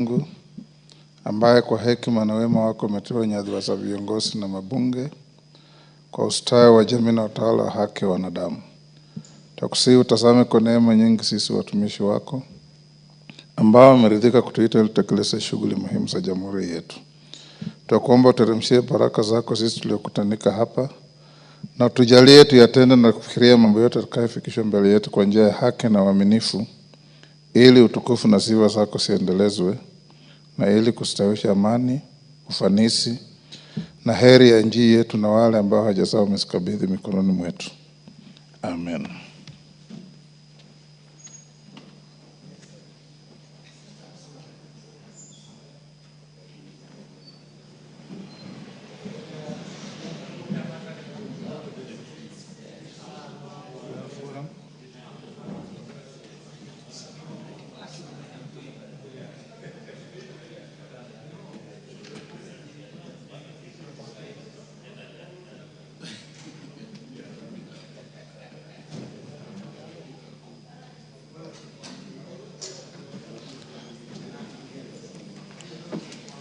Mungu ambaye kwa hekima na wema wako umeteua nyadhifa za viongozi na mabunge kwa ustawi wa jamii na utawala wa haki wa wanadamu. Tukusihi utazame kwa neema nyingi sisi watumishi wako ambao wameridhika kutuita ili tutekeleze shughuli muhimu za jamhuri yetu. Tunakuomba uteremshie baraka zako sisi tuliokutanika hapa na tujalie tuyatende na kufikiria mambo yote tutakayofikishwa mbele yetu kwa njia ya haki na uaminifu, ili utukufu na sifa zako ziendelezwe na ili kustawisha amani, ufanisi na heri ya nchi yetu na wale ambao hawajazao umezikabidhi mikononi mwetu. Amen.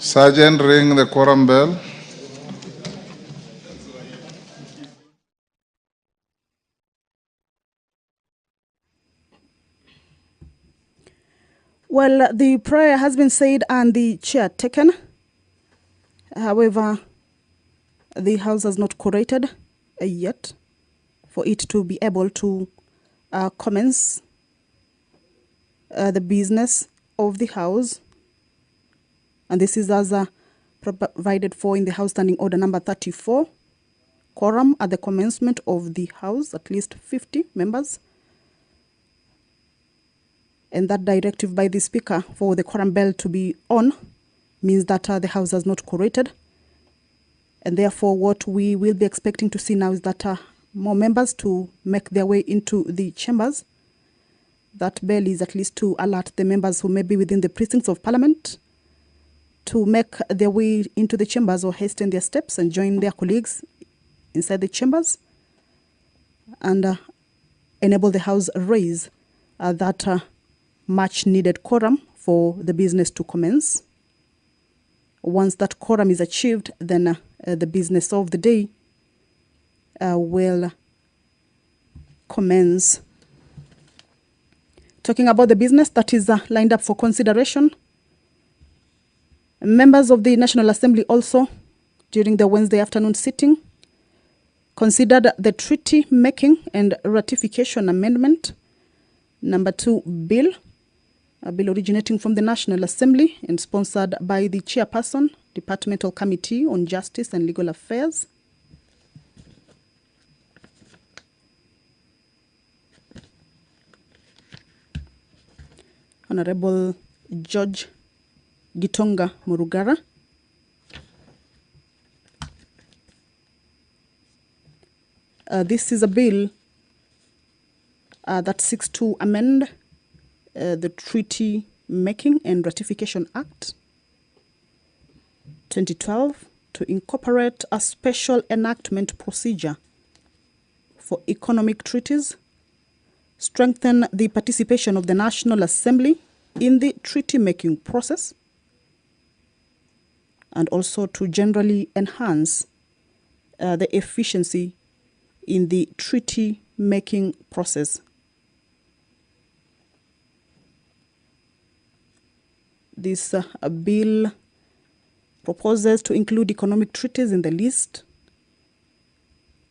Sergeant, ring the quorum bell. Well, the prayer has been said and the chair taken. However, the House has not quorated yet for it to be able to commence the business of the House. And this is as provided for in the House Standing Order number 34. Quorum at the commencement of the House, at least 50 members. And that directive by the Speaker for the quorum bell to be on means that the House has not quorated. And therefore what we will be expecting to see now is that more members to make their way into the chambers. That bell is at least to alert the members who may be within the precincts of Parliament to make their way into the chambers or hasten their steps and join their colleagues inside the chambers and enable the House raise that much needed quorum for the business to commence. Once that quorum is achieved, then the business of the day will commence. Talking about the business that is lined up for consideration, members of the National Assembly also, during the Wednesday afternoon sitting, considered the Treaty Making and Ratification Amendment number 2 bill, a bill originating from the National Assembly and sponsored by the Chairperson, Departmental Committee on Justice and Legal Affairs. Honorable George Gitonga Murugara. This is a bill that seeks to amend the Treaty Making and Ratification Act 2012 to incorporate a special enactment procedure for economic treaties, strengthen the participation of the National Assembly in the treaty-making process, and also to generally enhance the efficiency in the treaty-making process. This bill proposes to include economic treaties in the list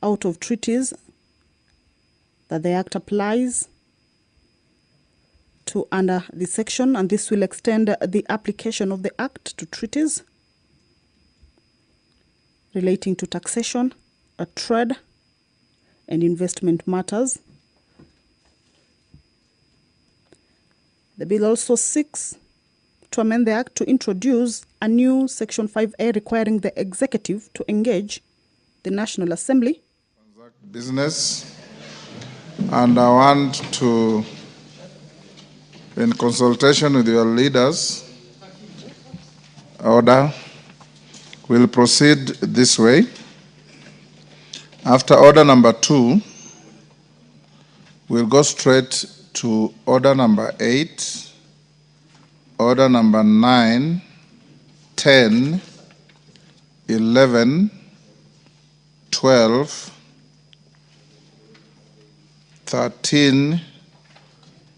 out of treaties that the Act applies to under this section, and this will extend the application of the Act to treaties relating to taxation, trade, and investment matters. The bill also seeks to amend the Act to introduce a new Section 5A requiring the Executive to engage the National Assembly. Business, and I want to, in consultation with your leaders, order, we'll proceed this way. After order number 2, we'll go straight to order number 8, order number 9, 10, 11, 12, 13,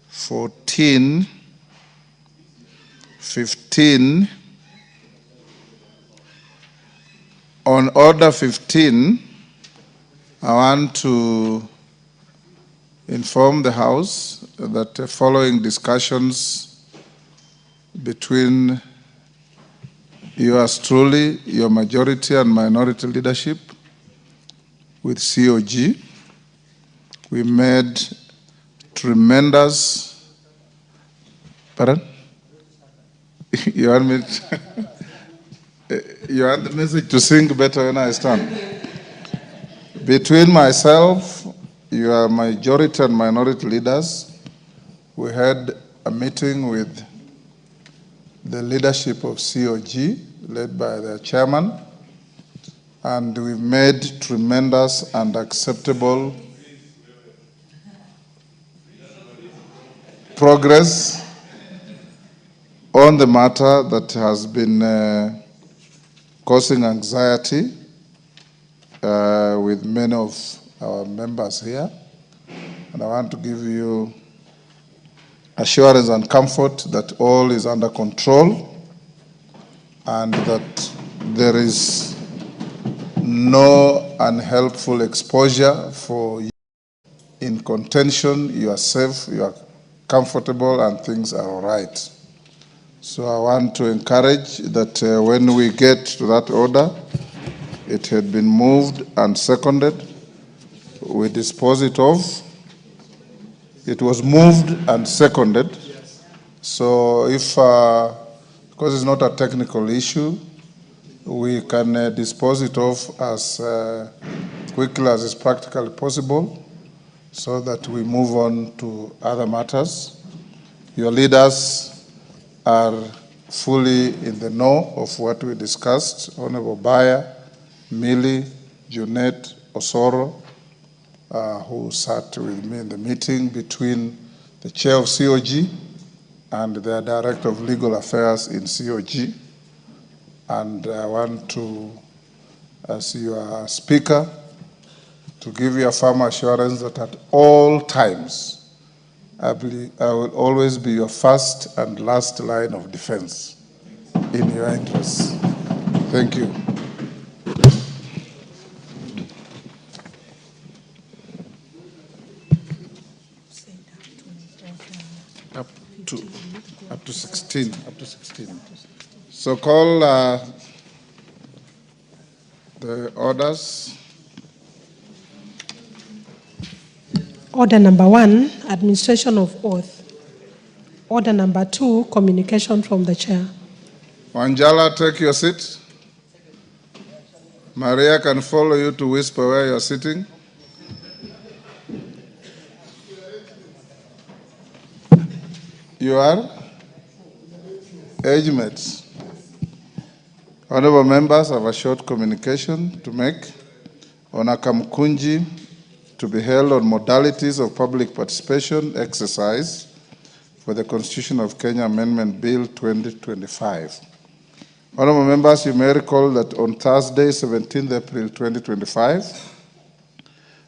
14, 15. On order 15, I want to inform the House that following discussions between yours truly, your majority and minority leadership with COG, we made tremendous, pardon? You want me to, you want the message to sing better when I stand? Between myself, your majority and minority leaders, we had a meeting with the leadership of COG, led by their chairman, and we made tremendous and acceptable progress on the matter that has been causing anxiety with many of our members here. And I want to give you assurance and comfort that all is under control and that there is no unhelpful exposure for you. In contention, you are safe, you are comfortable, and things are all right. So I want to encourage that when we get to that order, it had been moved and seconded, we dispose it of. It was moved and seconded. So if, because it's not a technical issue, we can dispose it of as quickly as is practically possible so that we move on to other matters. Your leaders are fully in the know of what we discussed. Honorable Baya, Millie, Junet, Osoro, who sat with me in the meeting between the chair of COG and the director of legal affairs in COG. And I want to, as your speaker, to give you a firm assurance that at all times, I will always be your first and last line of defense in your interests. Thank you. Up to 16. So call the orders. Order number 1, administration of oath. Order number 2, communication from the chair. Wanjala, take your seat. Maria can follow you to whisper where you're sitting. You are? Age mates. Honorable members, I have a short communication to make on a kamkunji to be held on modalities of public participation exercise for the Constitution of Kenya Amendment Bill 2025. Honorable members, you may recall that on Thursday, 17th April 2025,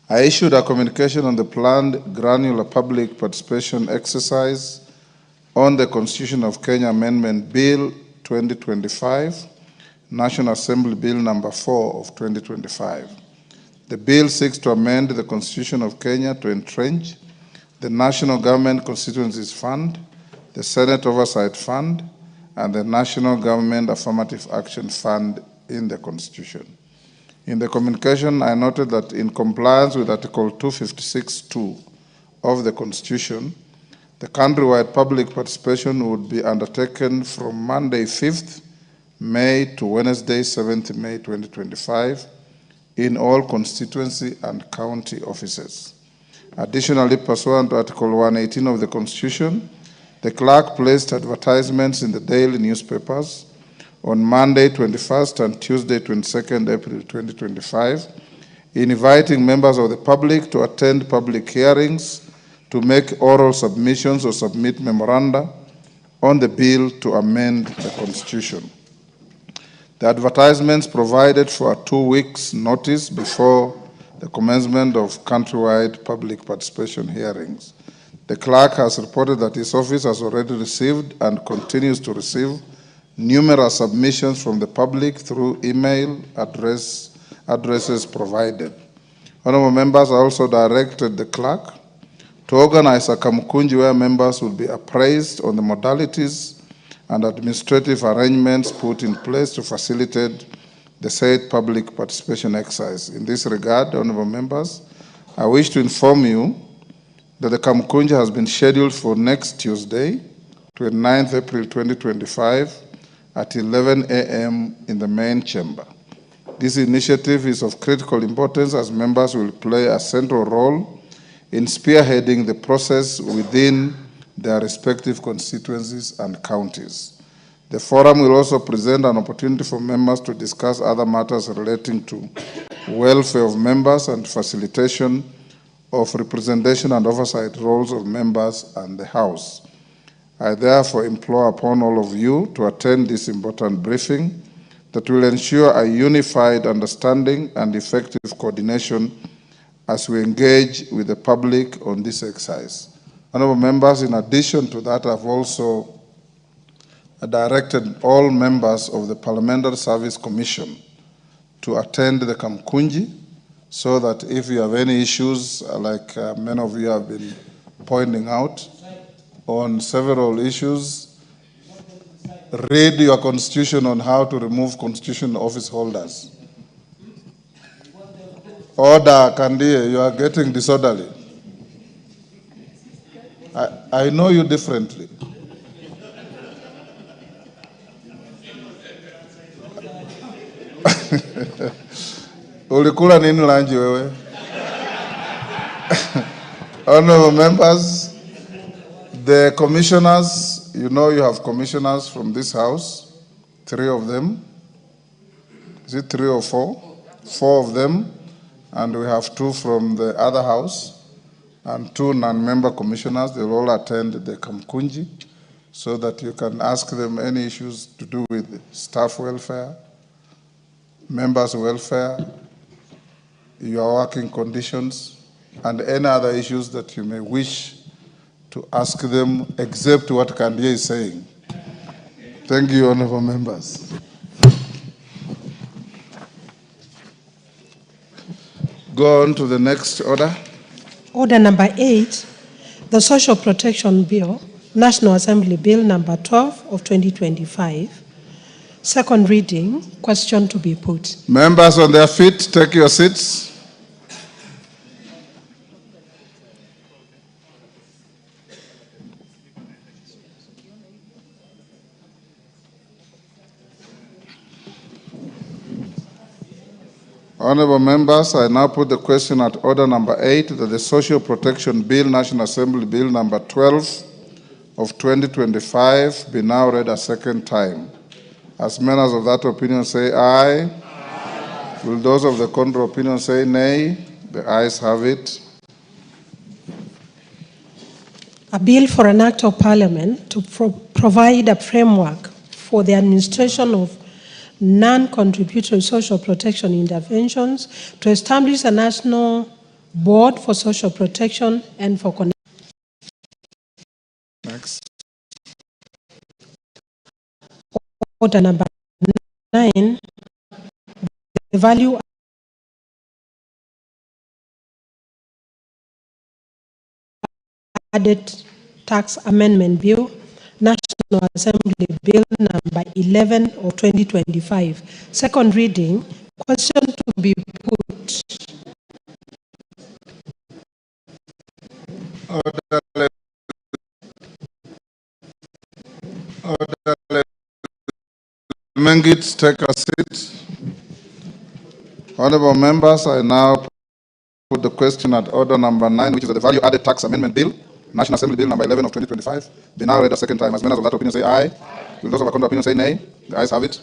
I issued a communication on the planned granular public participation exercise on the Constitution of Kenya Amendment Bill 2025, National Assembly Bill number 4 of 2025. The bill seeks to amend the Constitution of Kenya to entrench the National Government Constituencies Fund, the Senate Oversight Fund, and the National Government Affirmative Action Fund in the Constitution. In the communication, I noted that in compliance with Article 256(2) of the Constitution, the countrywide public participation would be undertaken from Monday 5th May to Wednesday 7th May 2025 in all constituency and county offices. Additionally, pursuant to Article 118 of the Constitution, the clerk placed advertisements in the daily newspapers on Monday 21st and Tuesday 22nd April 2025, inviting members of the public to attend public hearings, to make oral submissions or submit memoranda on the bill to amend the Constitution. The advertisements provided for a 2 weeks notice before the commencement of countrywide public participation hearings. The clerk has reported that his office has already received and continues to receive numerous submissions from the public through email addresses provided. Honorable members, I also directed the clerk to organize a kamkunji where members will be appraised on the modalities and administrative arrangements put in place to facilitate the said public participation exercise. In this regard, honorable members, I wish to inform you that the kamkunji has been scheduled for next Tuesday, 29th April 2025, at 11 a.m. in the main chamber. This initiative is of critical importance as members will play a central role in spearheading the process within their respective constituencies and counties. The forum will also present an opportunity for members to discuss other matters relating to welfare of members and facilitation of representation and oversight roles of members and the House. I therefore implore upon all of you to attend this important briefing that will ensure a unified understanding and effective coordination as we engage with the public on this exercise. Honorable members, in addition to that, I've also directed all members of the Parliamentary Service Commission to attend the Kamkunji so that if you have any issues, like many of you have been pointing out, on several issues, read your constitution on how to remove constitutional office holders. Order, Kandie, you are getting disorderly. I know you differently. Ulikula nini lanji wewe? Honorable members, the commissioners, you know you have commissioners from this house, 3 of them. Is it 3 or 4? 4 of them. And we have 2 from the other house and 2 non-member commissioners. They will all attend the Kamkunji so that you can ask them any issues to do with staff welfare, members' welfare, your working conditions, and any other issues that you may wish to ask them, except what Kandie is saying. Thank you, honorable members. Go on to the next order. Order number 8, the Social Protection Bill, National Assembly Bill number 12 of 2025. Second reading, question to be put. Members on their feet, take your seats. Honorable members, I now put the question at order number 8 that the Social Protection Bill, National Assembly Bill number 12 of 2025 be now read a second time. As members of that opinion say aye. Aye. Will those of the contrary opinion say nay? The ayes have it. A bill for an act of parliament to provide a framework for the administration of non-contributory social protection interventions, to establish a national board for social protection and for connection. Next. Order number 9, the value added tax amendment bill, National Assembly Bill number 11 of 2025. Second reading, question to be put. Mengit, take a seat. Honorable members, I now put the question at order number 9, which is the value added tax amendment bill, National Assembly Bill number 11 of 2025. Be now read a second time. As members of that opinion say aye. Will those of the contrary opinion say nay? The ayes have it.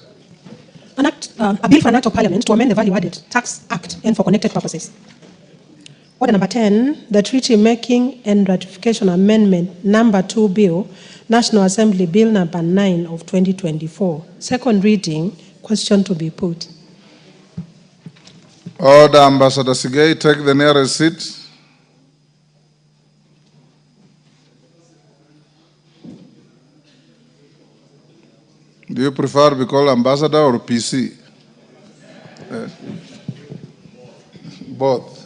A bill for an act of parliament to amend the Value Added Tax Act and for connected purposes. Order number 10, the Treaty Making and Ratification Amendment number 2 Bill, National Assembly Bill number 9 of 2024. Second reading, question to be put. Order, Ambassador Sigei, take the nearest seat. Do you prefer to be called ambassador or PC? Both.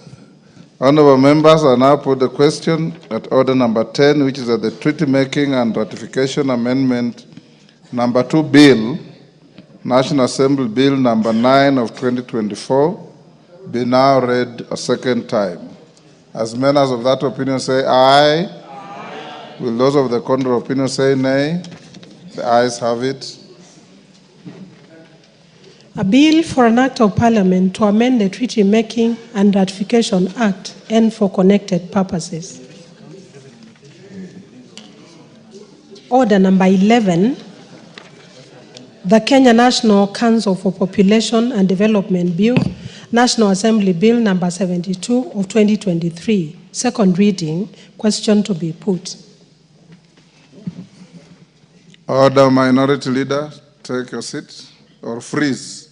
Honorable members, I now put the question at order number 10, which is that the Treaty Making and Ratification Amendment number 2 Bill, National Assembly Bill number 9 of 2024, be now read a second time. As members of that opinion say aye. Aye. Will those of the contrary opinion say nay? The ayes have it. A bill for an act of parliament to amend the Treaty Making and Ratification Act and for connected purposes. Order number 11, the Kenya National Council for Population and Development Bill, National Assembly Bill number 72 of 2023. Second reading, question to be put. Order, Minority Leader, take your seat or freeze.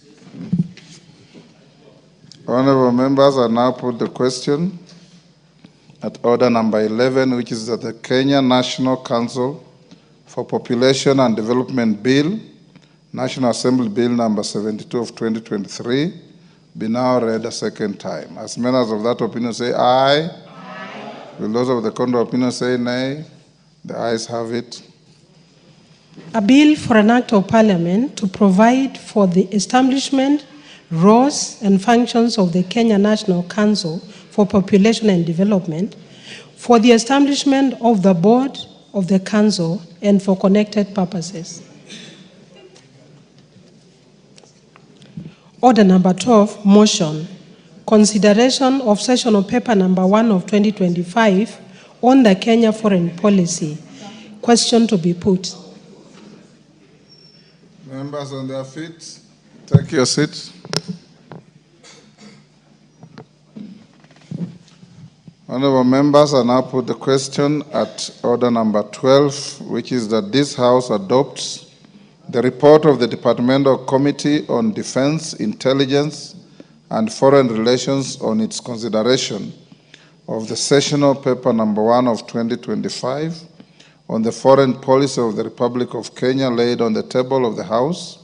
Honorable members, I now put the question at order number 11, which is that the Kenya National Council for Population and Development Bill, National Assembly Bill number 72 of 2023, be now read a second time. As members of that opinion say aye. Aye. Will those of the contrary opinion say nay? The ayes have it. A bill for an act of parliament to provide for the establishment, roles and functions of the Kenya National Council for Population and Development, for the establishment of the board of the council and for connected purposes. Order number 12, motion. Consideration of sessional paper number 1 of 2025 on the Kenya foreign policy. Question to be put. Members on their feet, take your seat. Honorable members, I now put the question at order number 12, which is that this House adopts the report of the Departmental Committee on Defense, Intelligence, and Foreign Relations on its consideration of the sessional paper number 1 of 2025 on the foreign policy of the Republic of Kenya laid on the table of the House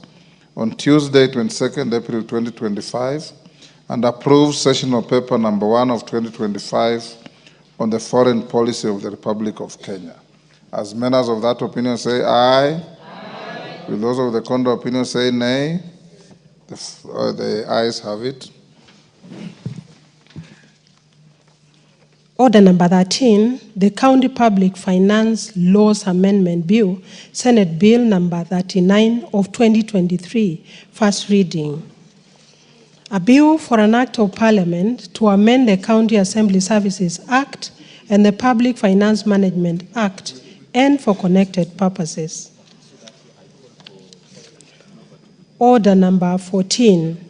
on Tuesday, 22nd April 2025, and approved sessional paper number 1 of 2025 on the foreign policy of the Republic of Kenya. As members of that opinion say aye. Aye. Will those of the contrary opinion say nay? The ayes have it. Order number 13, the County Public Finance Laws Amendment Bill, Senate Bill number 39 of 2023, first reading. A bill for an act of parliament to amend the County Assembly Services Act and the Public Finance Management Act and for connected purposes. Order number 14,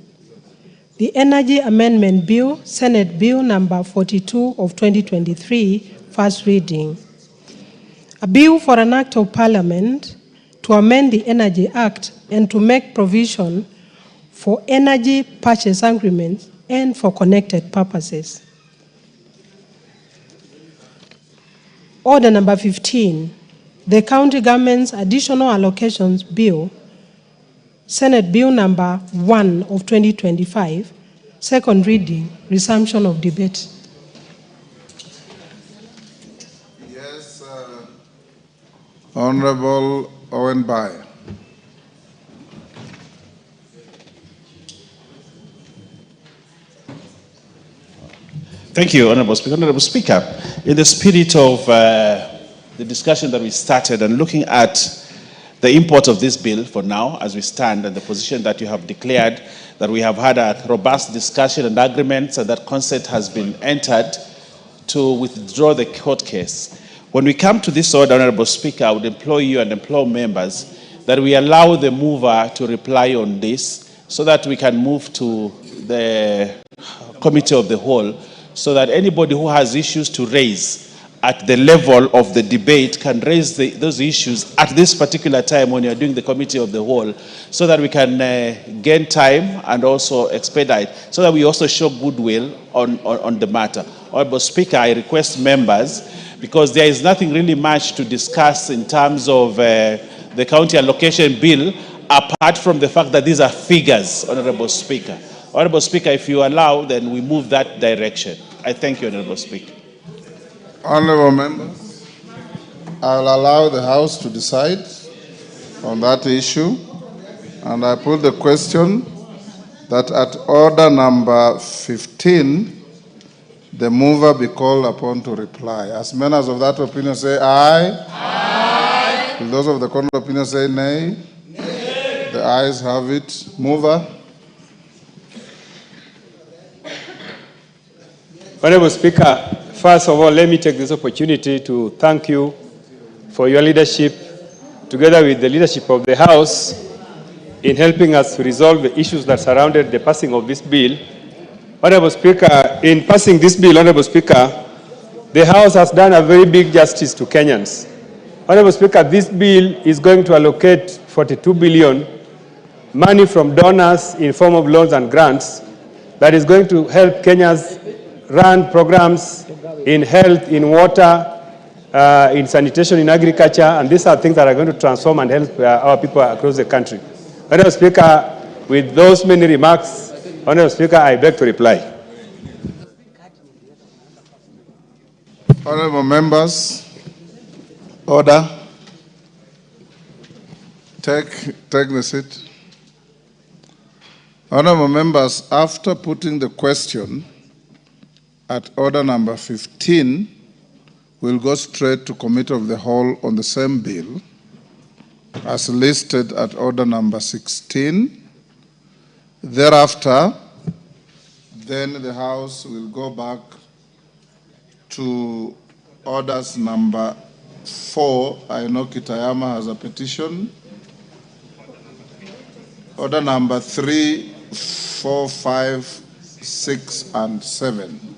the Energy Amendment Bill, Senate Bill number 42 of 2023, first reading. A bill for an act of parliament to amend the Energy Act and to make provision for energy purchase agreements and for connected purposes. Order number 15, the County Government's Additional Allocations Bill, Senate Bill number 1 of 2025, second reading, resumption of debate. Yes, Honorable Owen Bai. Thank you, Honorable Speaker. Honorable Speaker, in the spirit of the discussion that we started and looking at the import of this bill for now, as we stand, and the position that you have declared, that we have had a robust discussion and agreements, and that consent has been entered to withdraw the court case. When we come to this order, Honorable Speaker, I would implore you and implore members that we allow the mover to reply on this so that we can move to the Committee of the Whole, so that anybody who has issues to raise at the level of the debate can raise those issues at this particular time when you're doing the committee of the whole, so that we can gain time and also expedite, so that we also show goodwill on the matter. Honorable Speaker, I request members, because there is nothing really much to discuss in terms of the county allocation bill, apart from the fact that these are figures, Honorable Speaker. Honorable Speaker, if you allow, then we move that direction. I thank you, Honorable Speaker. Honorable members, I will allow the House to decide on that issue, and I put the question that at order number 15, the mover be called upon to reply. As members of that opinion say aye. Aye. Will those of the contrary opinion say nay? Nay. The ayes have it. Mover. Honorable Speaker, first of all, let me take this opportunity to thank you for your leadership, together with the leadership of the House, in helping us to resolve the issues that surrounded the passing of this bill. Honorable Speaker, in passing this bill, Honorable Speaker, the House has done a very big justice to Kenyans. Honorable Speaker, this bill is going to allocate 42 billion money from donors in form of loans and grants that is going to help Kenyans run programs in health, in water, in sanitation, in agriculture, and these are things that are going to transform and help our people across the country. Honorable Speaker, with those many remarks, Honorable Speaker, I beg to reply. Honorable members, order. Take the seat. Honorable members, after putting the question at order number 15, we'll go straight to Committee of the Whole on the same bill as listed at order number 16. Thereafter, then the House will go back to orders number 4. I know Kitayama has a petition. Order number 3, 4, 5, 6, and 7.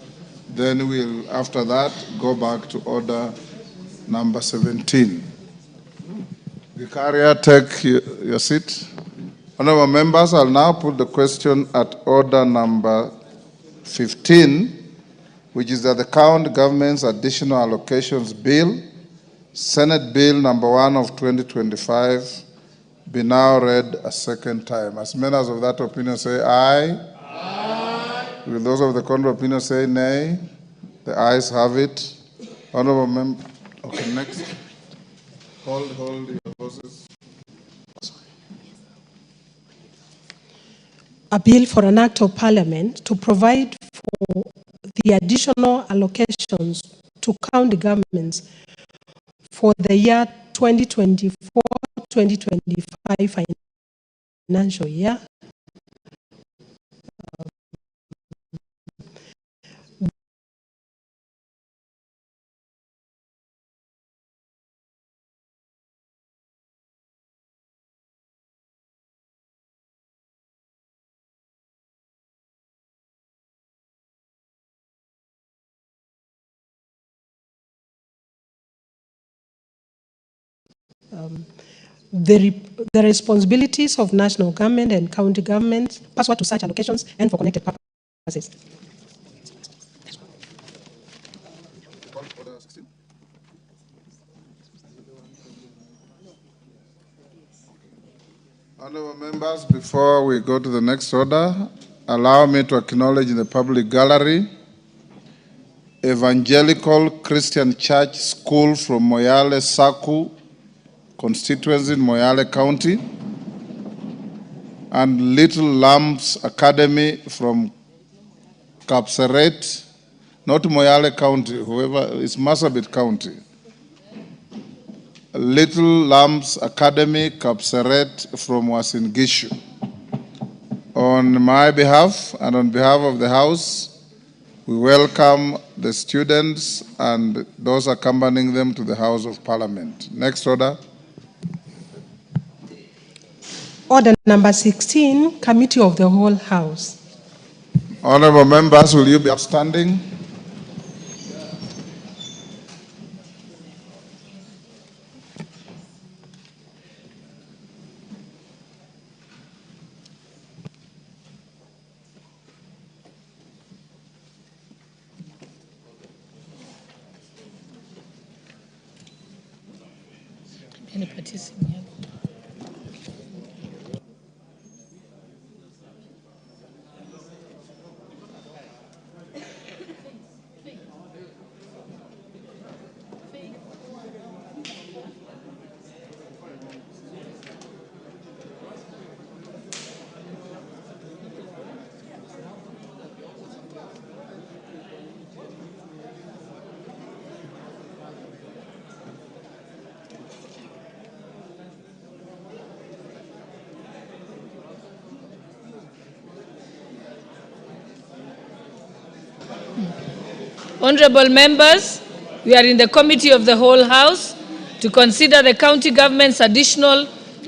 Then we'll, after that, go back to order number 17. Vicaria, take your seat. Honorable members, I'll now put the question at order number 15, which is that the county government's additional allocations bill, Senate Bill number 1 of 2025, be now read a second time. As members of that opinion say aye. Aye. Will those of the contrary opinion say nay? The ayes have it. Honorable member. Okay, next. Hold your horses. A bill for an act of parliament to provide for the additional allocations to county governments for the year 2024-2025 financial year. The responsibilities of national government and county governments pursuant to such allocations and for connected purposes. Honorable members, before we go to the next order, allow me to acknowledge in the public gallery Evangelical Christian Church School from Moyale Saku constituency in Moyale County, and Little Lambs Academy from Kapseret, not Moyale County, whoever, it's Marsabit County. Little Lambs Academy, Kapseret from Uasin Gishu. On my behalf and on behalf of the House, we welcome the students and those accompanying them to the House of Parliament. Next order. Order number 16, Committee of the Whole House. Honorable members, will you be upstanding? Honorable members, we are in the Committee of the Whole House to consider the County Government's Additional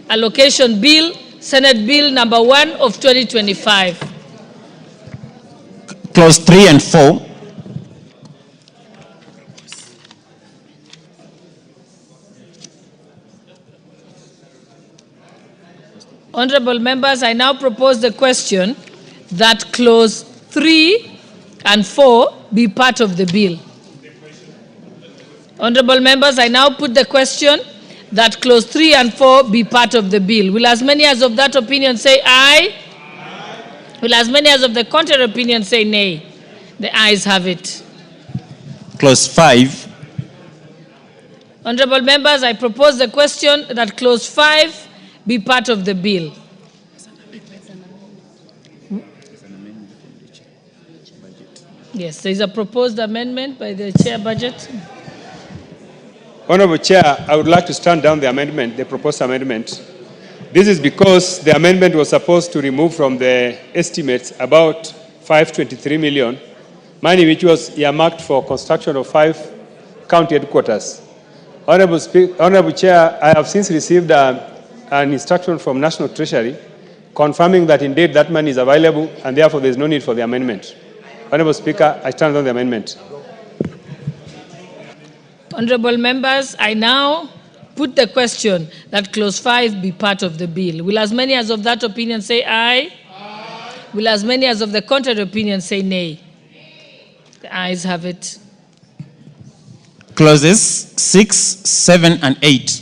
Allocation Bill, Senate Bill number 1 of 2025. Clause 3 and 4. Honorable members, I now propose the question that clause 3 and 4 be part of the bill. Honorable members, I now put the question that clause 3 and 4 be part of the bill. Will as many as of that opinion say aye? Aye. Will as many as of the contrary opinion say nay? The ayes have it. Clause 5. Honorable members, I propose the question that clause 5 be part of the bill. Yes, there is a proposed amendment by the Chair Budget. Honorable Chair, I would like to stand down the amendment, the proposed amendment. This is because the amendment was supposed to remove from the estimates about 523 million, money which was earmarked for construction of 5 county headquarters. Honorable Chair, I have since received an instruction from National Treasury confirming that indeed that money is available and therefore there is no need for the amendment. Honorable Speaker, I stand on the amendment. Honorable members, I now put the question that clause 5 be part of the bill. Will as many as of that opinion say aye? Aye. Will as many as of the contrary opinion say nay? The ayes have it. Clauses 6, 7, and 8.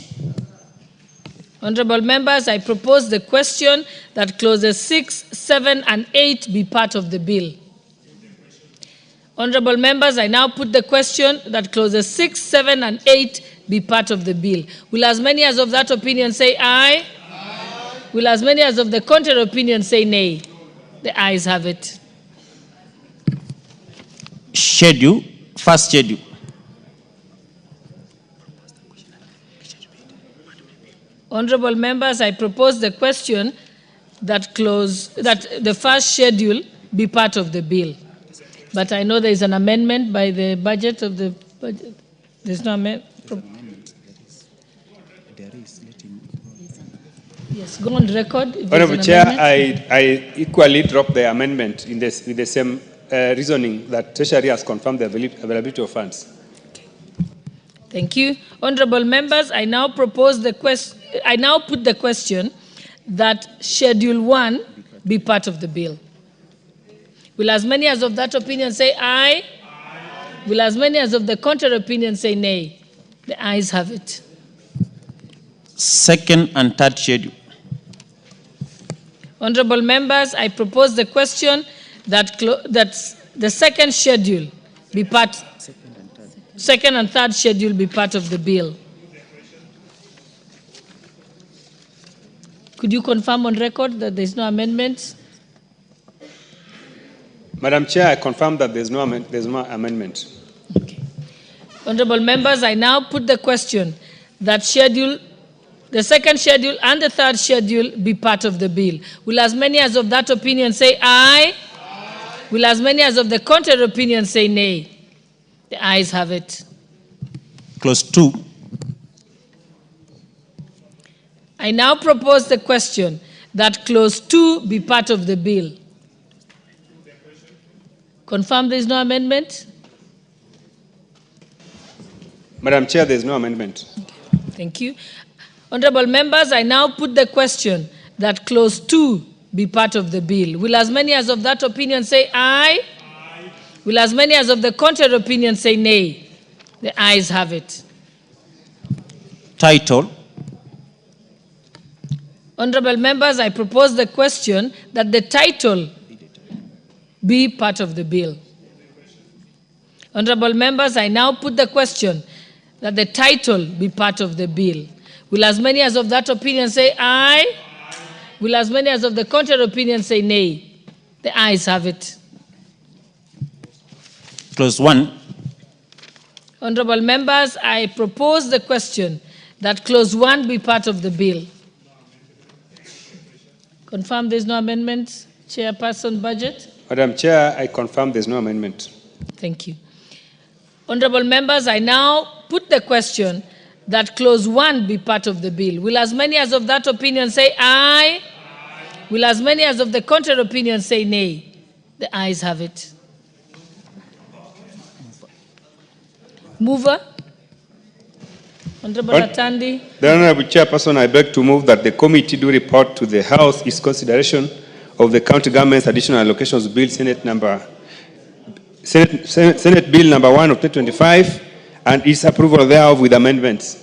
Honorable members, I propose the question that clauses 6, 7, and 8 be part of the bill. Honorable members, I now put the question that clauses 6, 7, and 8 be part of the bill. Will as many as of that opinion say aye? Aye. Will as many as of the contrary opinion say nay? The ayes have it. Schedule, first schedule. Honorable members, I propose the question that the first schedule be part of the bill. But I know there is an amendment by the budget of the budget. There's no amendment. Yes, go on record. Honorable Chair, I equally drop the amendment in this, with the same reasoning that Treasury has confirmed the availability of funds. Thank you. Honorable members, I now propose the question. I now put the question that Schedule 1 be part of the bill. Will as many as of that opinion say aye? Aye. Will as many as of the contrary opinion say nay? The ayes have it. Second and third schedule. Honorable members, I propose the question that the second schedule be part. Second and third schedule be part of the bill. Could you confirm on record that there is no amendments? Madam Chair, I confirm that there is no amendment. Okay. Honorable members, I now put the question that the second schedule and the third schedule be part of the bill. Will as many as of that opinion say aye? Aye. Will as many as of the contrary opinion say nay? The ayes have it. Clause 2. I now propose the question that clause 2 be part of the bill. Confirm there is no amendment? Madam Chair, there is no amendment. Okay. Thank you. Honorable members, I now put the question that clause 2 be part of the bill. Will as many as of that opinion say aye? Aye. Will as many as of the contrary opinion say nay? The ayes have it. Title. Honorable members, I propose the question that the title be part of the bill. Honorable members, I now put the question that the title be part of the bill. Will as many as of that opinion say aye? Will as many as of the contrary opinion say nay? The ayes have it. Clause 1. Honorable members, I propose the question that clause 1 be part of the bill. Confirm there's no amendment. Chairperson, budget. Madam Chair, I confirm there's no amendment. Thank you. Honorable members, I now put the question that clause 1 be part of the bill. Will as many as of that opinion say aye? Will as many as of the contrary opinion say nay? The ayes have it. Mover. Honorable Atandi. The Honorable Chairperson, I beg to move that the committee do report to the House its consideration of the county government's additional allocations bill, Senate Bill number 1 of 2025, and its approval thereof with amendments.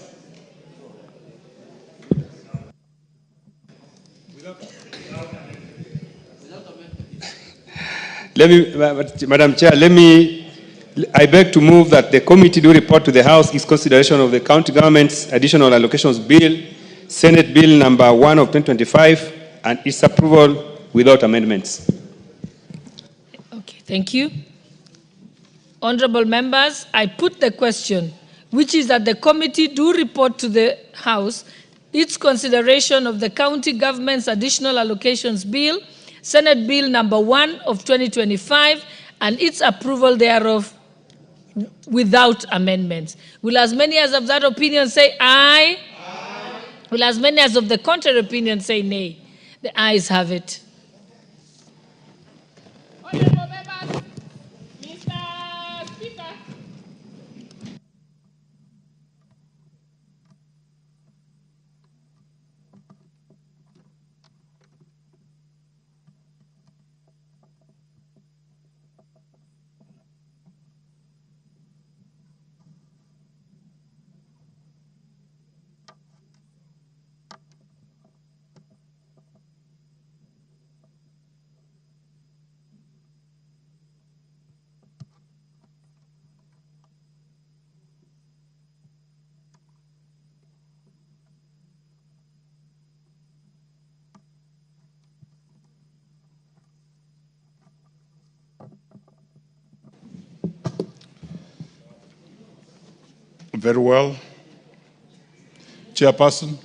Madam Chair, I beg to move that the committee do report to the House its consideration of the county government's additional allocations bill, Senate Bill number 1 of 2025, and its approval without amendments. Okay, thank you. Honorable members, I put the question, which is that the committee do report to the House its consideration of the county government's additional allocations bill, Senate Bill number 1 of 2025, and its approval thereof without amendments. Will as many as of that opinion say aye? Aye. Will as many as of the contrary opinion say nay? The ayes have it. Honorable members, Mr. Speaker. Very well. Chairperson.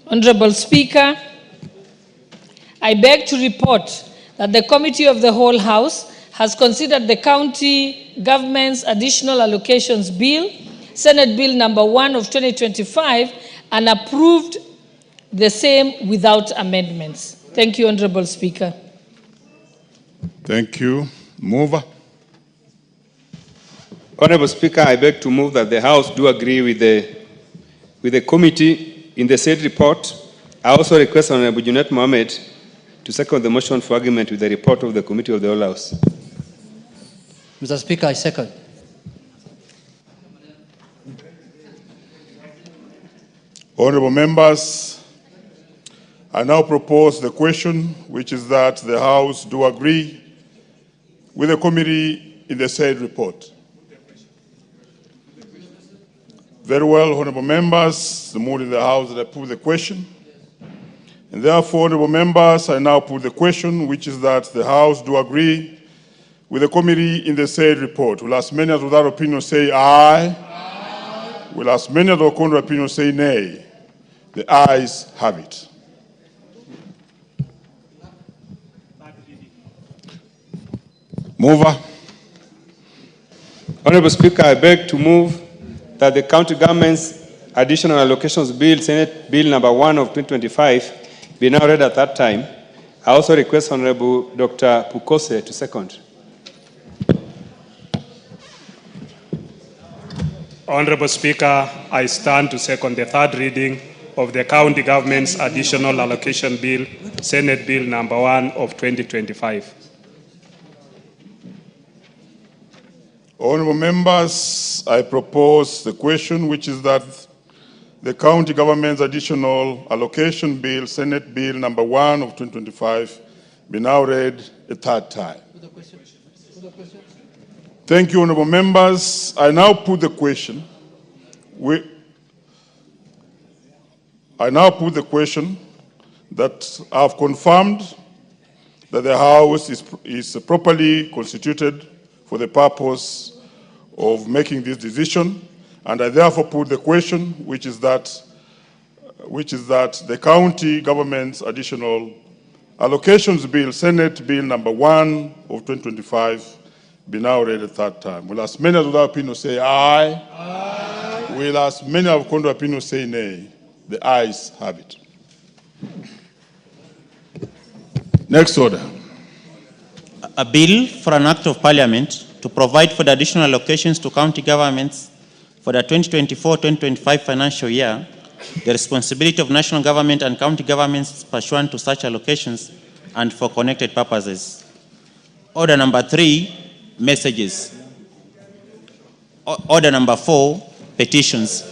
Honorable Speaker, I beg to report that the Committee of the Whole House has considered the county government's additional allocations bill, Senate Bill number 1 of 2025, and approved the same without amendments. Thank you, Honorable Speaker. Thank you. Mover. Honorable Speaker, I beg to move that the House do agree with the committee in the said report. I also request Honorable Junet Mohamed to second the motion for argument with the report of the Committee of the Whole House. Mr. Speaker, I second. Honorable members, I now propose the question, which is that the House do agree with the committee in the said report. Very well, honorable members, the mood in the House that I put the question. And therefore, honorable members, I now put the question, which is that the House do agree with the committee in the said report. Will as many as without opinion say aye? Aye. Will as many as with contrary opinion say nay? The ayes have it. Mover. Honorable Speaker, I beg to move that the county government's additional allocations bill, Senate Bill number 1 of 2025, be now read at that time. I also request Honorable Dr. Pukose to second. Honorable Speaker, I stand to second the third reading of the county government's additional allocation bill, Senate Bill number 1 of 2025. Honorable members, I propose the question, which is that the county government's additional allocation bill, Senate Bill number 1 of 2025, be now read a third time. Thank you, honorable members. I now put the question. I now put the question that I have confirmed that the House is properly constituted for the purpose of making this decision, and I therefore put the question, which is that the county government's additional allocations bill, Senate Bill number 1 of 2025, be now read a third time. Will as many as would have opinion say aye? Aye. Will as many of contrary opinion say nay? The ayes have it. Next order. A bill for an act of parliament to provide for the additional allocations to county governments for the 2024-2025 financial year, the responsibility of national government and county governments pursuant to such allocations and for connected purposes. Order number 3, messages. Order number 4, petitions.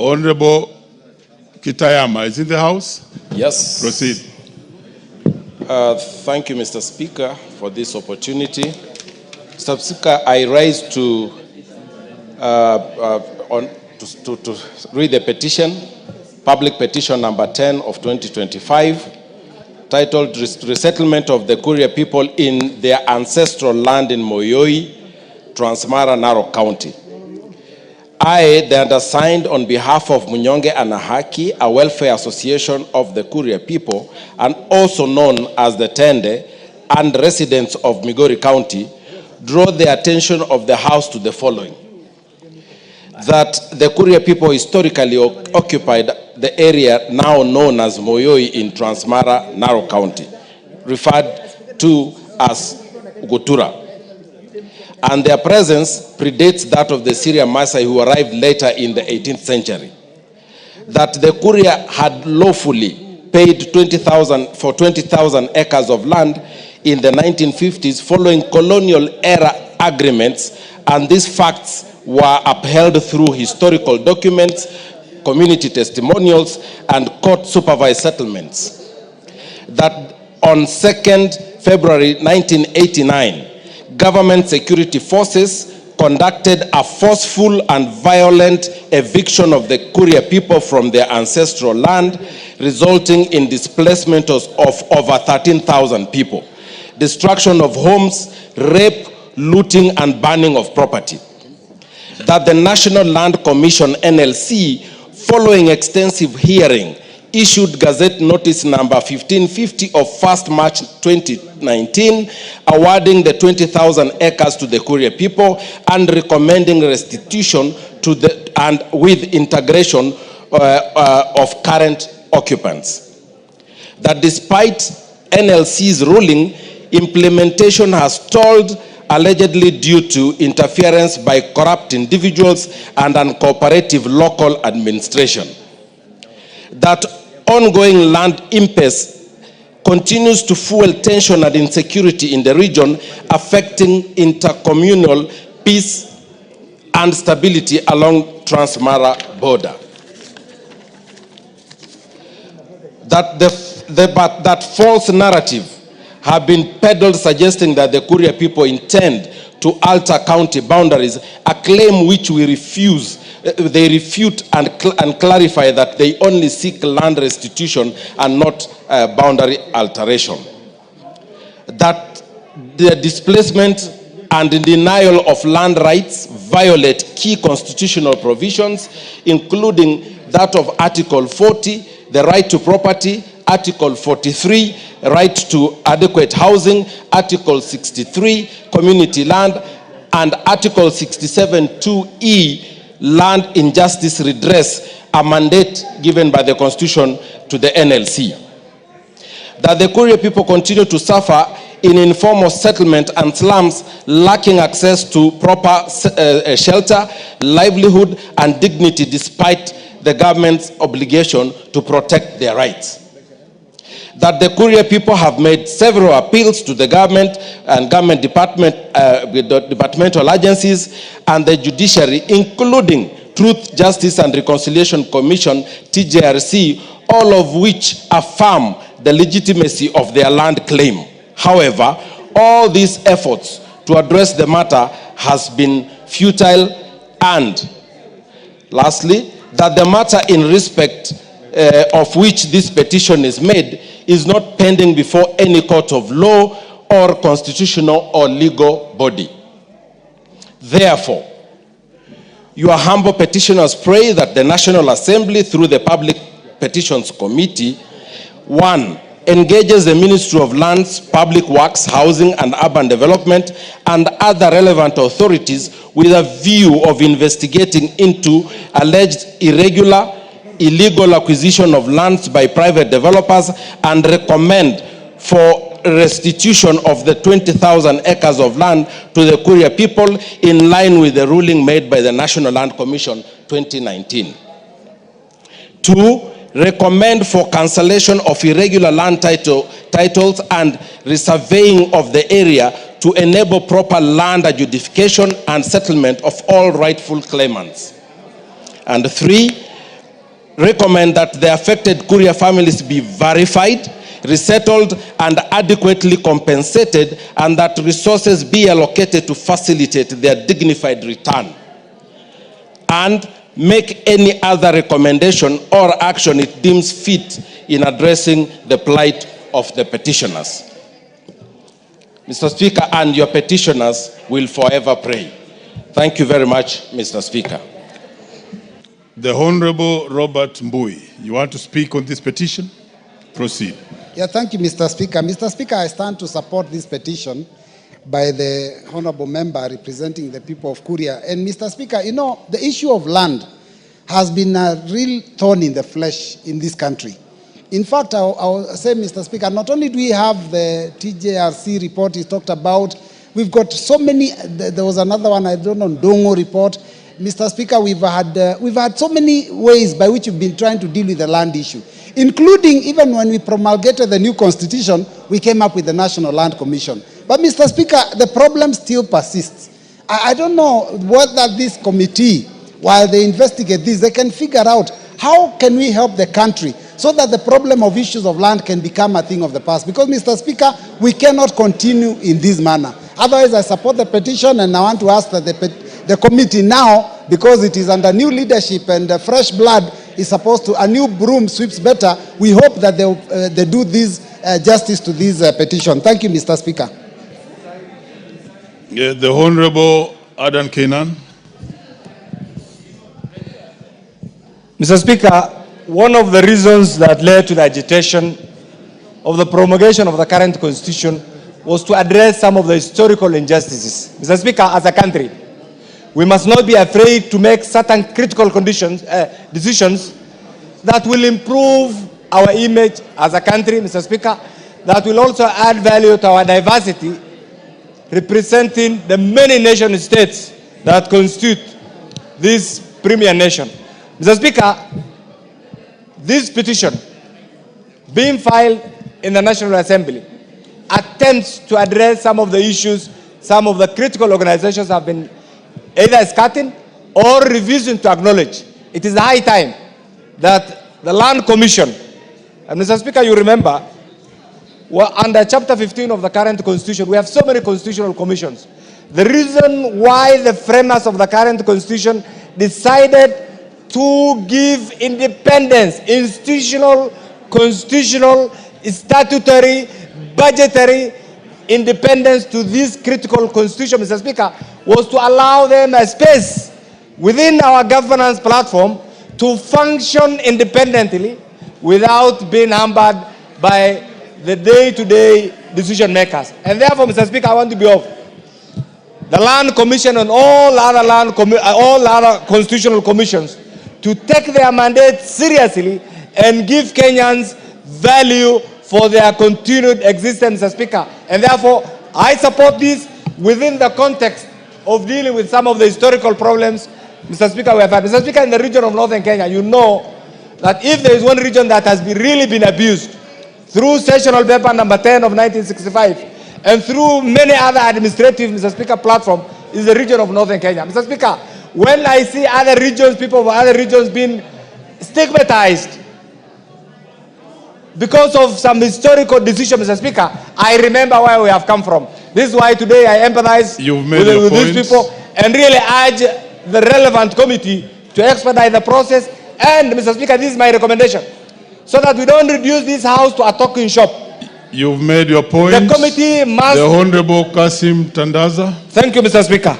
Honorable Kitayama is in the House? Yes. Proceed. Thank you, Mr. Speaker, for this opportunity. Mr. Speaker, I rise to read the petition, public petition number 10 of 2025, titled Resettlement of the Kuria People in Their Ancestral Land in Moyoi, Transmara, Narok County. I, the undersigned, on behalf of Munyonge Anahaki, a welfare association of the Kuria people, and also known as the Tende, and residents of Migori County, draw the attention of the House to the following. That the Kuria people historically occupied the area now known as Moyoi in Transmara, Narok County, referred to as Gutura. And their presence predates that of the Syrian Maasai who arrived later in the 18th century. That the Kuria had lawfully paid 20,000 acres of land in the 1950s following colonial era agreements, and these facts were upheld through historical documents, community testimonials, and court-supervised settlements. That on 2nd February 1989, government security forces conducted a forceful and violent eviction of the Kuria people from their ancestral land, resulting in displacement of over 13,000 people, destruction of homes, rape, looting, and burning of property. That the National Land Commission, NLC, following extensive hearing, issued Gazette Notice number 1550 of 1st March 2019, awarding the 20,000 acres to the Kuria people and recommending restitution to the and with integration of current occupants. That despite NLC's ruling, implementation has stalled, allegedly due to interference by corrupt individuals and uncooperative local administration. That ongoing land impasse continues to fuel tension and insecurity in the region, affecting intercommunal peace and stability along Transmara border. That false narrative have been peddled suggesting that the Kuria people intend to alter county boundaries, a claim which we refuse. They refute and clarify that they only seek land restitution and not boundary alteration. That the displacement and the denial of land rights violate key constitutional provisions, including that of Article 40, the right to property, Article 43, right to adequate housing, Article 63, community land, and Article 67(2)(e), land injustice redress, a mandate given by the Constitution to the NLC. That the Kuria people continue to suffer in informal settlement and slums lacking access to proper shelter, livelihood, and dignity despite the government's obligation to protect their rights. That the Kuria people have made several appeals to the government and government departmental agencies and the judiciary, including Truth, Justice and Reconciliation Commission, TJRC, all of which affirm the legitimacy of their land claim. However, all these efforts to address the matter has been futile, and lastly, that the matter in respect of which this petition is made is not pending before any court of law or constitutional or legal body. Therefore, your humble petitioners pray that the National Assembly, through the Public Petitions Committee, 1, engages the Ministry of Lands, Public Works, Housing and Urban Development and other relevant authorities with a view of investigating into alleged irregular, illegal acquisition of lands by private developers and recommend for restitution of the 20,000 acres of land to the Kuria people in line with the ruling made by the National Land Commission 2019. 2, recommend for cancellation of irregular land titles and resurveying of the area to enable proper land adjudication and settlement of all rightful claimants. And 3, recommend that the affected Kuria families be verified, resettled, and adequately compensated, and that resources be allocated to facilitate their dignified return. And make any other recommendation or action it deems fit in addressing the plight of the petitioners. Mr. Speaker, and your petitioners will forever pray. Thank you very much, Mr. Speaker. The Honorable Robert Mbui, you want to speak on this petition? Proceed. Yeah, thank you, Mr. Speaker. Mr. Speaker, I stand to support this petition by the honorable member representing the people of Kuria. And Mr. Speaker, you know, the issue of land has been a real thorn in the flesh in this country. In fact, I'll say, Mr. Speaker, not only do we have the TJRC report he talked about, we've got so many, there was another one, I don't know, Dongo report. Mr. Speaker, we've had so many ways by which we've been trying to deal with the land issue, including even when we promulgated the new constitution, we came up with the National Land Commission. But Mr. Speaker, the problem still persists. I don't know whether this committee, while they investigate this, they can figure out how can we help the country so that the problem of issues of land can become a thing of the past. Because, Mr. Speaker, we cannot continue in this manner. Otherwise, I support the petition, and I want to ask that the committee now, because it is under new leadership and fresh blood is supposed to, a new broom sweeps better, we hope that they do this justice to this petition. Thank you, Mr. Speaker. Yeah, the Honorable Adan Kenan. Mr. Speaker, one of the reasons that led to the agitation of the promulgation of the current constitution was to address some of the historical injustices. Mr. Speaker, as a country, we must not be afraid to make certain critical decisions that will improve our image as a country, Mr. Speaker, that will also add value to our diversity, representing the many nation states that constitute this premier nation. Mr. Speaker, this petition being filed in the National Assembly attempts to address some of the issues some of the critical organizations have been either skirting or refusing to acknowledge. It is high time that the Land Commission, and Mr. Speaker, you remember, under Chapter 15 of the current Constitution, we have so many constitutional commissions. The reason why the framers of the current Constitution decided to give independence, institutional, constitutional, statutory, budgetary independence to this critical constitution, Mr. Speaker, was to allow them a space within our governance platform to function independently without being hampered by the day-to-day decision makers. And therefore, Mr. Speaker, I want to be off. The Land Commission and all other constitutional commissions to take their mandate seriously and give Kenyans value for their continued existence, Mr. Speaker. And therefore, I support this within the context of dealing with some of the historical problems, Mr. Speaker, we have had. Mr. Speaker, in the region of Northern Kenya, you know that if there is one region that has really been abused through sessional paper number 10 of 1965 and through many other administrative, Mr. Speaker, platform, is the region of Northern Kenya. Mr. Speaker, when I see other regions, people of other regions being stigmatized because of some historical decision, Mr. Speaker, I remember where we have come from. This is why today I empathize with these people and really urge the relevant committee to expedite the process. And, Mr. Speaker, this is my recommendation, so that we don't reduce this house to a talking shop. You've made your point. The committee must... The Honorable Kasim Tandaza. Thank you, Mr. Speaker.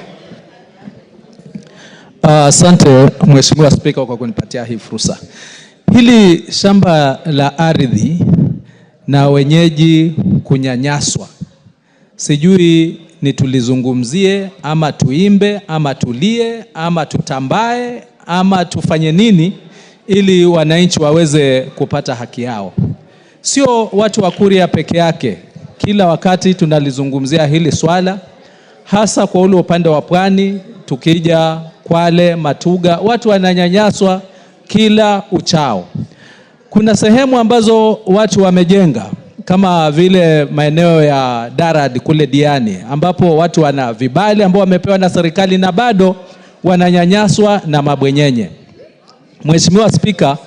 Asante Mheshimiwa Spika kwa kunipatia hii fursa. Hili shamba la ardhi na wenyeji kunyanyaswa, sijui ni tulizungumzie ama tuimbe ama tulie ama tutambae ama tufanye nini ili wananchi waweze kupata haki yao. Sio watu wa Kuria peke yake, kila wakati tunalizungumzia hili swala, hasa kwa ule upande wa pwani, tukija Kwale, Matuga, watu wananyanyaswa kila uchao. Kuna sehemu ambazo watu wamejenga kama vile maeneo ya Darad kule Diani, ambapo watu wana vibali ambao wamepewa na serikali na bado wananyanyaswa na mabwenyenye. Mheshimiwa Spika,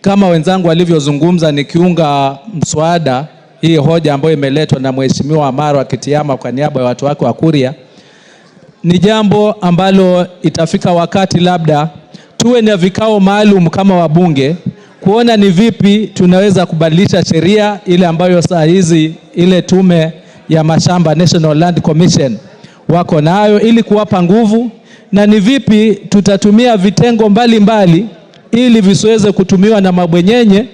kama wenzangu walivyozungumza, nikiunga mswada hii hoja ambayo imeletwa na Mheshimiwa Amaro Kitiama kwa niaba ya watu wake wa Kuria, ni jambo ambalo itafika wakati labda tuwe na vikao maalum kama wabunge kuona ni vipi tunaweza kubadilisha sheria ile ambayo saa hizi ile tume ya mashamba National Land Commission wako nayo, ili kuwapa nguvu, na ni vipi tutatumia vitengo mbalimbali ili visiweze kutumiwa na mabwenyenye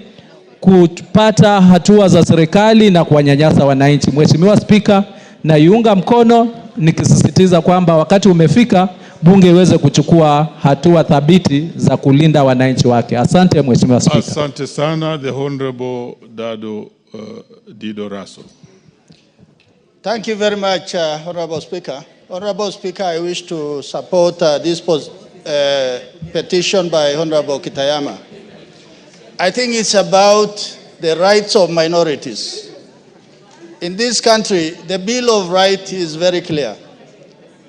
kupata hatua za serikali na kuwanyanyasa wananchi. Mheshimiwa Spika, na iunga mkono nikisisitiza kwamba wakati umefika bunge iweze kuchukua hatua thabiti za kulinda wananchi wake. Asante Mheshimiwa Spika. Asante sana. The Honorable Dado Dido Raso. Thank you very much, Honorable Speaker. Honorable Speaker, I wish to support this petition by Honorable Kitayama. I think it's about the rights of minorities. In this country, the Bill of Rights is very clear.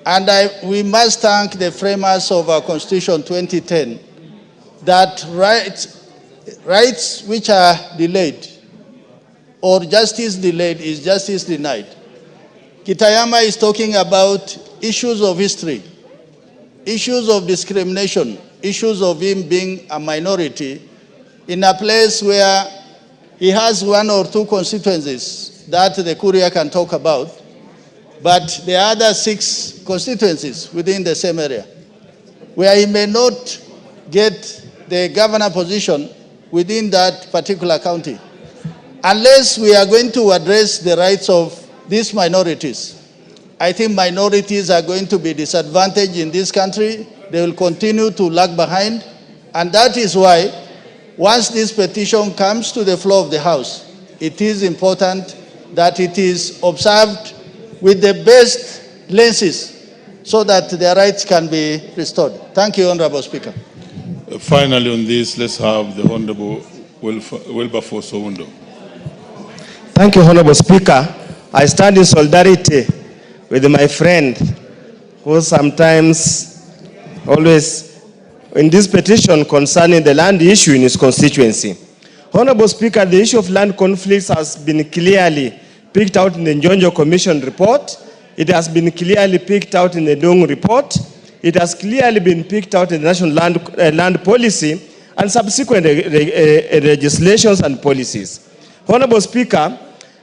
And we must thank the framers of our Constitution 2010 that rights which are delayed or justice delayed is justice denied. Kitayama is talking about issues of history, issues of discrimination, issues of him being a minority in a place where he has one or two constituencies that the Kuria can talk about, but there are other 6 constituencies within the same area where he may not get the governor position within that particular county. Unless we are going to address the rights of these minorities, I think minorities are going to be disadvantaged in this country. They will continue to lag behind. And that is why, once this petition comes to the floor of the House, it is important that it is observed with the best lenses so that their rights can be restored. Thank you, Honorable Speaker. Finally on this, let's have the Honorable Wilberforce Owundo. Thank you, Honorable Speaker. I stand in solidarity with my friend who sometimes always in this petition concerning the land issue in his constituency. Honorable Speaker, the issue of land conflicts has been clearly picked out in the Njonjo Commission report. It has been clearly picked out in the Dung report. It has clearly been picked out in the National Land Policy and subsequent legislations and policies. Honorable Speaker,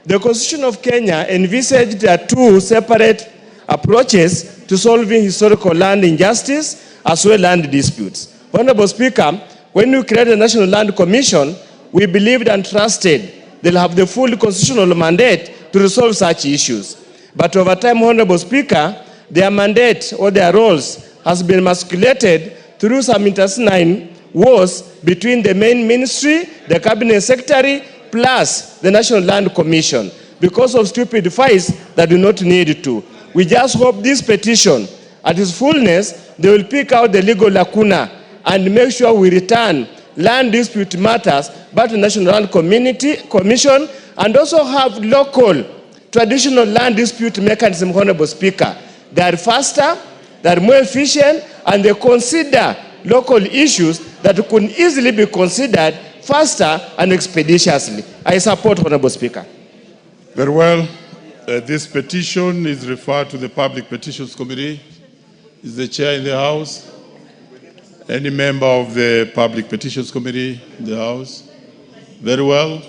the Constitution of Kenya envisaged 2 separate approaches to solving historical land injustice as well as land disputes. Honorable Speaker, when we created the National Land Commission, we believed and trusted they'll have the full constitutional mandate to resolve such issues. But over time, Honorable Speaker, their mandate or their roles has been emasculated through some intestine wars between the main ministry, the cabinet secretary, plus the National Land Commission. because of stupid fights that do not need to. We just hope this petition, at its fullness, they will pick out the legal lacuna and make sure we return land dispute matters back to National Land Commission, and also have local traditional land dispute mechanism, Honorable Speaker. They are faster, they are more efficient, and they consider local issues that could easily be considered faster and expeditiously. I support, Honorable Speaker. Very well. This petition is referred to the Public Petitions Committee. Is the chair in the House? Any member of the Public Petitions Committee in the House? Very well.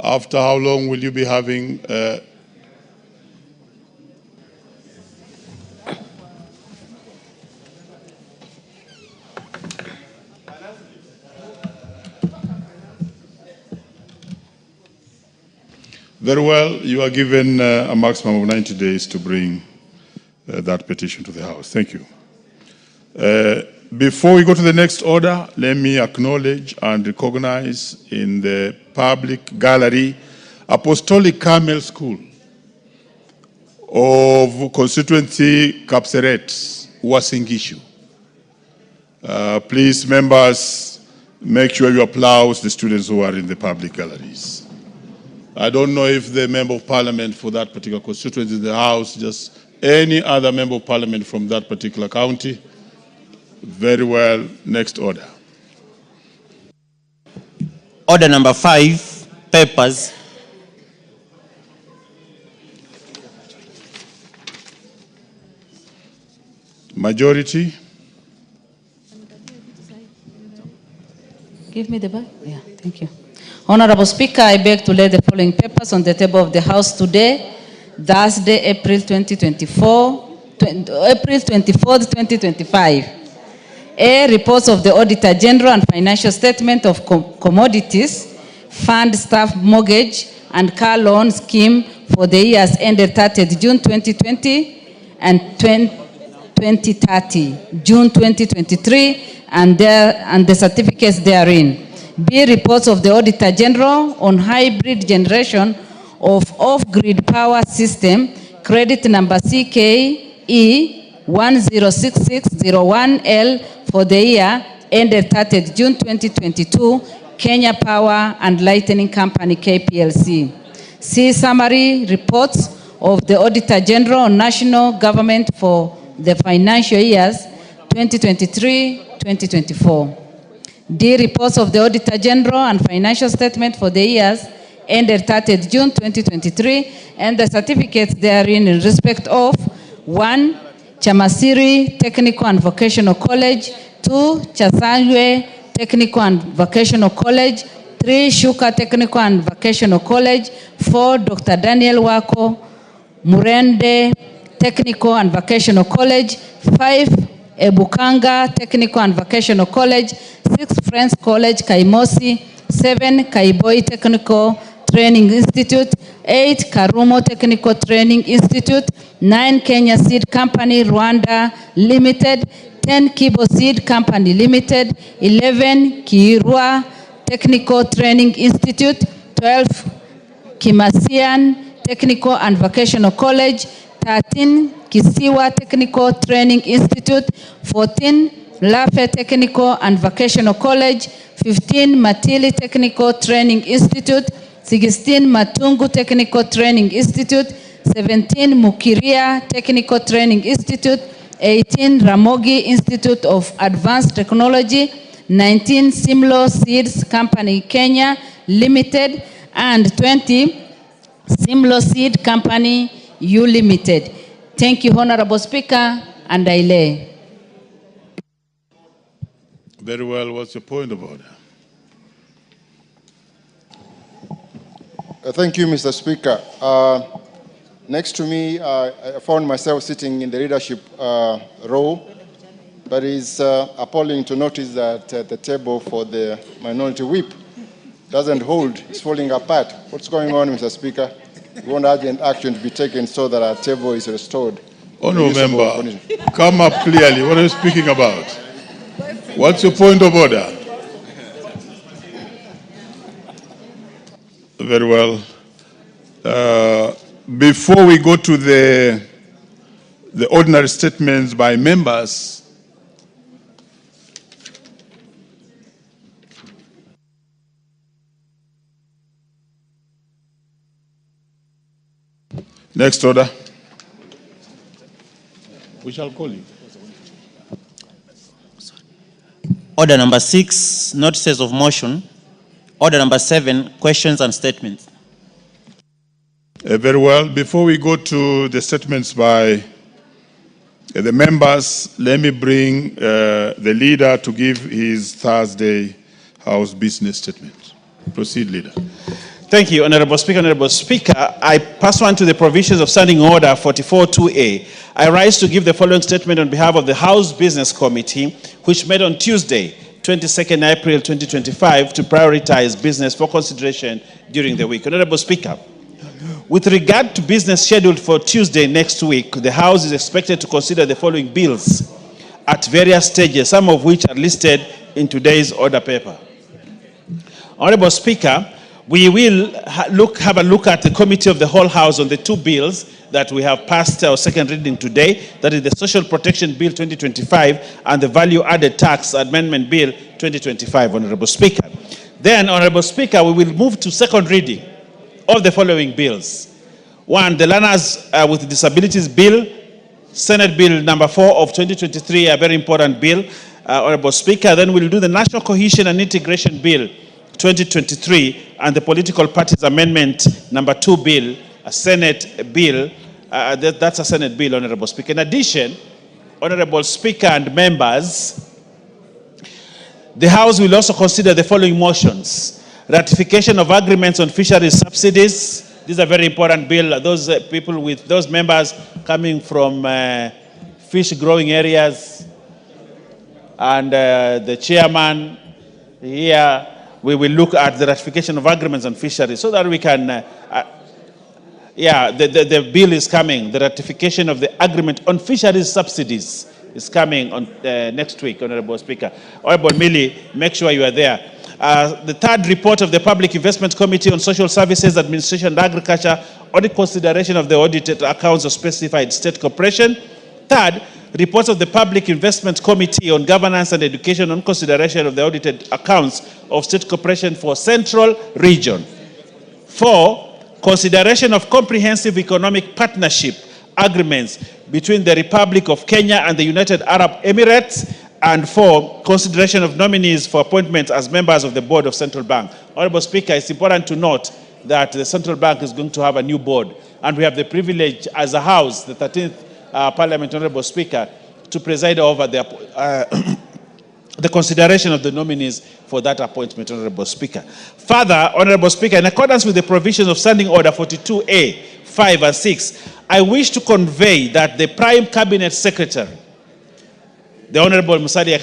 After how long will you be having Very well. You are given a maximum of 90 days to bring that petition to the House. Thank you. Before we go to the next order, let me acknowledge and recognize in the public gallery Apostolic Carmel School of constituency Kapseret, Uasin Gishu. Please, members, make sure you applaud the students who are in the public galleries. I don't know if the member of parliament for that particular constituency is in the House, just any other member of parliament from that particular county. Very well. Next order. Order number 5, papers. Majority. Give me the bag. Yeah, thank you. Honorable Speaker, I beg to lay the following papers on the table of the House today, Thursday, April 24th, 2025. A, reports of the Auditor General and financial statement of commodities, fund, staff, mortgage, and car loan scheme for the years ended 30th June 2020 and 2030, June 2023, and the certificates therein. B, reports of the Auditor General on hybrid generation of off-grid power system, credit number CKE 106601L for the year ended 30th June 2022, Kenya Power and Lightning Company KPLC. C, summary reports of the Auditor General on national government for the financial years 2023-2024. D, reports of the Auditor General and financial statement for the years ended 30th June 2023 and the certificates therein in respect of 1, Chamasiri Technical and Vocational College, 2, Chasangwe Technical and Vocational College, 3, Shuka Technical and Vocational College, 4, Dr. Daniel Wako Murende Technical and Vocational College, 5, Ebukanga Technical and Vocational College, 6, Friends College Kaimosi, 7, Kaiboi Technical Training Institute, 8, Karumo Technical Training Institute, 9, Kenya Seed Company Rwanda Limited, 10, Kibo Seed Company Limited, 11, Kirua Technical Training Institute, 12, Kimasian Technical and Vocational College, 13, Kisiwa Technical Training Institute, 14, Lafe Technical and Vocational College, 15, Matili Technical Training Institute, 16, Matungu Technical Training Institute, 17, Mukiria Technical Training Institute, 18, Ramogi Institute of Advanced Technology, 19, Simlo Seeds Company Kenya Limited, and 20, Simlo Seed Company U Limited. Thank you, Honorable Speaker, and I lay. Very well. What's your point of order? Thank you, Mr. Speaker. Next to me, I found myself sitting in the leadership row, but it's appalling to notice that the table for the minority whip doesn't hold. It's falling apart. What's going on, Mr. Speaker? We want urgent action to be taken so that our table is restored. Honourable member, come up clearly. What are you speaking about? What's your point of order? Very well. Before we go to the ordinary statements by members, next order. We shall call you. Order number 6, notices of motion. Order number 7, questions and statements. Very well. Before we go to the statements by the members, let me bring the leader to give his Thursday House business statement. Proceed, leader. Thank you, Honorable Speaker. Honorable Speaker, I pursuant to the provisions of Standing Order 44.2a, I rise to give the following statement on behalf of the House Business Committee, which met on Tuesday, 22nd April 2025, to prioritize business for consideration during the week. Honorable Speaker, with regard to business scheduled for Tuesday next week, the House is expected to consider the following bills at various stages, some of which are listed in today's order paper. Honorable Speaker, we will have a look at the Committee of the Whole House on the 2 bills that we have passed our second reading today, that is the Social Protection Bill 2025 and the Value Added Tax Amendment Bill 2025, Honorable Speaker. Then, Honorable Speaker, we will move to second reading of the following bills. 1, the Learners with Disabilities Bill, Senate Bill number 4 of 2023, a very important bill, Honorable Speaker. Then we'll do the National Cohesion and Integration Bill 2023 and the Political Parties Amendment number 2 bill, a Senate bill. That's a Senate bill, Honorable Speaker. In addition, Honorable Speaker and members, the House will also consider the following motions: ratification of agreements on fisheries subsidies. This is a very important bill. Those people with those members coming from fish growing areas, and the chairman here, we will look at the ratification of agreements on fisheries so that we can, the bill is coming. The ratification of the agreement on fisheries subsidies is coming on next week, Honorable Speaker. Honorable Millie, make sure you are there. The third report of the Public Investment Committee on Social Services, Administration and Agriculture on the consideration of the audited accounts of specified state corporation. Third, reports of the Public Investment Committee on Governance and Education on consideration of the audited accounts of state corporation for Central Region. 4, consideration of comprehensive economic partnership agreements between the Republic of Kenya and the United Arab Emirates. And 4, consideration of nominees for appointment as members of the Board of Central Bank. Honorable Speaker, it's important to note that the Central Bank is going to have a new board, and we have the privilege as a House, the 13th Parliament, Honorable Speaker, to preside over the consideration of the nominees for that appointment, Honorable Speaker. Further, Honorable Speaker, in accordance with the provisions of Standing Order 42A, 5 and 6, I wish to convey that the Prime Cabinet Secretary, the Honorable Musalia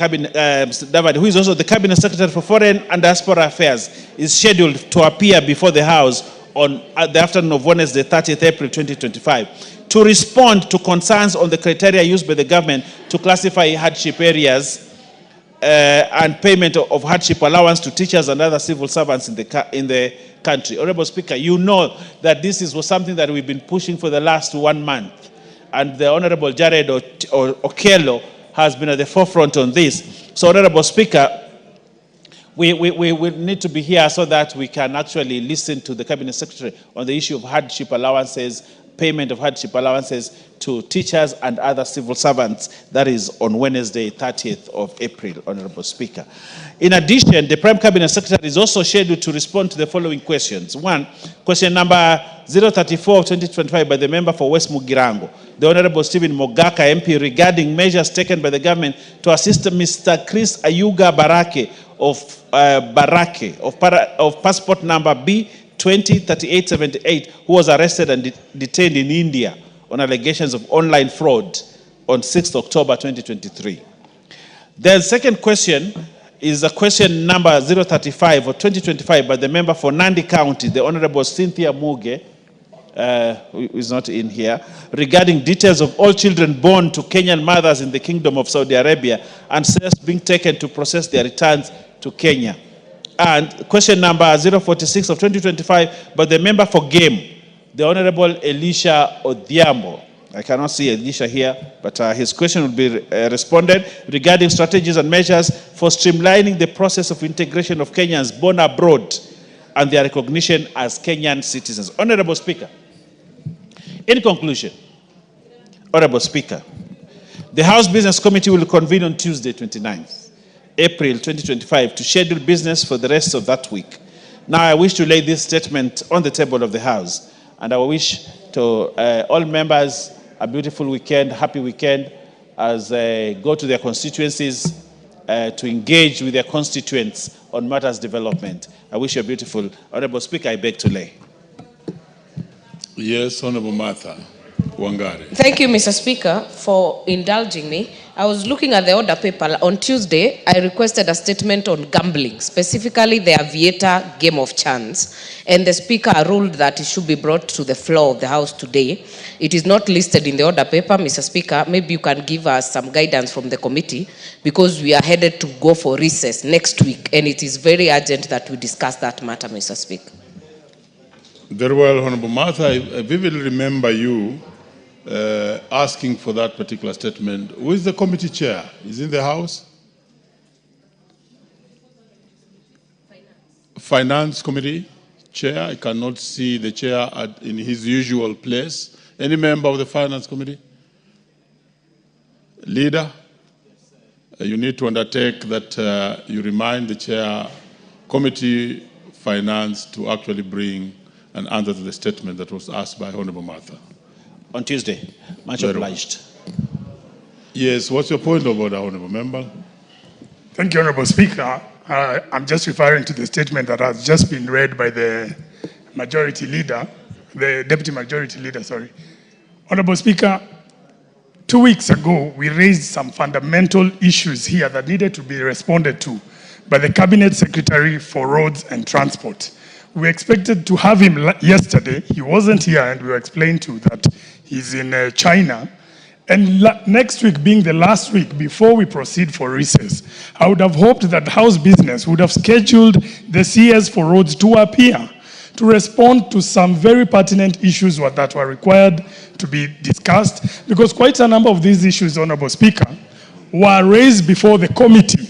David, who is also the Cabinet Secretary for Foreign and Diaspora Affairs, is scheduled to appear before the House on the afternoon of Wednesday, 30th April 2025, to respond to concerns on the criteria used by the government to classify hardship areas and payment of hardship allowance to teachers and other civil servants in the country. Honorable Speaker, you know that this was something that we've been pushing for the last 1 month, and the Honorable Jared Okello has been at the forefront on this. So, Honorable Speaker, we need to be here so that we can actually listen to the Cabinet Secretary on the issue of hardship allowances, payment of hardship allowances to teachers and other civil servants. That is on Wednesday, 30th of April, Honorable Speaker. In addition, the Prime Cabinet Secretary is also scheduled to respond to the following questions. 1, question number 034 of 2025 by the member for West Mugirango, the Honorable Stephen Mogaka MP, regarding measures taken by the government to assist Mr. Chris Ayuga Barake of passport number B203878, who was arrested and detained in India on allegations of online fraud on 6th October 2023. The second question is a question number 035 of 2025 by the member for Nandi County, the Honorable Cynthia Muge, who is not in here, regarding details of all children born to Kenyan mothers in the Kingdom of Saudi Arabia and steps being taken to process their returns to Kenya. And question number 046 of 2025 by the member for Game, the Honorable Elisha Odhiambo. I cannot see Elisha here, but his question will be responded regarding strategies and measures for streamlining the process of integration of Kenyans born abroad and their recognition as Kenyan citizens. Honorable Speaker, in conclusion, Honorable Speaker, the House Business Committee will convene on Tuesday, 29th April 2025 to schedule business for the rest of that week. Now I wish to lay this statement on the table of the House, and I wish to all members a beautiful weekend, happy weekend, as they go to their constituencies to engage with their constituents on matters development. I wish you a beautiful. Honorable Speaker, I beg to lay. Yes, Honorable Martha Wangari. Thank you, Mr. Speaker, for indulging me. I was looking at the order paper. On Tuesday, I requested a statement on gambling, specifically the Aviator game of chance, and the Speaker ruled that it should be brought to the floor of the House today. It is not listed in the order paper, Mr. Speaker. Maybe you can give us some guidance from the committee, because we are headed to go for recess next week, and it is very urgent that we discuss that matter, Mr. Speaker. Very well, Honorable Martha. I vividly remember you asking for that particular statement. Who is the committee chair? Is in the House? Finance Committee chair. I cannot see the chair in his usual place. Any member of the Finance Committee? Leader? You need to undertake that you remind the chair, Committee Finance, to actually bring an answer to the statement that was asked by Honorable Martha. On Tuesday. Much obliged. Yes, what's your point of order, Honorable Member? Thank you, Honorable Speaker. I'm just referring to the statement that has just been read by the Majority Leader, the Deputy Majority Leader, sorry. Honorable Speaker, 2 weeks ago, we raised some fundamental issues here that needed to be responded to by the Cabinet Secretary for Roads and Transport. We expected to have him yesterday. He wasn't here, and we were explained to that he's in China. And next week being the last week before we proceed for recess, I would have hoped that House Business would have scheduled the CS for Roads to appear to respond to some very pertinent issues that were required to be discussed, because quite a number of these issues, Honorable Speaker, were raised before the committee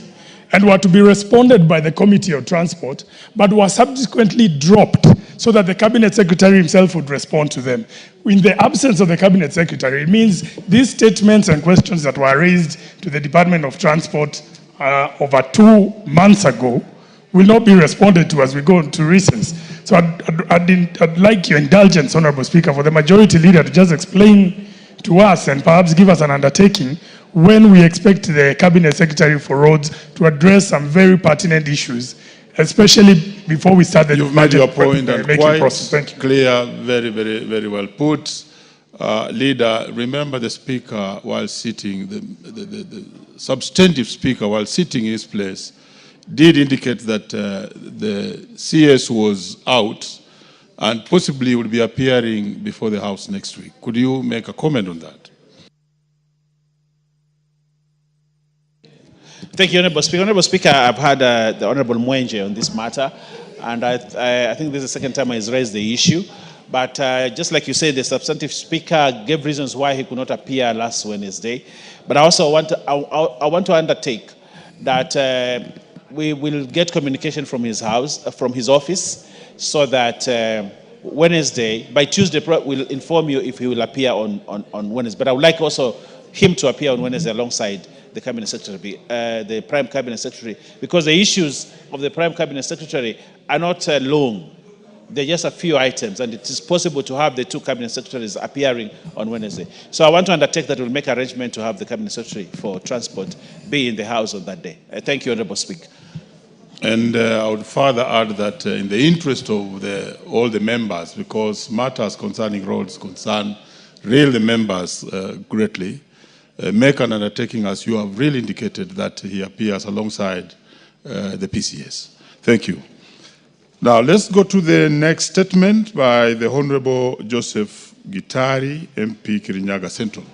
and were to be responded by the Committee of Transport, but were subsequently dropped so that the Cabinet Secretary himself would respond to them. In the absence of the Cabinet Secretary, it means these statements and questions that were raised to the Department of Transport over 2 months ago will not be responded to as we go into recess. So I'd like your indulgence, Honorable Speaker, for the Majority Leader to just explain to us and perhaps give us an undertaking when we expect the Cabinet Secretary for Roads to address some very pertinent issues, especially before we start the You've made your point and quite process. Thank you. Clear, very, very, very well put. Leader, remember the Speaker while sitting, the substantive Speaker while sitting in his place, did indicate that the CS was out and possibly will be appearing before the House next week. Could you make a comment on that? Thank you, Honorable Speaker. Honorable Speaker, I've had the Honorable Mwenje on this matter, and I think this is the second time he's raised the issue. But just like you said, the substantive Speaker gave reasons why he could not appear last Wednesday. But I also want to undertake that we will get communication from his house, from his office, so that Wednesday, by Tuesday, we'll inform you if he will appear on Wednesday. But I would like also him to appear on Wednesday alongside the Cabinet Secretary, the Prime Cabinet Secretary, because the issues of the Prime Cabinet Secretary are not long. They're just a few items, and it is possible to have the two Cabinet Secretaries appearing on Wednesday. So I want to undertake that we'll make arrangement to have the Cabinet Secretary for Transport be in the House on that day. Thank you, Honorable Speaker. And I would further add that in the interest of all the members, because matters concerning roads concern really the members greatly, make an undertaking, as you have really indicated, that he appears alongside the PCS. Thank you. Now, let's go to the next statement by the Honorable Joseph Gitari, MP Kirinyaga Central.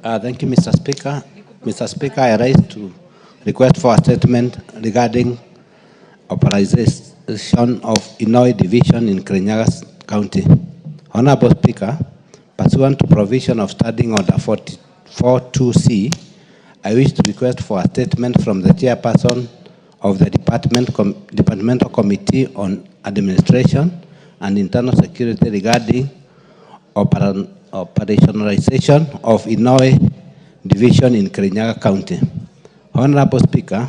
Thank you, Mr. Speaker. Mr. Speaker, I rise to request for a statement regarding authorization administration of Inoi Division in Kirinyaga County. Honorable Speaker, pursuant to provision of Standing Order 42C, I wish to request for a statement from the chairperson of the Departmental Committee on Administration and Internal Security regarding operationalization of Inoi Division in Kirinyaga County. Honorable Speaker,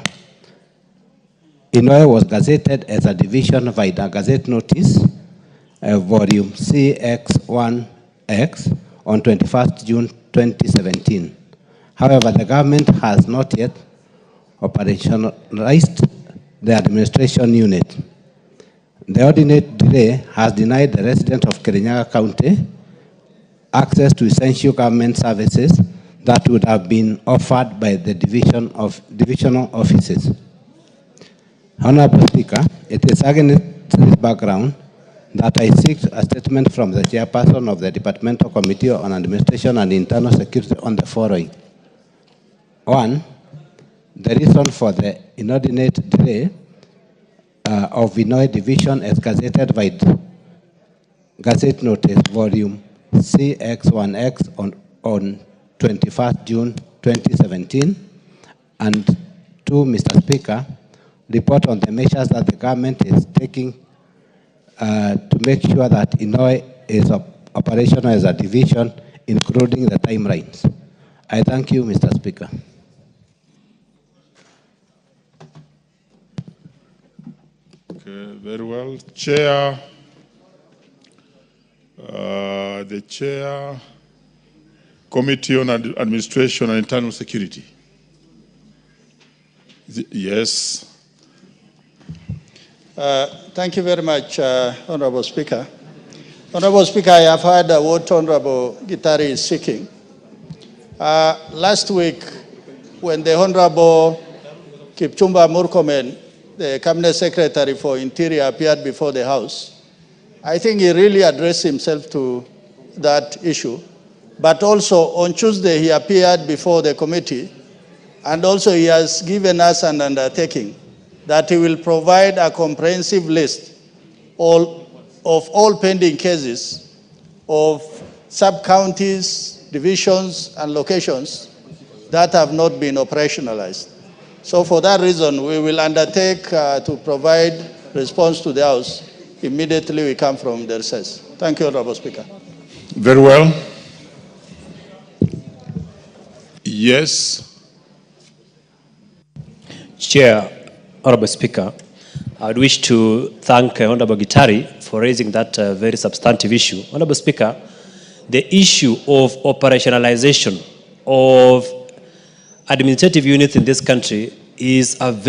Inoi was gazetted as a division by the Gazette Notice, volume CX1X, on 21st June 2017. However, the government has not yet operationalized the administration unit. The ordinate delay has denied the residents of Kirinyaga County access to essential government services that would have been offered by the divisional offices. Honorable Speaker, it is against this background that I seek a statement from the chairperson of the Departmental Committee on Administration and Internal Security on the following. 1, the reason for the inordinate delay of Inoi Division as gazetted by Gazette Notice, volume CX1X on 21st June 2017. And 2, Mr. Speaker, report on the measures that the government is taking to make sure that Inoi is operational as a division, including the timelines. I thank you, Mr. Speaker. Okay, very well. Chair, the Chair, Committee on Administration and Internal Security. Yes. Thank you very much, Honorable Speaker. Honorable Speaker, I have heard what Honorable Gitari is seeking. Last week, when the Honorable Kipchumba Murkomen, the Cabinet Secretary for Interior, appeared before the House, I think he really addressed himself to that issue. But also, on Tuesday, he appeared before the committee, and also he has given us an undertaking that he will provide a comprehensive list of all pending cases of sub-counties, divisions, and locations that have not been operationalized. So for that reason, we will undertake to provide response to the House immediately we come from the recess. Thank you, Honorable Speaker. Very well. Yes. Chair, Honorable Speaker, I would wish to thank Honorable Gitari for raising that very substantive issue. Honorable Speaker, the issue of operationalization of administrative units in this country is an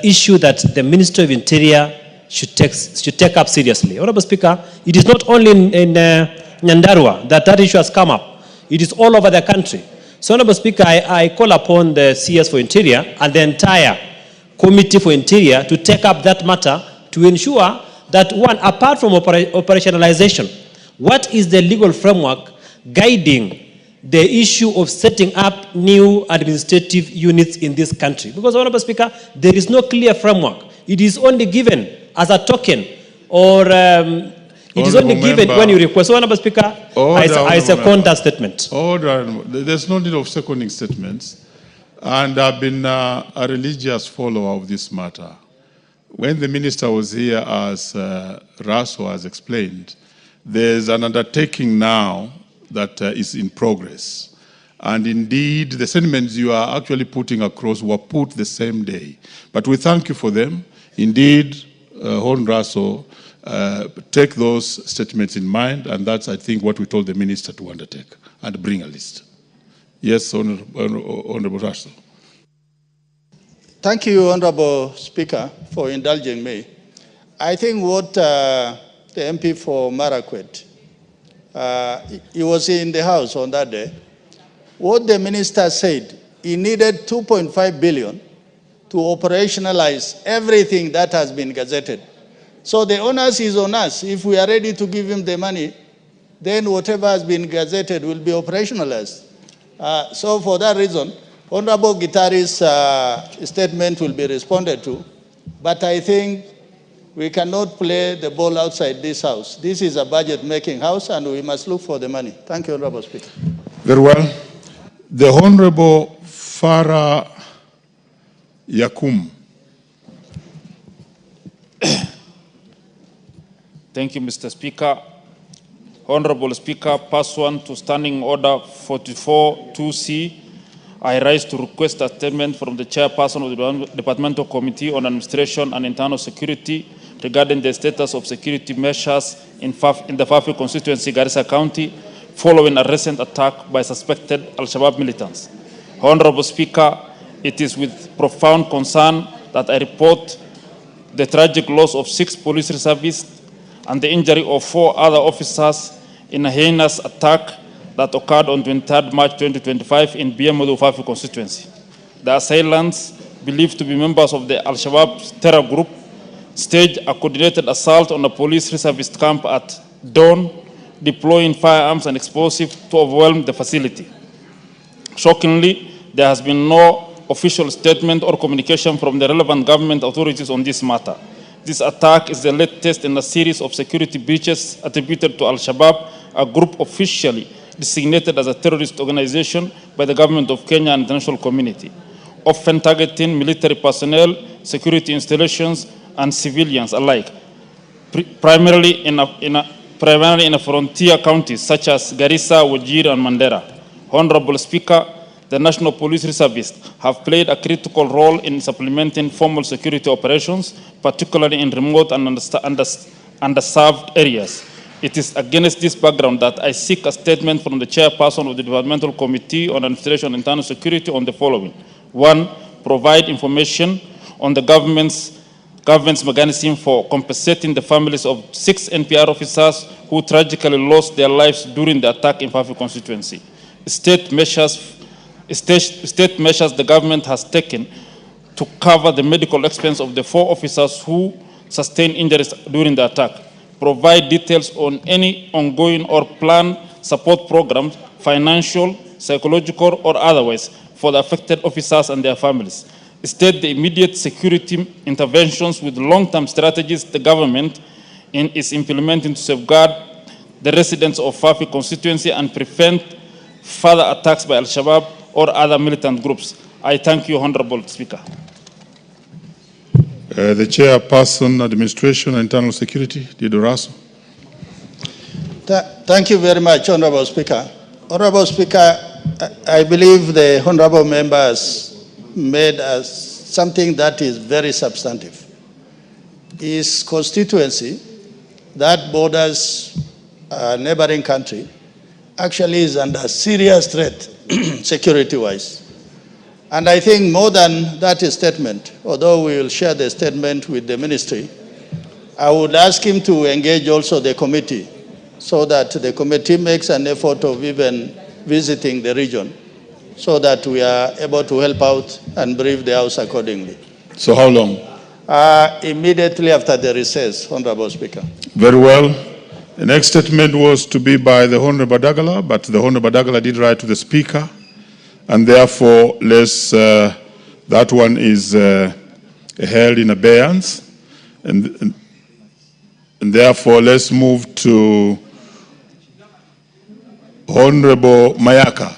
issue that the Ministry of Interior should take up seriously. Honorable Speaker, it is not only in Nyandarua that issue has come up. It is all over the country. So, Honorable Speaker, I call upon the CS for Interior and the entire Committee for Interior to take up that matter to ensure that, one, apart from operationalization, what is the legal framework guiding the issue of setting up new administrative units in this country? Because, Honorable Speaker, there is no clear framework. It is only given as a token, or it is only given when you request. So, Honorable Speaker, I second that statement. Order. There's no need of seconding statements. And I've been a religious follower of this matter. When the minister was here, as Raso has explained, there's an undertaking now that is in progress. And indeed, the sentiments you are actually putting across were put the same day. But we thank you for them. Indeed, Hon Raso, take those statements in mind, and that's, I think, what we told the minister to undertake and bring a list. Yes, Honorable Raso. Thank you, Honorable Speaker, for indulging me. I think what the MP for Marakwet, he was in the House on that day. What the minister said, he needed 2.5 billion to operationalize everything that has been gazetted. So the onus is on us. If we are ready to give him the money, then whatever has been gazetted will be operationalized. So for that reason, Honorable Gitari's statement will be responded to, But I think we cannot play the ball outside this house. This is a budget-making house, and we must look for the money. Thank you, Honorable Speaker. Very well. The Honorable Farah Yakum. Thank you, Mr. Speaker. Honorable Speaker, pursuant to Standing Order 44-2C, I rise to request a statement from the Chairperson of the Departmental Committee on Administration and Internal Security regarding the status of security measures in the Fafi constituency, Garissa County, following a recent attack by suspected Al-Shabaab militants. Honorable Speaker, it is with profound concern that I report the tragic loss of 6 police reservists and the injury of 4 other officers in a heinous attack that occurred on 23rd March 2025 in Biamodo Fafi constituency. The assailants, believed to be members of the Al-Shabaab terror group, staged a coordinated assault on a police reservist camp at dawn, deploying firearms and explosives to overwhelm the facility. Shockingly, there has been no official statement or communication from the relevant government authorities on this matter. This attack is the latest in a series of security breaches attributed to Al-Shabaab, a group officially designated as a terrorist organization by the government of Kenya and the international community, often targeting military personnel, security installations, and civilians alike, primarily in a frontier counties such as Garissa, Wajir, and Mandera. Honorable Speaker, the National Police Reservists have played a critical role in supplementing formal security operations, particularly in remote and underserved areas. It is against this background that I seek a statement from the Chairperson of the Departmental Committee on Administration and Internal Security on the following. 1. Provide information on the government's mechanism for compensating the families of 6 NPR officers who tragically lost their lives during the attack in Fafi constituency. State measures the government has taken to cover the medical expense of the 4 officers who sustained injuries during the attack. Provide details on any ongoing or planned support programs, financial, psychological, or otherwise, for the affected officers and their families. State the immediate security interventions with long-term strategies the government is implementing to safeguard the residents of Fafi constituency and prevent further attacks by Al-Shabaab or other militant groups. I thank you, Honorable Speaker. The Chairperson, Administration and Internal Security, Didoraso. Thank you very much, Honorable Speaker. Honorable Speaker, I believe the Honorable members made something that is very substantive. His constituency that borders a neighboring country actually is under serious threat security-wise. And I think more than that statement, although we will share the statement with the ministry, I would ask him to engage also the committee so that the committee makes an effort of even visiting the region so that we are able to help out and brief the House accordingly. So how long? Immediately after the recess, Honorable Speaker. Very well. The next statement was to be by the Honorable Dagala, but the Honorable Dagala did write to the Speaker. And therefore, that one is held in abeyance. And therefore, let's move to Honorable Mayaka.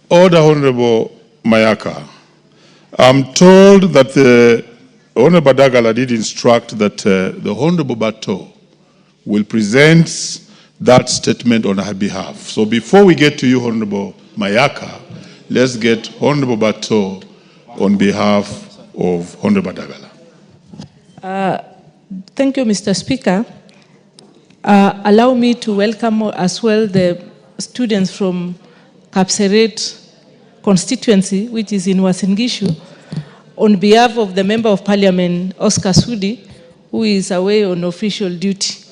Order, Honorable Mayaka. I'm told that the Honorable Dagala did instruct that the Honorable Bato will present that statement on her behalf. So before we get to you, Honorable Mayaka, let's get Honorable Bato on behalf of Honorable Dagala. Thank you, Mr. Speaker. Allow me to welcome as well the students from Kapseret constituency, which is in Uasin Gishu, on behalf of the Member of Parliament, Oscar Sudi, who is away on official duty.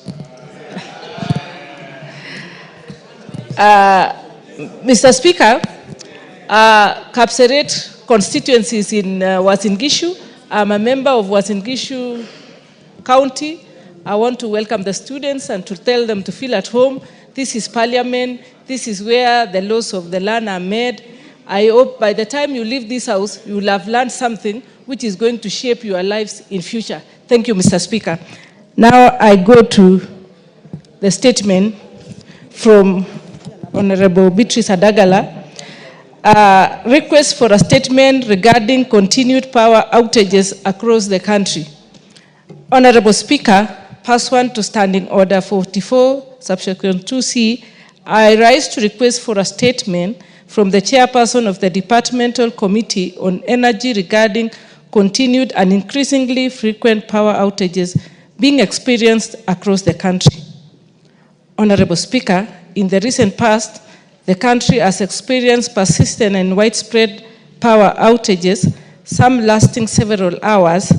Mr. Speaker, Kapseret constituency is in Uasin Gishu. I'm a member of Uasin Gishu County, I want to welcome the students and to tell them to feel at home. This is Parliament. This is where the laws of the land are made. I hope by the time you leave this house, you will have learned something which is going to shape your lives in future. Thank you, Mr. Speaker. Now I go to the statement from Honorable Beatrice Adagala. Request for a statement regarding continued power outages across the country. Honorable Speaker, pursuant to Standing Order 44, subsection 2C, I rise to request for a statement from the chairperson of the Departmental Committee on Energy regarding continued and increasingly frequent power outages being experienced across the country. Honorable Speaker, in the recent past, the country has experienced persistent and widespread power outages, some lasting several hours,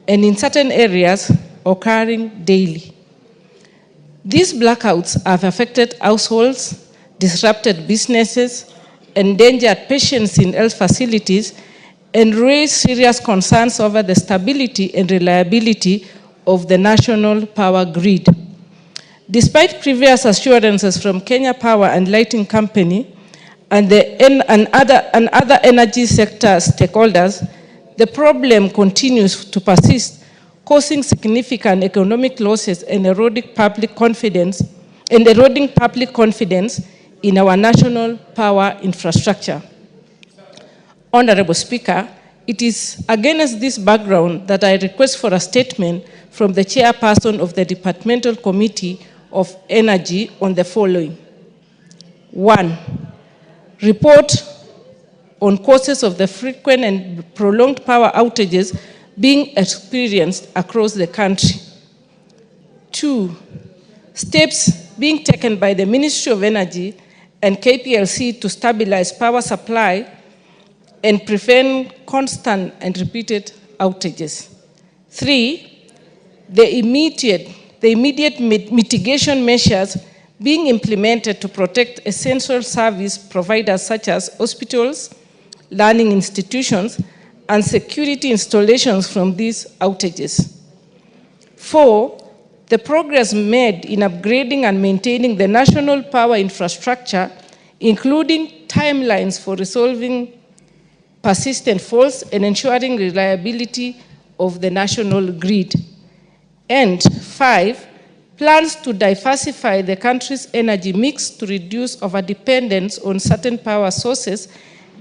and in certain areas occurring daily. These blackouts have affected households, disrupted businesses, endangered patients in health facilities, and raised serious concerns over the stability and reliability of the national power grid. Despite previous assurances from Kenya Power and Lighting Company and other energy sector stakeholders, the problem continues to persist, causing significant economic losses and eroding public confidence in our national power infrastructure. Honorable Speaker, it is against this background that I request for a statement from the chairperson of the Departmental Committee of Energy on the following. 1. Report on causes of the frequent and prolonged power outages being experienced across the country. 2. Steps being taken by the Ministry of Energy and KPLC to stabilize power supply and prevent constant and repeated outages. 3. The immediate mitigation measures being implemented to protect essential service providers such as hospitals, learning institutions, and security installations from these outages. 4. The progress made in upgrading and maintaining the national power infrastructure, including timelines for resolving persistent faults and ensuring reliability of the national grid. And 5, plans to diversify the country's energy mix to reduce overdependence on certain power sources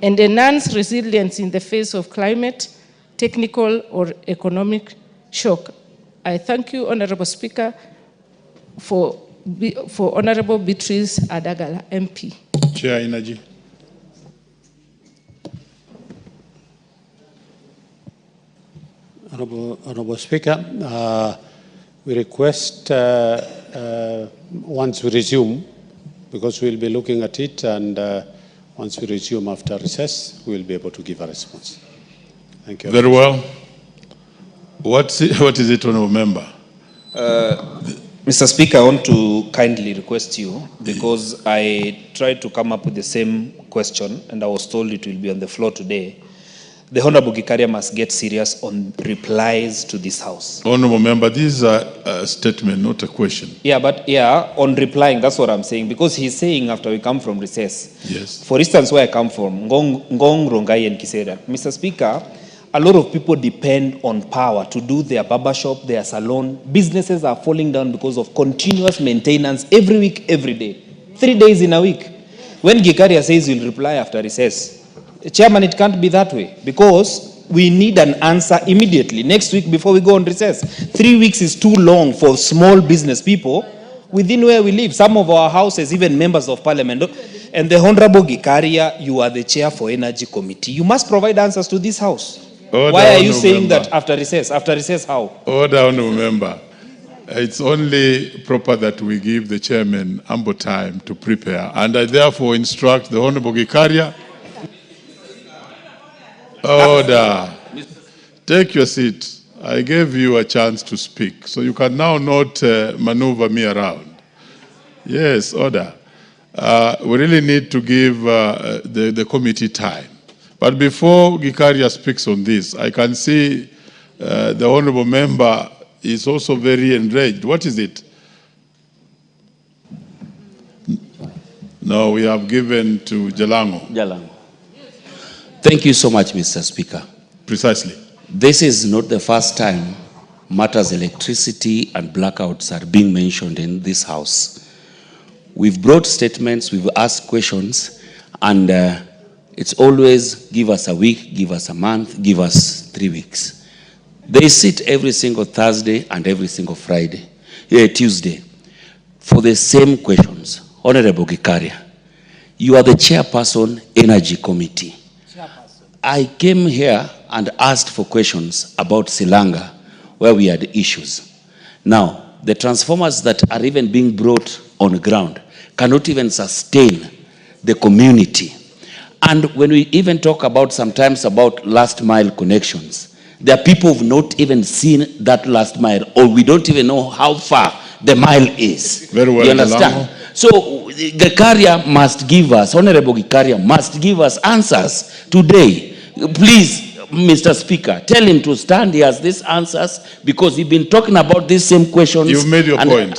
and enhance resilience in the face of climate, technical, or economic shock. I thank you, Honorable Speaker, for Honorable Beatrice Adagala, MP. Chair Energy. Honorable Speaker, we request once we resume, because we'll be looking at it, and once we resume after recess, we'll be able to give a response. Thank you. Very well. What is it, Honorable Member? Mr. Speaker, I want to kindly request you, because I tried to come up with the same question, and I was told it will be on the floor today. The Honorable Gikaria must get serious on replies to this House. Honorable Member, this is a statement, not a question. Yeah, but on replying, that's what I'm saying, because he's saying after we come from recess. Yes. For instance, where I come from, Ngong, Rongai, and Kisera. Mr. Speaker, a lot of people depend on power to do their barbershop, their salon. Businesses are falling down because of continuous maintenance every week, every day. 3 days in a week. When Gikaria says he'll reply after recess, Chairman, it can't be that way, because we need an answer immediately, next week before we go on recess. 3 weeks is too long for small business people within where we live. Some of our houses, even members of parliament. And the Honorable Gikaria, you are the chair for Energy Committee. You must provide answers to this House. Order, why are you saying that after recess? After recess, how? Order, Honorable Member. It's only proper that we give the chairman ample time to prepare. And I therefore instruct the Honorable Gikaria. Order. Take your seat. I gave you a chance to speak, so you can now not maneuver me around. Yes, order. We really need to give the committee time. But before Gikaria speaks on this, I can see the Honorable Member is also very enraged. What is it? No, we have given to Jalango. Jalango. Thank you so much, Mr. Speaker. Precisely. This is not the first time matters electricity and blackouts are being mentioned in this House. We've brought statements, we've asked questions, and it's always give us a week, give us a month, give us 3 weeks. They sit every single Thursday and every single Tuesday, for the same questions. Honorable Gikaria, you are the chairperson, Energy Committee. I came here and asked for questions about Silanga, where we had issues. Now, the transformers that are even being brought on the ground cannot even sustain the community. And when we even talk about sometimes about last mile connections, there are people who've not even seen that last mile, or we don't even know how far the mile is. Very well, you understand? So Gikaria must give us, Honorable Gikaria must give us answers today. Please, Mr. Speaker, tell him to stand. He has these answers because we've been talking about these same questions. You've made your point.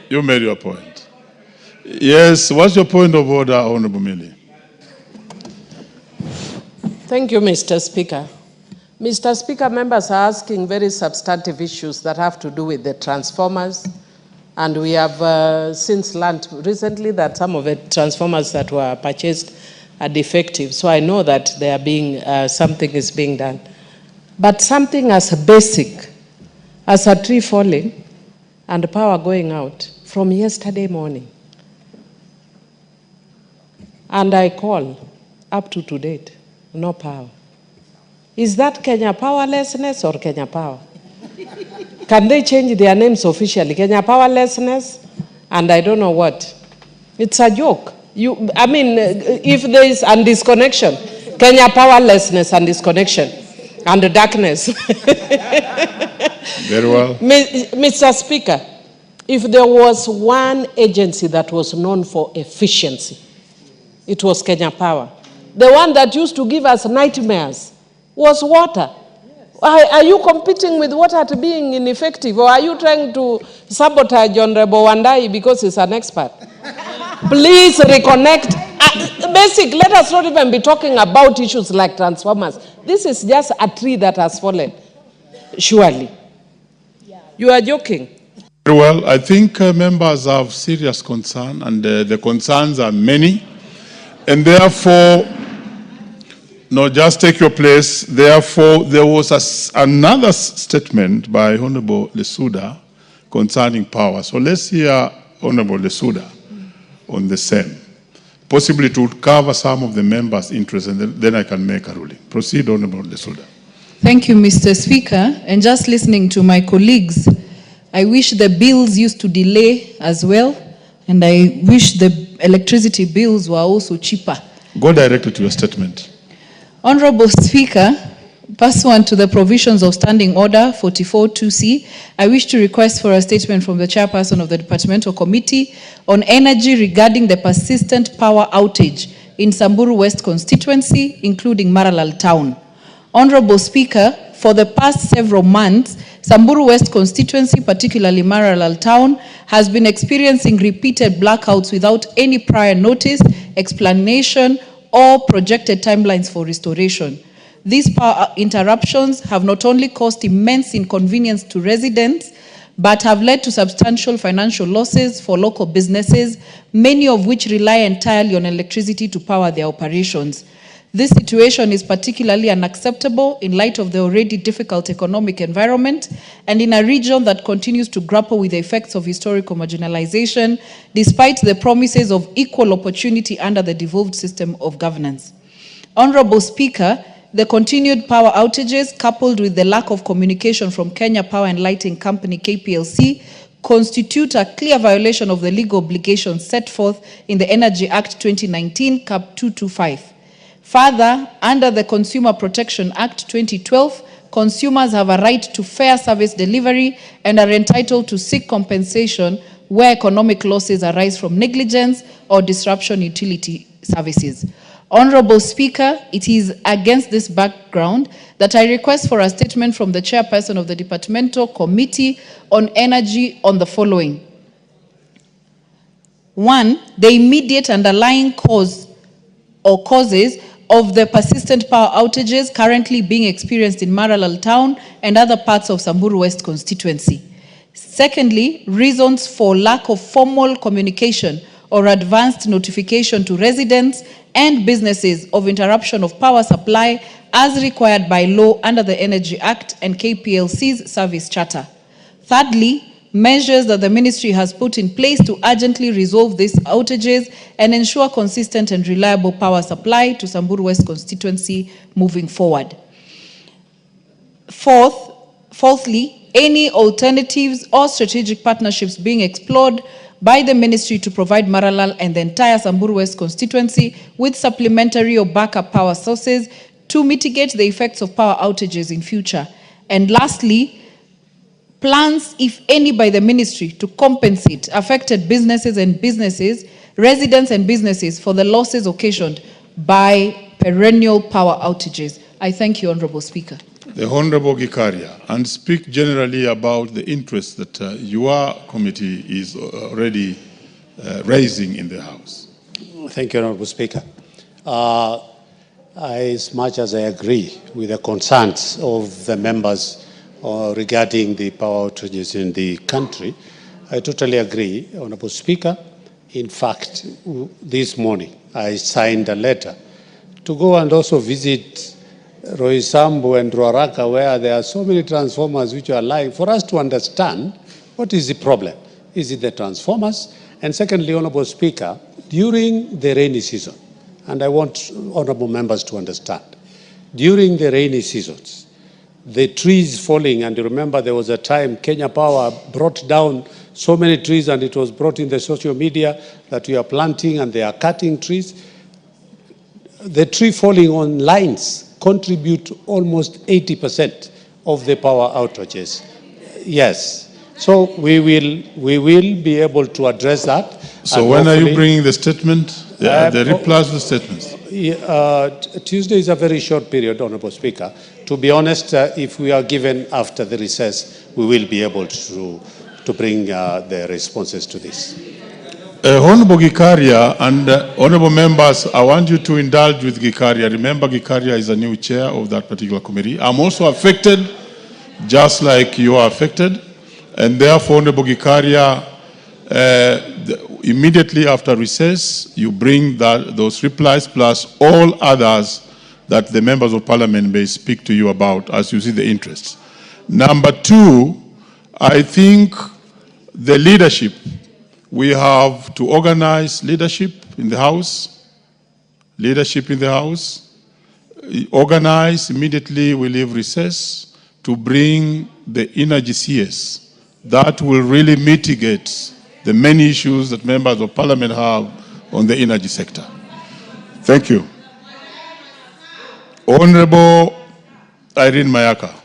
You made your point. Yes, what's your point of order, Honorable Millie? Thank you, Mr. Speaker. Mr. Speaker, members are asking very substantive issues that have to do with the transformers. And we have since learned recently that some of the transformers that were purchased are defective. So I know that they are being, something is being done. But something as basic as a tree falling and power going out from yesterday morning. And I call up to date, no power. Is that Kenya powerlessness or Kenya power? Can they change their names officially? Kenya powerlessness and I don't know what. It's a joke. I mean, if there is a disconnection, Kenya powerlessness and disconnection and the darkness. Very well. Mr. Speaker, if there was one agency that was known for efficiency, it was Kenya Power. The one that used to give us nightmares was water. Are you competing with water to being ineffective, or are you trying to sabotage Honorable Wandai because he's an expert? Please reconnect. Basic, let us not even be talking about issues like transformers. This is just a tree that has fallen. Surely. You are joking. Very well. I think members have serious concern, and the concerns are many. And therefore, no, just take your place. Therefore, there was another statement by Honorable Lesuda concerning power. So let's hear Honorable Lesuda on the same. Possibly to cover some of the members' interests, and then I can make a ruling. Proceed, Honorable Lesuda. Thank you, Mr. Speaker. And just listening to my colleagues, I wish the bills used to delay as well, and I wish the electricity bills were also cheaper. Go directly to your statement. Honorable Speaker, pursuant to the provisions of Standing Order 44-2C, I wish to request for a statement from the chairperson of the Departmental Committee on Energy regarding the persistent power outage in Samburu West constituency, including Maralal Town. Honorable Speaker, for the past several months, Samburu West constituency, particularly Maralal Town, has been experiencing repeated blackouts without any prior notice, explanation, or projected timelines for restoration. These power interruptions have not only caused immense inconvenience to residents, but have led to substantial financial losses for local businesses, many of which rely entirely on electricity to power their operations. This situation is particularly unacceptable in light of the already difficult economic environment and in a region that continues to grapple with the effects of historical marginalization, despite the promises of equal opportunity under the devolved system of governance. Honorable Speaker, the continued power outages, coupled with the lack of communication from Kenya Power and Lighting Company, KPLC, constitute a clear violation of the legal obligations set forth in the Energy Act 2019, Cap 225. Further, under the Consumer Protection Act 2012, consumers have a right to fair service delivery and are entitled to seek compensation where economic losses arise from negligence or disruption utility services. Honorable Speaker, it is against this background that I request for a statement from the chairperson of the Departmental Committee on Energy on the following. 1, the immediate underlying cause or causes of the persistent power outages currently being experienced in Maralal town and other parts of Samburu West constituency. Secondly, reasons for lack of formal communication or advanced notification to residents and businesses of interruption of power supply as required by law under the Energy Act and KPLC's service charter. Thirdly, measures that the ministry has put in place to urgently resolve these outages and ensure consistent and reliable power supply to Samburu West constituency moving forward. Fourthly, any alternatives or strategic partnerships being explored by the ministry to provide Maralal and the entire Samburu West constituency with supplementary or backup power sources to mitigate the effects of power outages in future. And lastly, plans, if any, by the ministry to compensate affected businesses, residents and businesses for the losses occasioned by perennial power outages. I thank you, Honorable Speaker. The Honorable Gikaria, and speak generally about the interest that your committee is already raising in the House. Thank you, Honorable Speaker. As much as I agree with the concerns of the members regarding the power outages in the country, I totally agree, Honorable Speaker. In fact, this morning I signed a letter to go and also visit Roysambu and Ruaraka, where there are so many transformers which are lying, for us to understand what is the problem. Is it the transformers? And secondly, Honorable Speaker, during the rainy season, and I want honorable members to understand, during the rainy seasons, the trees falling, and you remember there was a time Kenya Power brought down so many trees, and it was brought in the social media that we are planting and they are cutting trees. The tree falling on lines contribute almost 80% of the power outages. Yes. So we will be able to address that. So when are you bringing the statement, the replies to the statements? Tuesday is a very short period, Honorable Speaker. To be honest, if we are given after the recess, we will be able to bring the responses to this. Honorable Gikaria and honorable members, I want you to indulge with Gikaria. Remember, Gikaria is a new chair of that particular committee. I'm also affected, just like you are affected. And therefore, Honorable Gikaria, immediately after recess, you bring those replies plus all others that the members of parliament may speak to you about as you see the interests. Number two, I think the leadership, we have to organize leadership in the House, organize immediately we leave recess to bring the energy CS that will really mitigate the many issues that members of parliament have on the energy sector. Thank you. Honorable Irene Mayaka.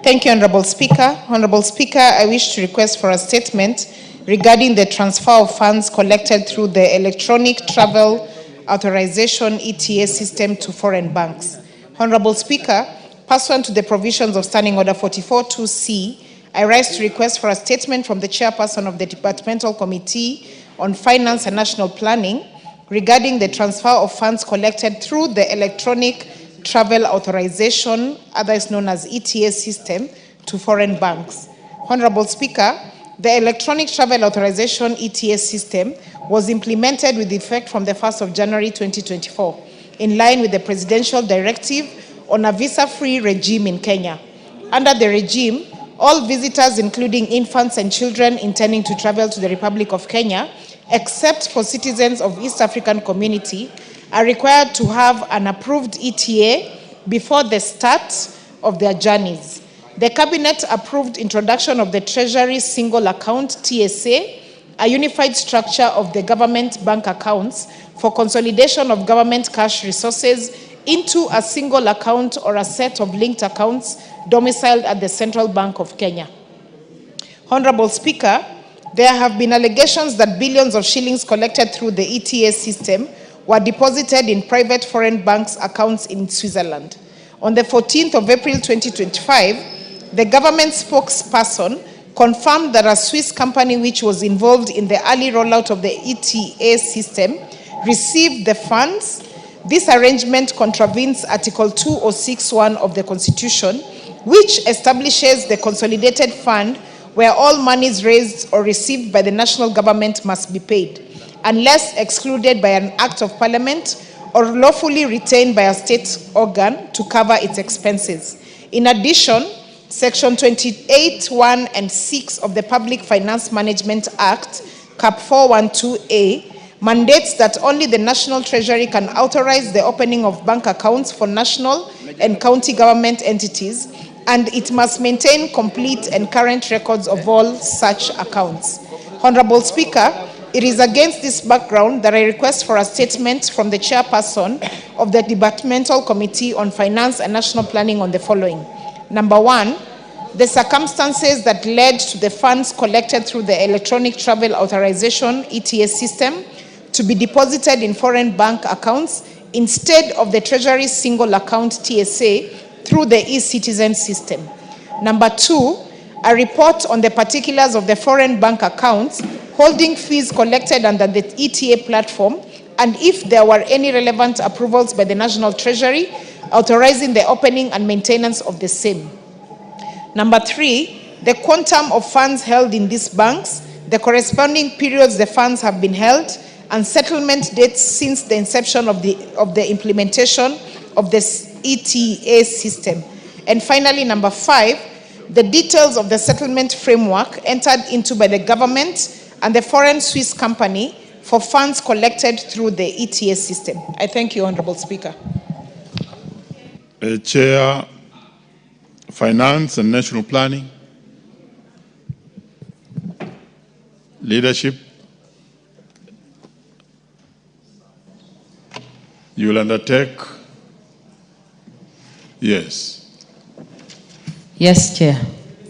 Thank you, Honorable Speaker. Honorable Speaker, I wish to request for a statement regarding the transfer of funds collected through the electronic travel authorization ETA system to foreign banks. Honorable Speaker, pursuant to the provisions of Standing Order 44.2c, I rise to request for a statement from the chairperson of the Departmental Committee on Finance and National Planning regarding the transfer of funds collected through the electronic travel authorization, otherwise known as ETA system, to foreign banks. Honorable Speaker, the electronic travel authorization ETA system was implemented with effect from the 1st of January 2024, in line with the presidential directive on a visa-free regime in Kenya. Under the regime, all visitors, including infants and children intending to travel to the Republic of Kenya, except for citizens of East African Community, are required to have an approved ETA before the start of their journeys. The Cabinet approved introduction of the Treasury Single Account TSA, a unified structure of the government bank accounts for consolidation of government cash resources into a single account or a set of linked accounts domiciled at the Central Bank of Kenya. Honorable Speaker, there have been allegations that billions of shillings collected through the ETA system were deposited in private foreign banks' accounts in Switzerland. On the 14th of April 2025, the government spokesperson confirmed that a Swiss company which was involved in the early rollout of the ETA system received the funds. This arrangement contravenes Article 2061 of the Constitution, which establishes the consolidated fund where all monies raised or received by the national government must be paid, unless excluded by an act of parliament or lawfully retained by a state organ to cover its expenses. In addition, Section 28, 1 and 6 of the Public Finance Management Act, Cap 412A, mandates that only the National Treasury can authorize the opening of bank accounts for national and county government entities, and it must maintain complete and current records of all such accounts. Honorable Speaker, it is against this background that I request for a statement from the chairperson of the Departmental Committee on Finance and National Planning on the following. Number one, the circumstances that led to the funds collected through the Electronic Travel Authorization ETA system to be deposited in foreign bank accounts instead of the Treasury's single account TSA through the e-citizen system. Number two, a report on the particulars of the foreign bank accounts holding fees collected under the ETA platform, and if there were any relevant approvals by the National Treasury authorizing the opening and maintenance of the same. Number three, the quantum of funds held in these banks, the corresponding periods the funds have been held, and settlement dates since the inception of the implementation of this ETA system. And finally, number five, the details of the settlement framework entered into by the government and the foreign Swiss company for funds collected through the ETA system. I thank you, Honorable Speaker. Chair, Finance and National Planning, Leadership. You will undertake? Yes. Yes, Chair.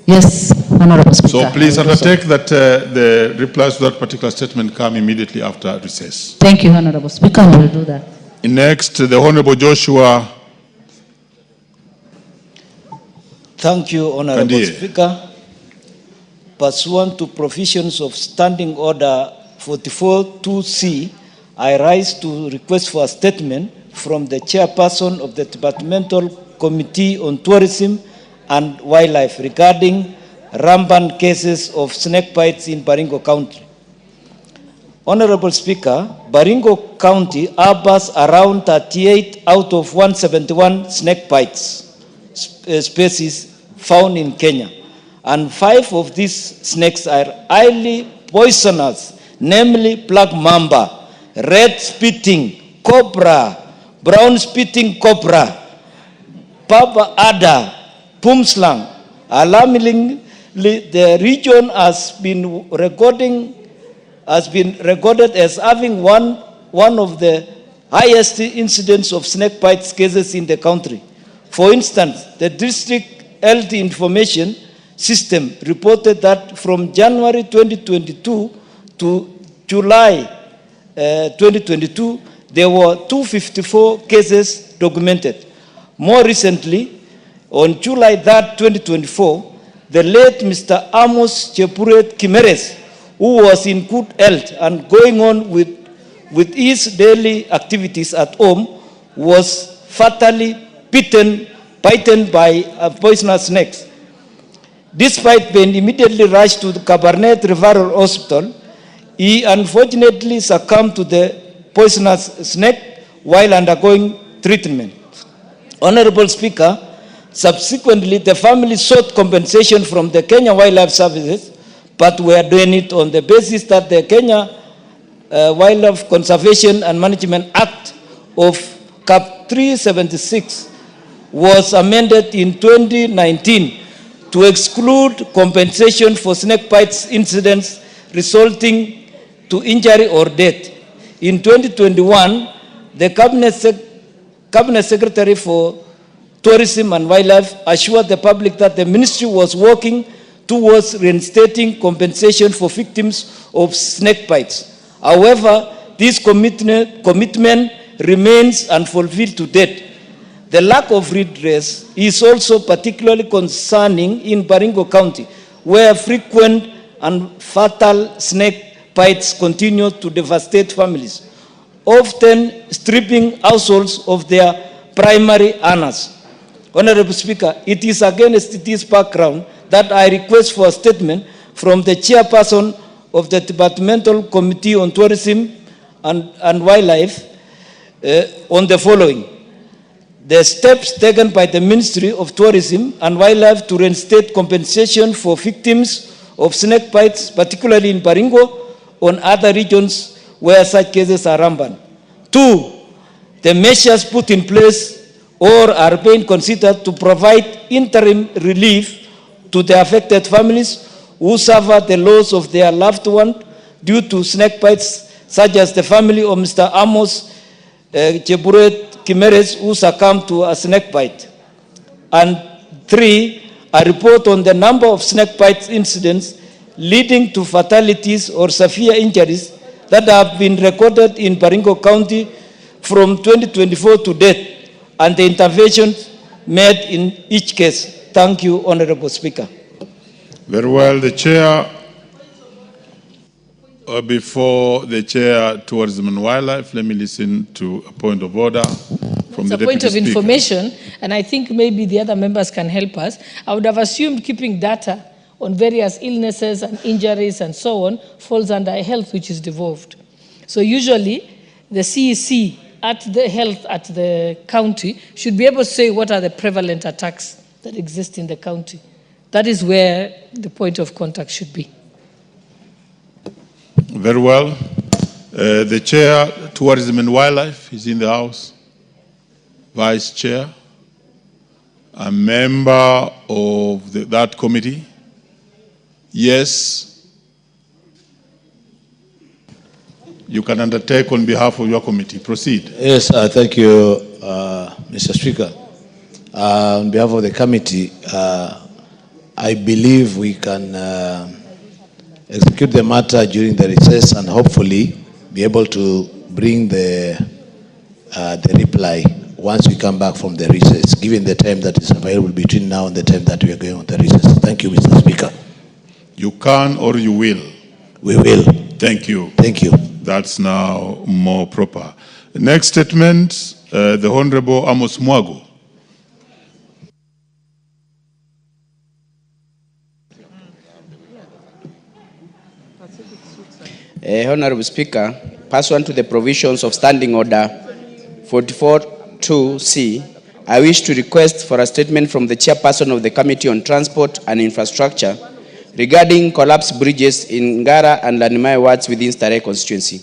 Yes, Honorable Speaker. So please undertake that the replies to that particular statement come immediately after recess. Thank you, Honorable Speaker. I will do that. Next, the Honorable Joshua. Thank you, Honorable Kandiye. Speaker. Pursuant to provisions of Standing Order 44-2C, I rise to request for a statement from the chairperson of the Departmental Committee on Tourism and Wildlife regarding rampant cases of snake bites in Baringo County. Honorable Speaker, Baringo County harbors around 38 out of 171 snake bites species found in Kenya, and 5 of these snakes are highly poisonous, namely black mamba, red spitting cobra, brown spitting cobra, papa adder, pumslang. Alarmingly, the region has been recorded as having one of the highest incidents of snake bites cases in the country. For instance, the District Health Information System reported that from January 2022 to July 2022, there were 254 cases documented. More recently, on July 3rd, 2024, the late Mr. Amos Chepuret Kimeres, who was in good health and going on with his daily activities at home, was fatally bitten by poisonous snakes. Despite being immediately rushed to the Cabernet Referral Hospital, he unfortunately succumbed to the poisonous snake while undergoing treatment. Honorable Speaker, subsequently the family sought compensation from the Kenya Wildlife Services, but were doing it on the basis that the Kenya Wildlife Conservation and Management Act of Cap 376 was amended in 2019 to exclude compensation for snake bites incidents resulting to injury or death. In 2021, the Cabinet Secretary for Tourism and Wildlife assured the public that the ministry was working towards reinstating compensation for victims of snake bites. However, this commitment remains unfulfilled to date. The lack of redress is also particularly concerning in Baringo County, where frequent and fatal snake bites continue to devastate families, often stripping households of their primary earners. Honorable Speaker, it is against this background that I request for a statement from the chairperson of the Departmental Committee on Tourism and Wildlife on the following. The steps taken by the Ministry of Tourism and Wildlife to reinstate compensation for victims of snake bites, particularly in Baringo, on other regions where such cases are rampant. 2, the measures put in place or are being considered to provide interim relief to the affected families who suffer the loss of their loved one due to snake bites, such as the family of Mr. Amos Cheburet Kimeres, who succumbed to a snake bite. And 3, a report on the number of snake bite incidents leading to fatalities or severe injuries that have been recorded in Baringo County from 2024 to date, and the interventions made in each case. Thank you, Honorable Speaker. Very well. The Chair, before the Chair, Tourism and Wildlife, let me listen to a point of order from the Deputy point of Speaker. information, and I think maybe the other members can help us. I would have assumed keeping data on various illnesses and injuries and so on falls under health, which is devolved. So usually the CEC at the health at the county should be able to say what are the prevalent attacks that exist in the county. That is where the point of contact should be. Very well. The Chair, Tourism and Wildlife, is in the House. Vice Chair, a member of that committee. Yes. You can undertake on behalf of your committee. Proceed. Yes, thank you, Mr. Speaker. On behalf of the committee, I believe we can execute the matter during the recess and hopefully be able to bring the reply once we come back from the recess, given the time that is available between now and the time that we are going on the recess. Thank you, Mr. Speaker. You can or you will? We will. Thank you. Thank you. That's now more proper. The next statement, the Honorable Amos Mwago. Honorable Speaker, pursuant to the provisions of Standing Order 44.2c, I wish to request for a statement from the Chairperson of the Committee on Transport and Infrastructure regarding collapsed bridges in Ngara and Lanimai wards within Starehe constituency.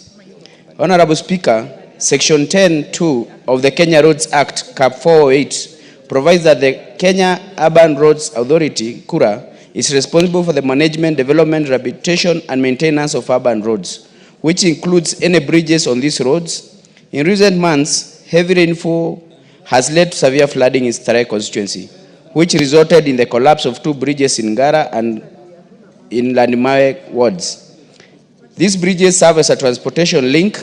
Honorable Speaker, Section 10.2 of the Kenya Roads Act, Cap 408, provides that the Kenya Urban Roads Authority, KURA, is responsible for the management, development, rehabilitation, and maintenance of urban roads, which includes any bridges on these roads. In recent months, heavy rainfall has led to severe flooding in Starehe constituency, which resulted in the collapse of 2 bridges in Ngara and in Lanimai wards. These bridges serve as a transportation link.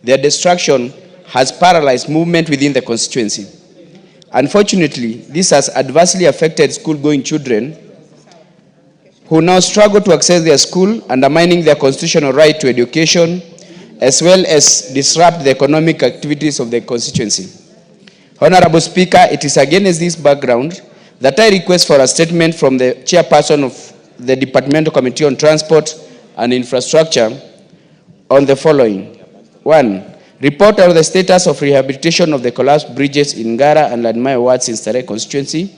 Their destruction has paralyzed movement within the constituency. Unfortunately, this has adversely affected school-going children who now struggle to access their school, undermining their constitutional right to education, as well as disrupt the economic activities of the constituency. Honorable Speaker, it is against this background that I request for a statement from the Chairperson of the Departmental Committee on Transport and Infrastructure on the following. 1. Report on the status of rehabilitation of the collapsed bridges in Ngara and Lanimai wards in Starehe constituency,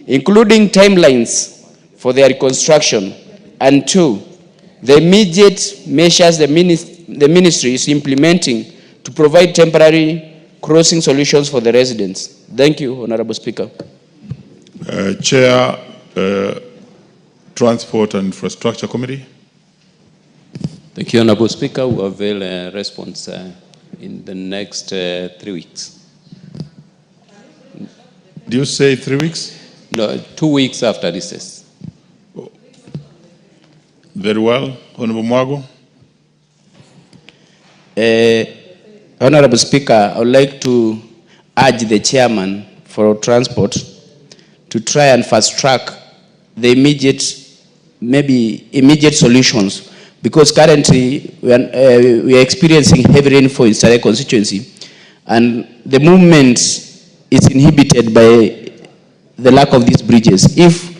including timelines for their reconstruction. And 2, the immediate measures the ministry is implementing to provide temporary crossing solutions for the residents. Thank you, Honorable Speaker. Chair, Transport and Infrastructure Committee. Thank you, Honorable Speaker. We will avail a response in the next 3 weeks. Do you say 3 weeks? No, 2 weeks after recess. Very well. Honorable Mwago. Honorable Speaker, I would like to urge the chairman for transport to try and fast track the immediate solutions, because currently we are experiencing heavy rainfall in Sare constituency, and the movement is inhibited by the lack of these bridges. If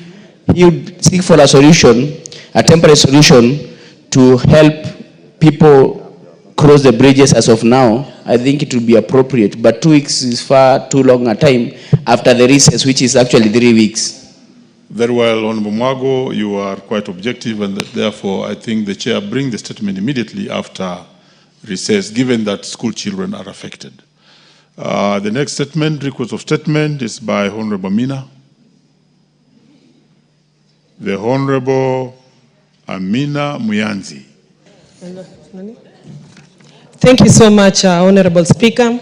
you seek for a solution, a temporary solution to help people cross the bridges as of now, I think it will be appropriate. But 2 weeks is far too long a time after the recess, which is actually 3 weeks. Very well, Honorable Mwago, you are quite objective, and therefore I think the chair bring the statement immediately after recess, given that school children are affected. The next statement, request of statement, is by Honorable Mina. The Honorable Amina Muyanzi. Thank you so much, Honorable Speaker.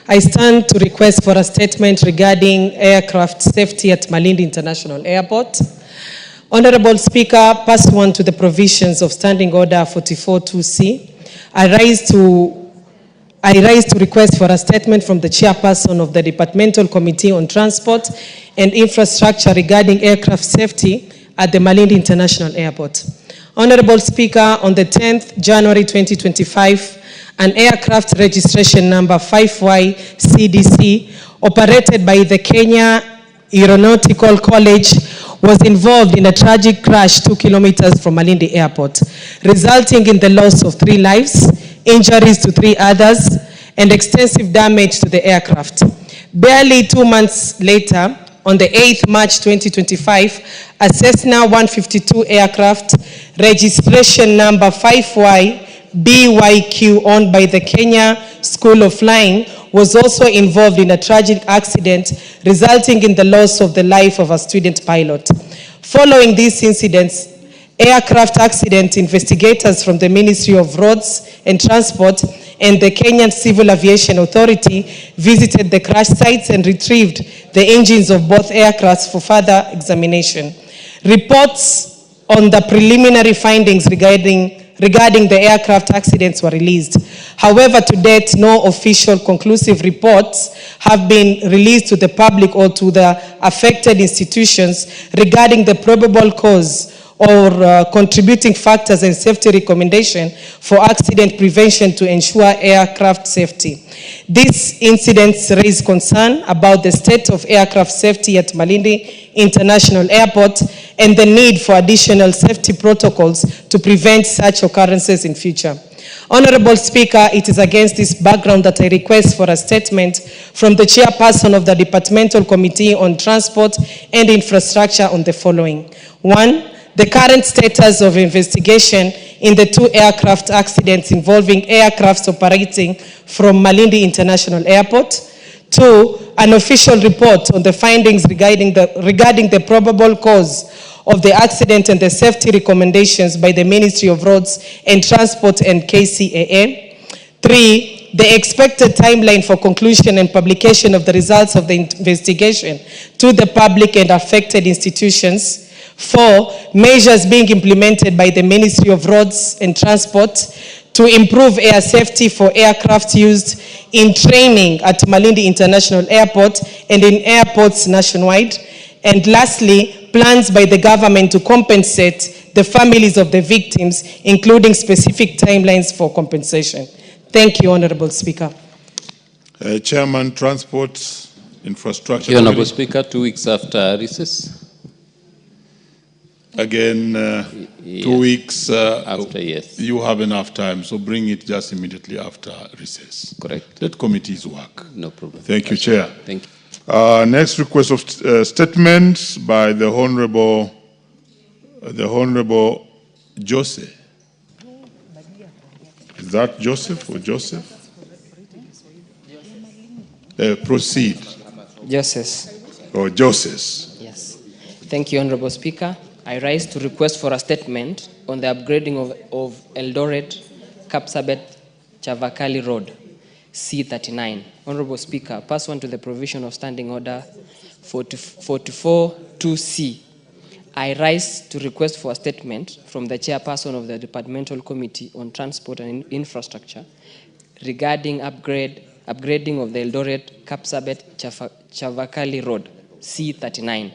I stand to request for a statement regarding aircraft safety at Malindi International Airport. Honorable Speaker, pursuant to the provisions of Standing Order 44-2C, I rise to request for a statement from the chairperson of the Departmental Committee on Transport and Infrastructure regarding aircraft safety at the Malindi International Airport. Honorable Speaker, on the 10th January 2025, an aircraft registration number 5YCDC operated by the Kenya Aeronautical College was involved in a tragic crash 2 kilometers from Malindi Airport, resulting in the loss of 3 lives, injuries to 3 others, and extensive damage to the aircraft. Barely 2 months later, on the 8th March 2025, a Cessna 152 aircraft, registration number 5YBYQ, owned by the Kenya School of Flying, was also involved in a tragic accident, resulting in the loss of the life of a student pilot. Following these incidents, aircraft accident investigators from the Ministry of Roads and Transport and the Kenyan Civil Aviation Authority visited the crash sites and retrieved the engines of both aircrafts for further examination. Reports on the preliminary findings regarding the aircraft accidents were released. However, to date, no official conclusive reports have been released to the public or to the affected institutions regarding the probable cause or contributing factors and safety recommendation for accident prevention to ensure aircraft safety. These incidents raise concern about the state of aircraft safety at Malindi International Airport and the need for additional safety protocols to prevent such occurrences in future. Honorable Speaker, it is against this background that I request for a statement from the chairperson of the Departmental Committee on Transport and Infrastructure on the following. 1, the current status of investigation in the 2 aircraft accidents involving aircrafts operating from Malindi International Airport. 2, an official report on the findings regarding the probable cause of the accident and the safety recommendations by the Ministry of Roads and Transport and KCAA. 3, the expected timeline for conclusion and publication of the results of the investigation to the public and affected institutions. 4, measures being implemented by the Ministry of Roads and Transport to improve air safety for aircraft used in training at Malindi International Airport and in airports nationwide. And lastly, plans by the government to compensate the families of the victims, including specific timelines for compensation. Thank you, Honorable Speaker. Chairman, Transport, Infrastructure. Honorable Speaker, 2 weeks after recess. Again, 2 weeks after, yes. You have enough time, so bring it just immediately after recess. Correct. Let committees work. No problem. Thank you, Chair. Thank you. Next request of statements by the Honorable Joseph. Is that Joseph or Joseph? Proceed. Joseph. Or Joseph. Yes. Thank you, Honorable Speaker. I rise to request for a statement on the upgrading of Eldoret Kapsabet Chavakali Road, C39. Honorable Speaker, pursuant to the provision of Standing Order 44-2C, I rise to request for a statement from the chairperson of the Departmental Committee on Transport and Infrastructure regarding upgrading of the Eldoret-Kapsabet-Chavakali Road, C39.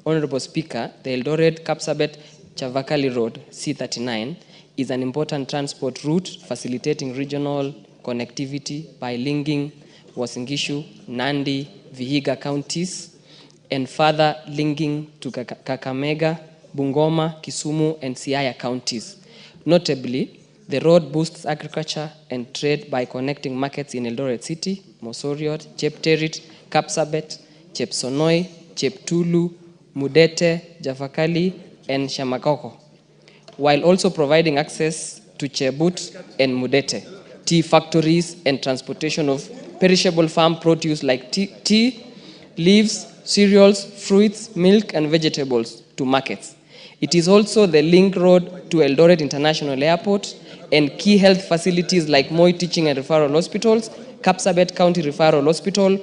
Honorable Speaker, the Eldoret-Kapsabet-Chavakali Road, C39, is an important transport route facilitating regional connectivity by linking Uasin Gishu, Nandi, Vihiga counties, and further linking to Kakamega, Bungoma, Kisumu, and Siaya counties. Notably, the road boosts agriculture and trade by connecting markets in Eldoret City, Mosoriot, Chepterit, Kapsabet, Chepsonoi, Cheptulu, Mudete, Javakali, and Shamakoko, while also providing access to Chebut and Mudete, tea factories, and transportation of perishable farm produce like tea, leaves, cereals, fruits, milk, and vegetables to markets. It is also the link road to Eldoret International Airport and key health facilities like Moi Teaching and Referral Hospitals, Kapsabet County Referral Hospital,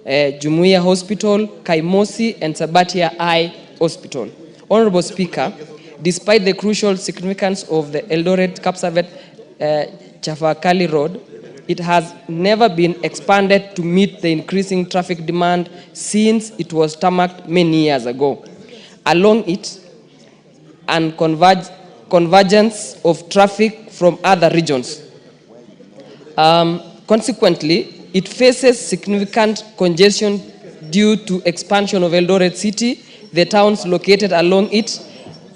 Jumuia Hospital, Kaimosi, and Sabatia Eye Hospital. Honorable Speaker, despite the crucial significance of the Eldoret-Kapsabet-Chavakali Road, it has never been expanded to meet the increasing traffic demand since it was tarmacked many years ago. Along it, and convergence of traffic from other regions. Consequently, it faces significant congestion due to expansion of Eldoret City, the towns located along it,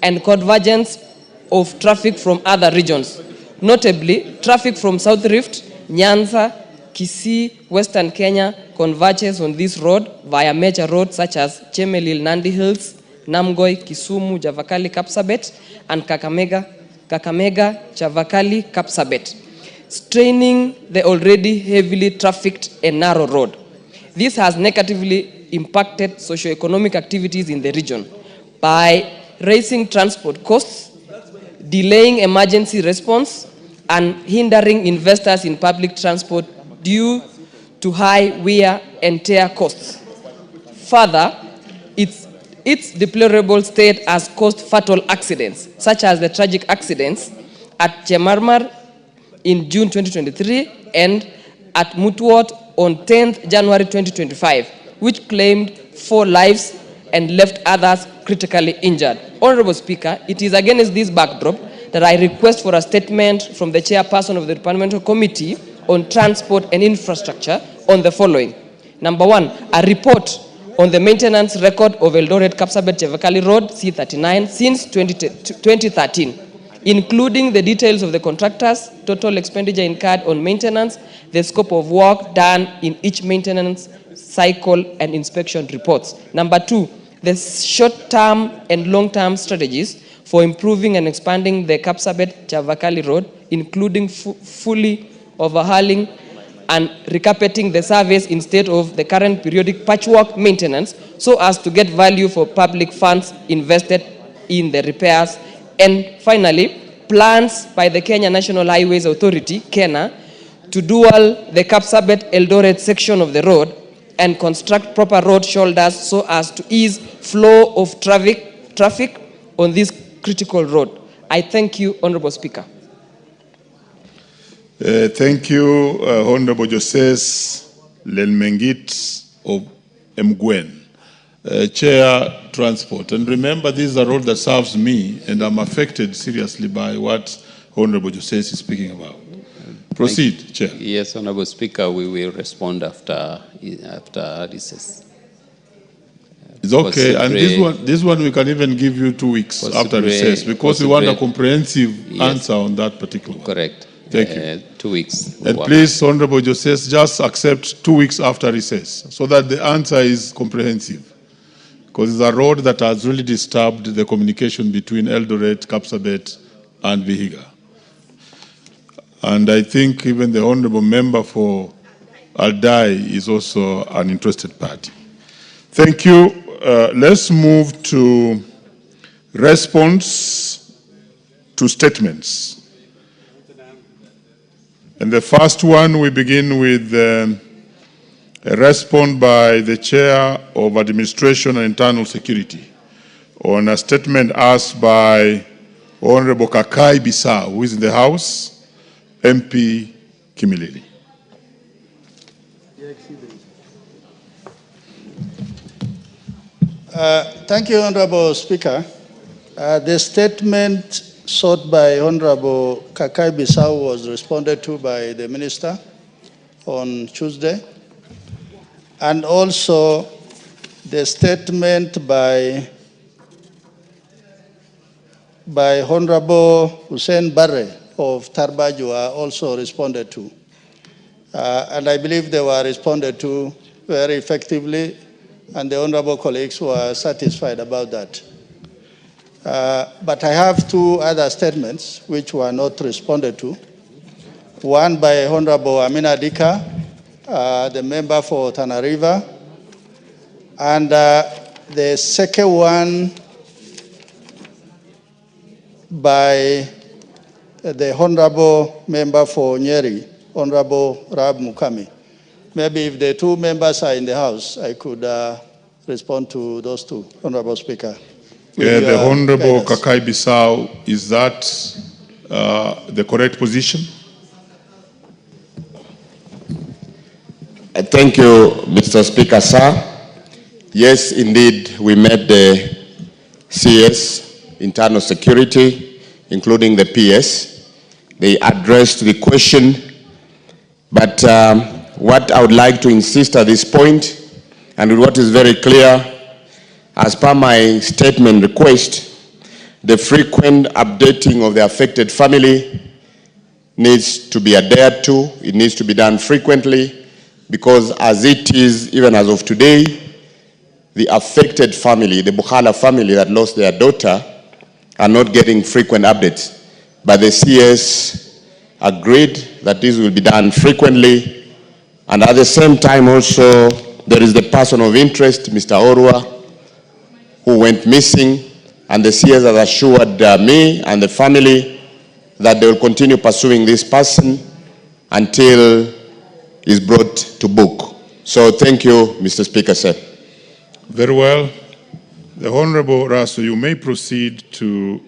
and convergence of traffic from other regions. Notably, traffic from South Rift, Nyanza, Kisii, Western Kenya converges on this road via major roads such as Chemelil, Nandi Hills, Namgoi, Kisumu, Javakali, Kapsabet, and Kakamega, Chavakali, Kapsabet, straining the already heavily trafficked and narrow road. This has negatively impacted socio-economic activities in the region by raising transport costs, delaying emergency response, and hindering investors in public transport due to high wear and tear costs. Further, its deplorable state has caused fatal accidents, such as the tragic accidents at Chemarmar in June 2023 and at Mutuot on 10th January 2025, which claimed 4 lives and left others critically injured. Honorable Speaker, it is against this backdrop that I request for a statement from the chairperson of the Departmental Committee on Transport and Infrastructure on the following. Number 1, a report on the maintenance record of Eldoret-Kapsabet-Chavakali Road, C39, since 2013, including the details of the contractors, total expenditure incurred on maintenance, the scope of work done in each maintenance cycle, and inspection reports. Number 2, the short-term and long-term strategies for improving and expanding the Kapsabet-Chavakali Road, including fully overhauling and recarpeting the surface instead of the current periodic patchwork maintenance, so as to get value for public funds invested in the repairs. And finally, plans by the Kenya National Highways Authority, KENA, to dual the Kapsabet-Eldoret section of the road and construct proper road shoulders so as to ease flow of traffic on this critical road. I thank you, Honorable Speaker. Thank you, Honorable Joses Lelmengit of Mgwen, Chair Transport. And remember, this is a road that serves me, and I'm affected seriously by what Honorable Joses is speaking about. Proceed, Chair. Yes, Honorable Speaker, we will respond after recess. It's okay, and this one we can even give you 2 weeks after recess, because we want a comprehensive answer on that particular one. Correct. Thank you. 2 weeks. And please, Honorable Joses, just accept 2 weeks after recess, so that the answer is comprehensive. Because it's a road that has really disturbed the communication between Eldoret, Kapsabet, and Vihiga. And I think even the Honorable Member for Aldai is also an interested party. Thank you. Let's move to response to statements. And the first one, we begin with a response by the Chair of Administration and Internal Security, on a statement asked by Honorable Kakai Bisa, who is in the House, MP Kimilili. Thank you, Honorable Speaker. The statement sought by Honorable Kakai Bissau was responded to by the Minister on Tuesday. And also the statement by Honorable Hussein Barre of Tarbajua also responded to. And I believe they were responded to very effectively, and the honorable colleagues were satisfied about that. But I have two other statements which were not responded to. One by Honorable Amina Dika, the member for Tana River, and the second one by the honorable member for Nyeri, Honorable Rab Mukami. Maybe if the two members are in the House, I could respond to those two, Honorable Speaker. Yeah, the Honorable Kakai Bissau, is that the correct position? Thank you, Mr. Speaker, sir. Yes, indeed, we met the CS, Internal Security, including the PS. They addressed the question, but what I would like to insist at this point, and what is very clear, as per my statement request, the frequent updating of the affected family needs to be adhered to. It needs to be done frequently, because as it is, even as of today, the affected family, the Bukhala family that lost their daughter, are not getting frequent updates. But the CS agreed that this will be done frequently, and at the same time also, there is the person of interest, Mr. Orwa, who went missing, and the CS has assured me and the family that they will continue pursuing this person until he's brought to book. So thank you, Mr. Speaker, sir. Very well. The Honorable Raso, you may proceed to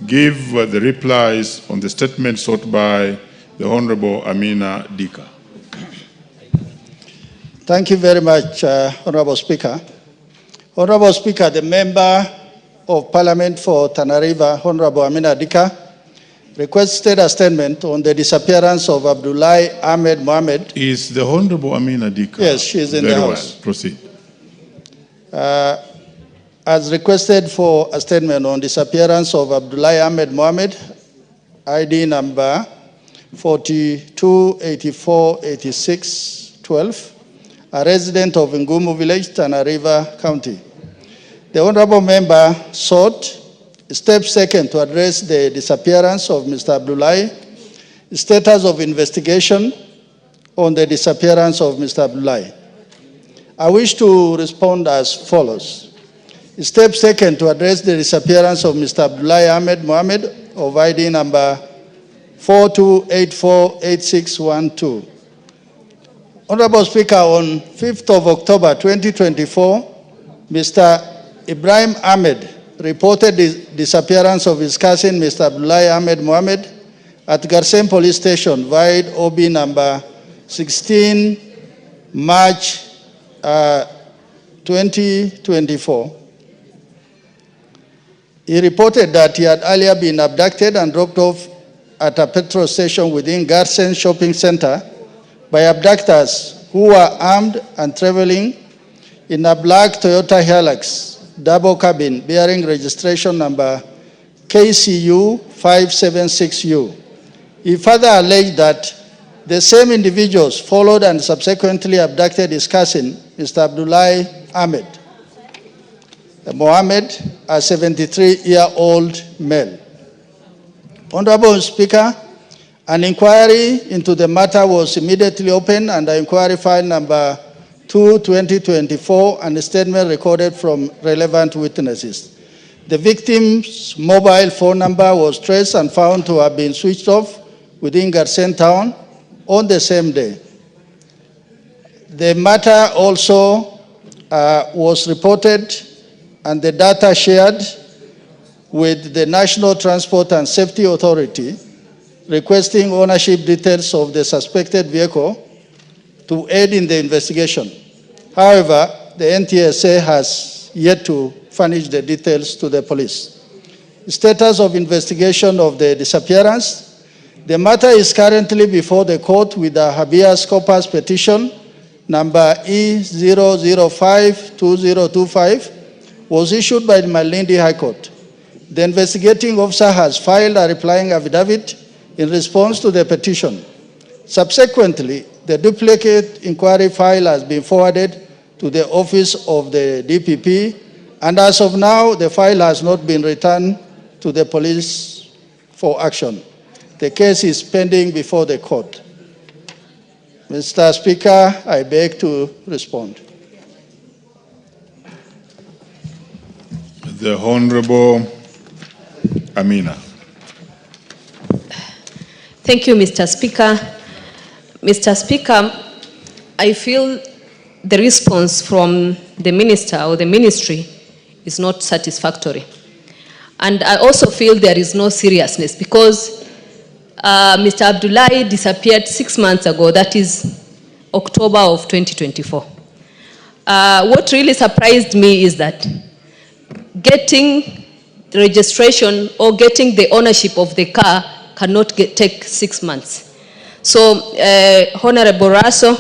give the replies on the statement sought by the Honorable Amina Dika. Thank you very much, Honorable Speaker. Honorable Speaker, the Member of Parliament for Tana River, Honorable Amina Dika, requested a statement on the disappearance of Abdullahi Ahmed Mohamed. Is the Honorable Amina Dika? Yes, she is in the House. Well. Proceed. As requested for a statement on disappearance of Abdullahi Ahmed Mohamed, ID number 42848612, a resident of Ngumu Village, Tana River County. The Honorable Member sought steps taken to address the disappearance of Mr. Abdullahi, status of investigation on the disappearance of Mr. Abdullahi. I wish to respond as follows. Steps taken to address the disappearance of Mr. Abdullahi Ahmed Mohamed of ID number 42848612. Honorable Speaker, on 5th of October 2024, Mr. Ibrahim Ahmed reported the disappearance of his cousin, Mr. Abdullahi Ahmed Mohamed, at Garsem Police Station, void OB number 16 March 2024. He reported that he had earlier been abducted and dropped off at a petrol station within Garsen Shopping Center by abductors who were armed and traveling in a black Toyota Hilux double cabin bearing registration number KCU 576U. He further alleged that the same individuals followed and subsequently abducted his cousin, Mr. Abdullahi Ahmed Mohamed, a 73-year-old male. Honorable Speaker, an inquiry into the matter was immediately opened under inquiry file number 2/2024 and a statement recorded from relevant witnesses. The victim's mobile phone number was traced and found to have been switched off within Garsen town on the same day. The matter also was reported and the data shared with the National Transport and Safety Authority requesting ownership details of the suspected vehicle to aid in the investigation. However, the NTSA has yet to furnish the details to the police. Status of investigation of the disappearance. The matter is currently before the court with a habeas corpus petition number E0052025 was issued by the Malindi High Court. The investigating officer has filed a replying affidavit in response to the petition. Subsequently, the duplicate inquiry file has been forwarded to the office of the DPP, and as of now, the file has not been returned to the police for action. The case is pending before the court. Mr. Speaker, I beg to respond. The Honorable Amina. Thank you, Mr. Speaker. Mr. Speaker, I feel the response from the minister or the ministry is not satisfactory. And I also feel there is no seriousness because Mr. Abdullahi disappeared 6 months ago, that is October of 2024. What really surprised me is that getting the registration or getting the ownership of the car cannot take 6 months. So, Honorable Raso,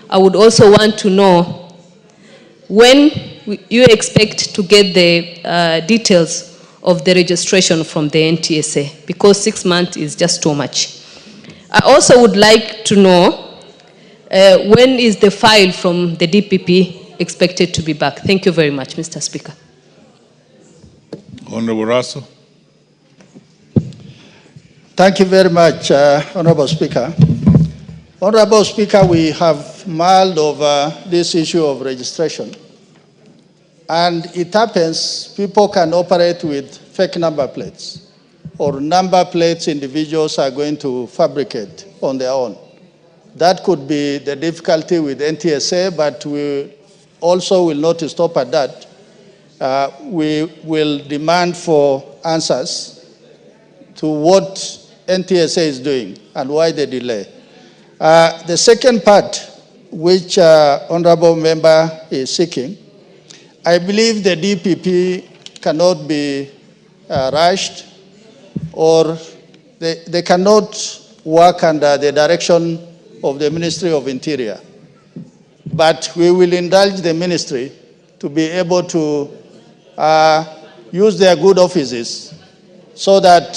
I would also want to know when you expect to get the details of the registration from the NTSA, because 6 months is just too much. I also would like to know when is the file from the DPP expected to be back. Thank you very much, Mr. Speaker. Honorable Raso. Thank you very much, Honorable Speaker. Honorable Speaker, we have mulled over this issue of registration. And it happens people can operate with fake number plates or number plates individuals are going to fabricate on their own. That could be the difficulty with NTSA, but we also will not stop at that. We will demand for answers to what NTSA is doing and why the delay. The second part, which Honorable Member is seeking, I believe the DPP cannot be rushed or they cannot work under the direction of the Ministry of Interior. But we will indulge the ministry to be able to use their good offices so that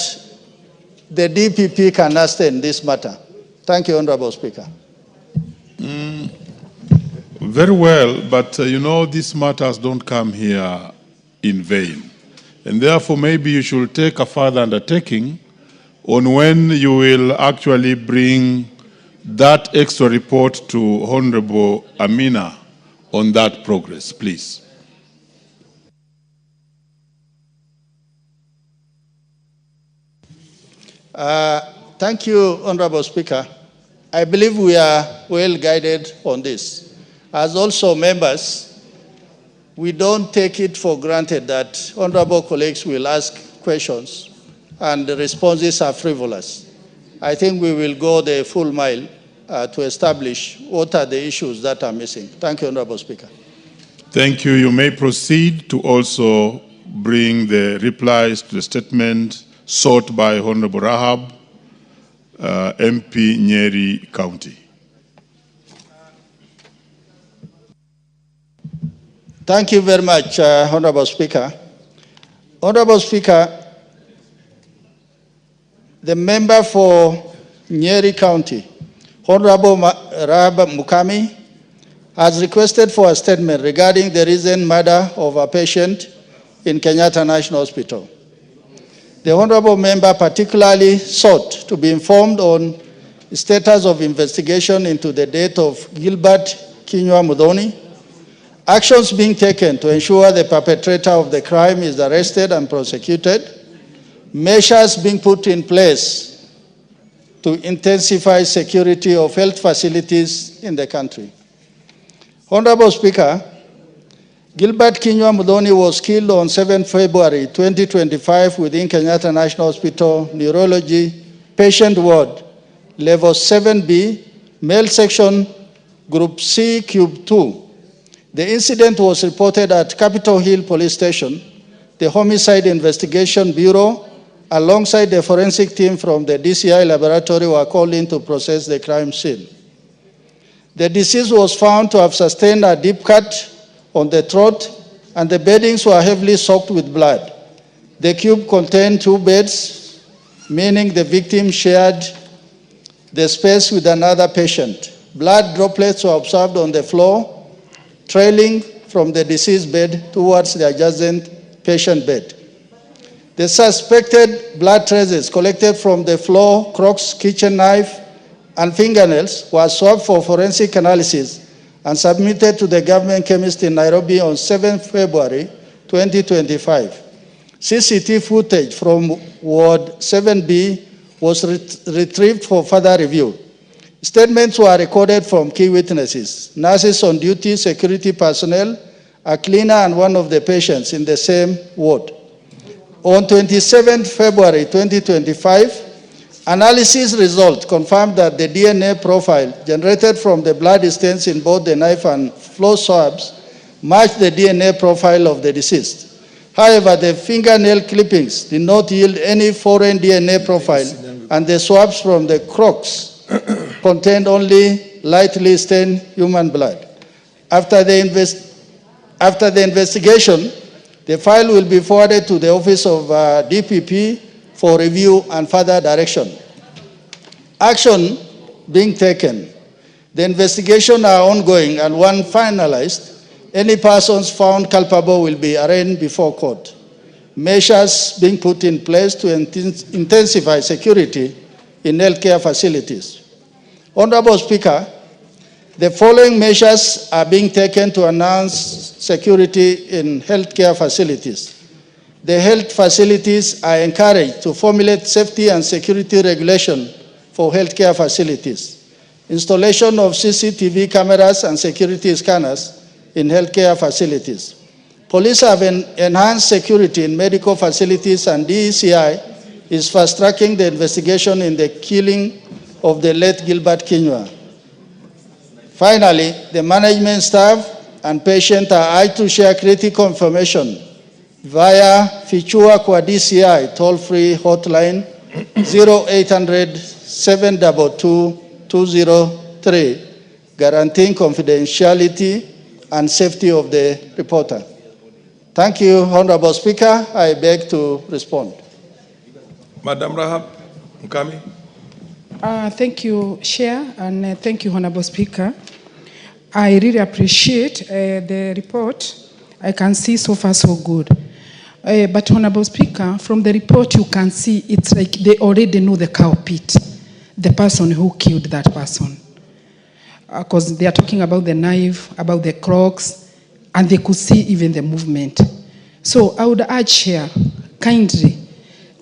the DPP can understand this matter. Thank you, Honorable Speaker. Very well, but you know, these matters don't come here in vain. And therefore, maybe you should take a further undertaking on when you will actually bring that extra report to Honorable Amina on that progress, please. Thank you, Honorable Speaker. I believe we are well guided on this. As also members, we don't take it for granted that honorable colleagues will ask questions and the responses are frivolous. I think we will go the full mile to establish what are the issues that are missing. Thank you, Honorable Speaker. Thank you. You may proceed to also bring the replies to the statement sought by Honorable Rahab, MP Nyeri County. Thank you very much, Honorable Speaker. Honorable Speaker, the member for Nyeri County, Honorable Rahab Mukami, has requested for a statement regarding the recent murder of a patient in Kenyatta National Hospital. The Honorable member particularly sought to be informed on the status of investigation into the death of Gilbert Kinyua Muthoni, actions being taken to ensure the perpetrator of the crime is arrested and prosecuted, measures being put in place to intensify security of health facilities in the country. Honorable Speaker, Gilbert Kinyua Muthoni was killed on 7 February 2025 within Kenyatta National Hospital Neurology Patient Ward, Level 7B, Male Section, Group C, Cube 2. The incident was reported at Capitol Hill Police Station. The Homicide Investigation Bureau, alongside the forensic team from the DCI laboratory, were called in to process the crime scene. The deceased was found to have sustained a deep cut on the throat, and the beddings were heavily soaked with blood. The cube contained 2 beds, meaning the victim shared the space with another patient. Blood droplets were observed on the floor, trailing from the deceased bed towards the adjacent patient bed. The suspected blood traces collected from the floor, Crocs, kitchen knife, and fingernails were swabbed for forensic analysis and submitted to the government chemist in Nairobi on 7 February 2025. CCTV footage from Ward 7B was retrieved for further review. Statements were recorded from key witnesses, nurses on duty, security personnel, a cleaner, and one of the patients in the same ward. On 27 February 2025, analysis results confirmed that the DNA profile generated from the blood stains in both the knife and floor swabs matched the DNA profile of the deceased. However, the fingernail clippings did not yield any foreign DNA profile, and the swabs from the Crocs contained only lightly stained human blood. After the investigation, the file will be forwarded to the Office of DPP for review and further direction. Action being taken. The investigations are ongoing, and when finalized, any persons found culpable will be arraigned before court. Measures being put in place to intensify security in healthcare facilities. Honorable Speaker, the following measures are being taken to enhance security in healthcare facilities. The health facilities are encouraged to formulate safety and security regulation for healthcare facilities. Installation of CCTV cameras and security scanners in healthcare facilities. Police have enhanced security in medical facilities, and DECI is fast-tracking the investigation in the killing of the late Gilbert Kinyua. Finally, the management staff and patient are urged to share critical information via Fichua Kwa DCI toll-free hotline 0800-722-203, guaranteeing confidentiality and safety of the reporter. Thank you, Honorable Speaker. I beg to respond. Madam Rahab Mukami. Thank you, Chair, and thank you, Honorable Speaker. I really appreciate the report. I can see so far so good. But Honorable Speaker, from the report you can see it's like they already know the culprit, the person who killed that person. Because they are talking about the knife, about the Crocs, and they could see even the movement. So I would urge Chair, kindly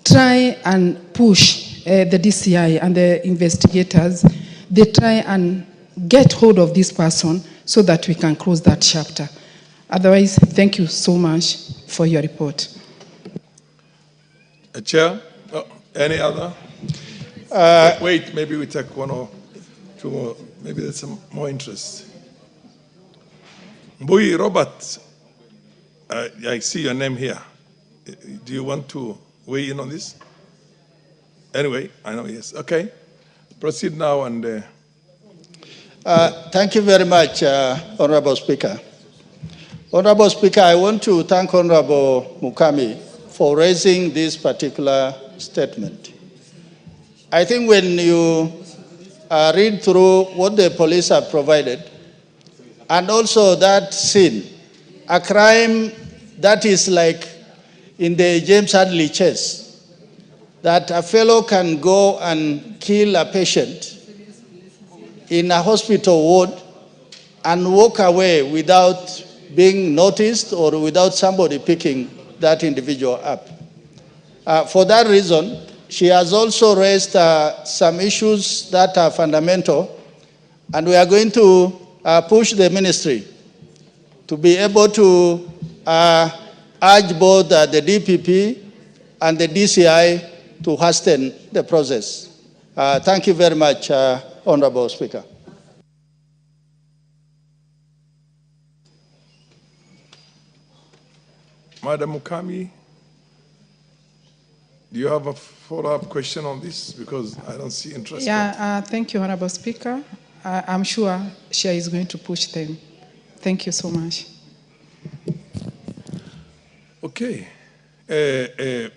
try and push the DCI and the investigators. They try and get hold of this person so that we can close that chapter. Otherwise, thank you so much for your report. Chair, any other? Wait, maybe we take one or two more. Maybe there's some more interest. Mbui Robert, I see your name here. Do you want to weigh in on this? Anyway, I know, yes. Okay. Proceed now and... Thank you very much, Honorable Speaker. Honorable Speaker, I want to thank Honorable Mukami for raising this particular statement. I think when you read through what the police have provided, and also that scene, a crime that is like in the James Hadley chase, that a fellow can go and kill a patient in a hospital ward and walk away without being noticed or without somebody picking that individual up. For that reason, she has also raised some issues that are fundamental, and we are going to push the ministry to be able to urge both the DPP and the DCI to hasten the process. Thank you very much, Honorable Speaker. Madam Mukami, do you have a follow-up question on this? Because I don't see interest. Yeah, thank you, Honorable Speaker. I'm sure Share is going to push them. Thank you so much. Okay.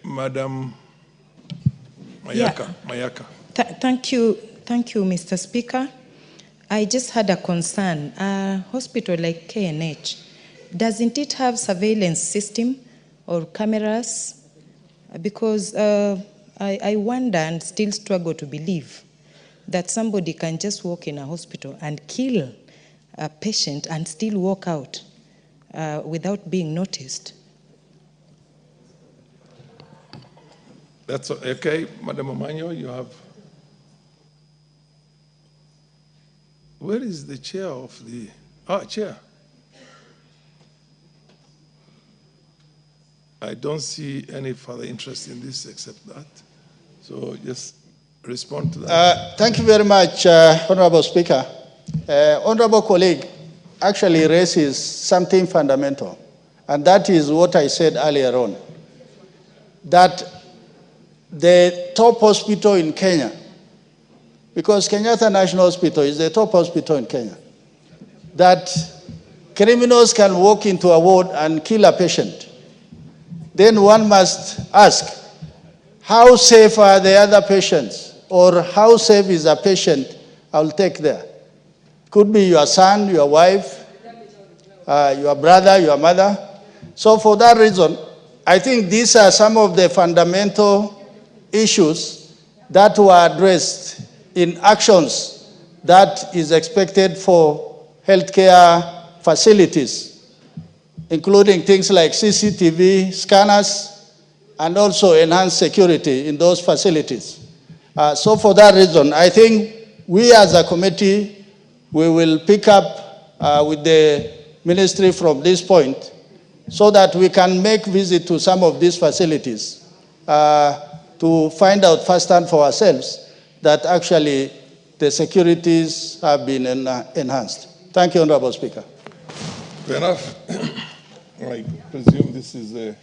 Madam Mayaka. Mayaka. Thank you, Mr. Speaker. I just had a concern. A hospital like KNH, doesn't it have surveillance system or cameras? Because I wonder and still struggle to believe that somebody can just walk in a hospital and kill a patient and still walk out without being noticed. That's okay. Madam Omanyo, you have... Where is the chair of the... chair. I don't see any further interest in this except that. So just respond to that. Thank you very much, Honorable Speaker. Honorable colleague actually raises something fundamental, and that is what I said earlier on, that the top hospital in Kenya, because Kenyatta National Hospital is the top hospital in Kenya, that criminals can walk into a ward and kill a patient. Then one must ask, how safe are the other patients? Or how safe is a patient I'll take there? Could be your son, your wife, your brother, your mother. So for that reason, I think these are some of the fundamental issues that were addressed in actions that is expected for healthcare facilities, including things like CCTV, scanners, and also enhanced security in those facilities. So for that reason, I think we as a committee, we will pick up with the ministry from this point so that we can make visit to some of these facilities to find out firsthand for ourselves that actually the securities have been enhanced. Thank you, Honorable Speaker. Fair enough. I presume this is a...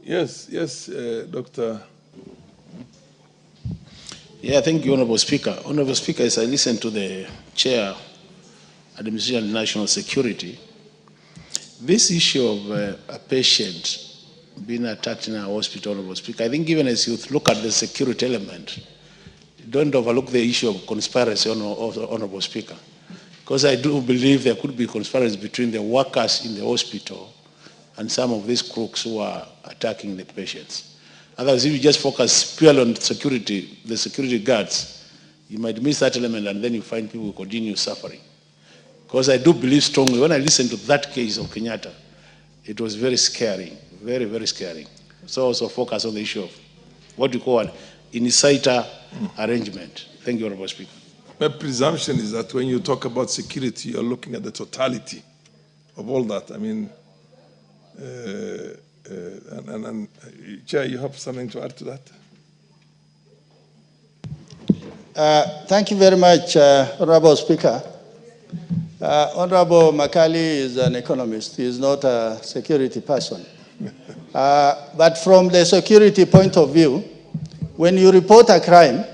Yes, Dr. Yeah, thank you, Honorable Speaker. Honorable Speaker, as I listen to the Chair, Administration and National Security, this issue of a patient being attacked in a hospital, Honorable Speaker, I think even as you look at the security element, don't overlook the issue of conspiracy, Honorable Speaker. Because I do believe there could be conspiracy between the workers in the hospital and some of these crooks who are attacking the patients. Otherwise, if you just focus purely on security, the security guards, you might miss that element and then you find people continue suffering. Because I do believe strongly, when I listened to that case of Kenyatta, it was very scary, very, very scary. So also focus on the issue of what you call an insider arrangement. Thank you, Honorable Speaker. My presumption is that when you talk about security, you're looking at the totality of all that. I mean, Chair, you have something to add to that? Thank you very much, Honorable Speaker. Honorable Makali is an economist. He is not a security person. But from the security point of view, when you report a crime,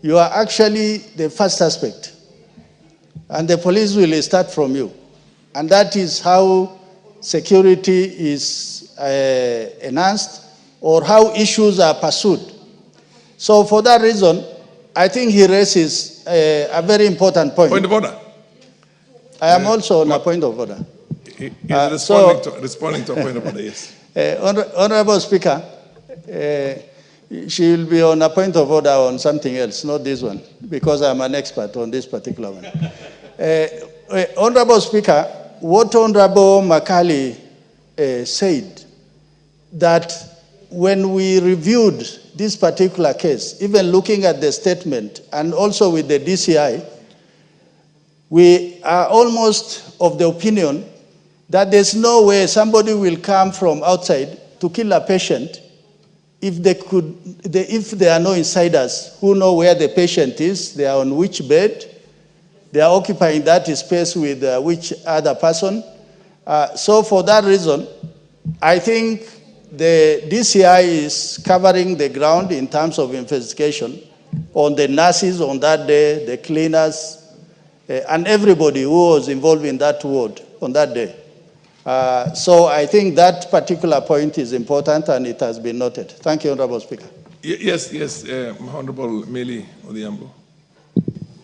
you are actually the first suspect. And the police will start from you. And that is how security is enhanced or how issues are pursued. So for that reason, I think he raises a very important point. Point of order. I am also on a point of order. He is responding to a point of order, yes. Honorable Speaker, she will be on a point of order on something else, not this one, because I'm an expert on this particular one. Honorable Speaker, what Honorable Makali said, that when we reviewed this particular case, even looking at the statement and also with the DCI, We are almost of the opinion that there's no way somebody will come from outside to kill a patient if there are no insiders who know where the patient is, they are on which bed, they are occupying that space with which other person. So for that reason, I think the DCI is covering the ground in terms of investigation on the nurses on that day, the cleaners, and everybody who was involved in that ward on that day. So I think that particular point is important and it has been noted. Thank you, Honorable Speaker. Yes, Honorable Meli Odhiambo.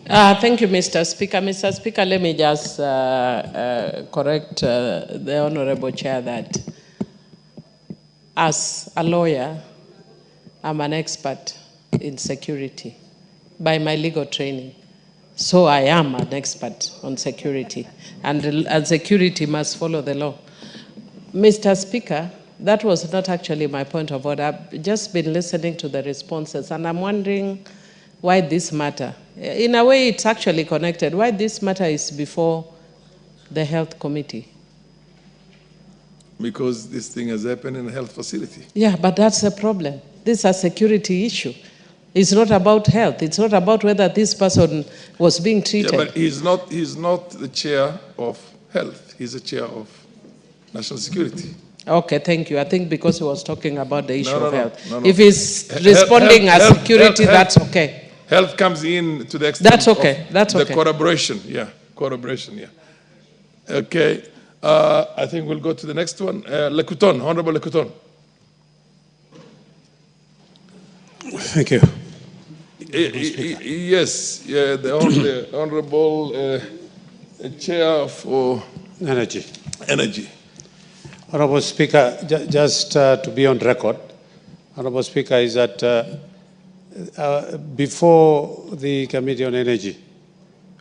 Thank you, Mr. Speaker. Mr. Speaker, let me just correct the Honorable Chair that as a lawyer, I'm an expert in security by my legal training. So I am an expert on security, and security must follow the law. Mr. Speaker, that was not actually my point of order. I've just been listening to the responses, and I'm wondering why this matter. In a way, it's actually connected. Why this matter is before the Health Committee? Because this thing has happened in a health facility. Yeah, but that's a problem. This is a security issue. It's not about health. It's not about whether this person was being treated. Yeah, but he's not the chair of health. He's the chair of national security. Okay, thank you. I think because he was talking about the issue of health. No. If he's responding as security, that's okay. Health comes in to the extent that's okay. That's the okay. corroboration. Yeah, corroboration. Yeah. Okay. I think we'll go to the next one. Lekuton, Honorable Lekuton. Thank you. Yes, the Honorable Chair for Energy. Honorable Speaker, just to be on record, Honorable Speaker, is that before the Committee on Energy,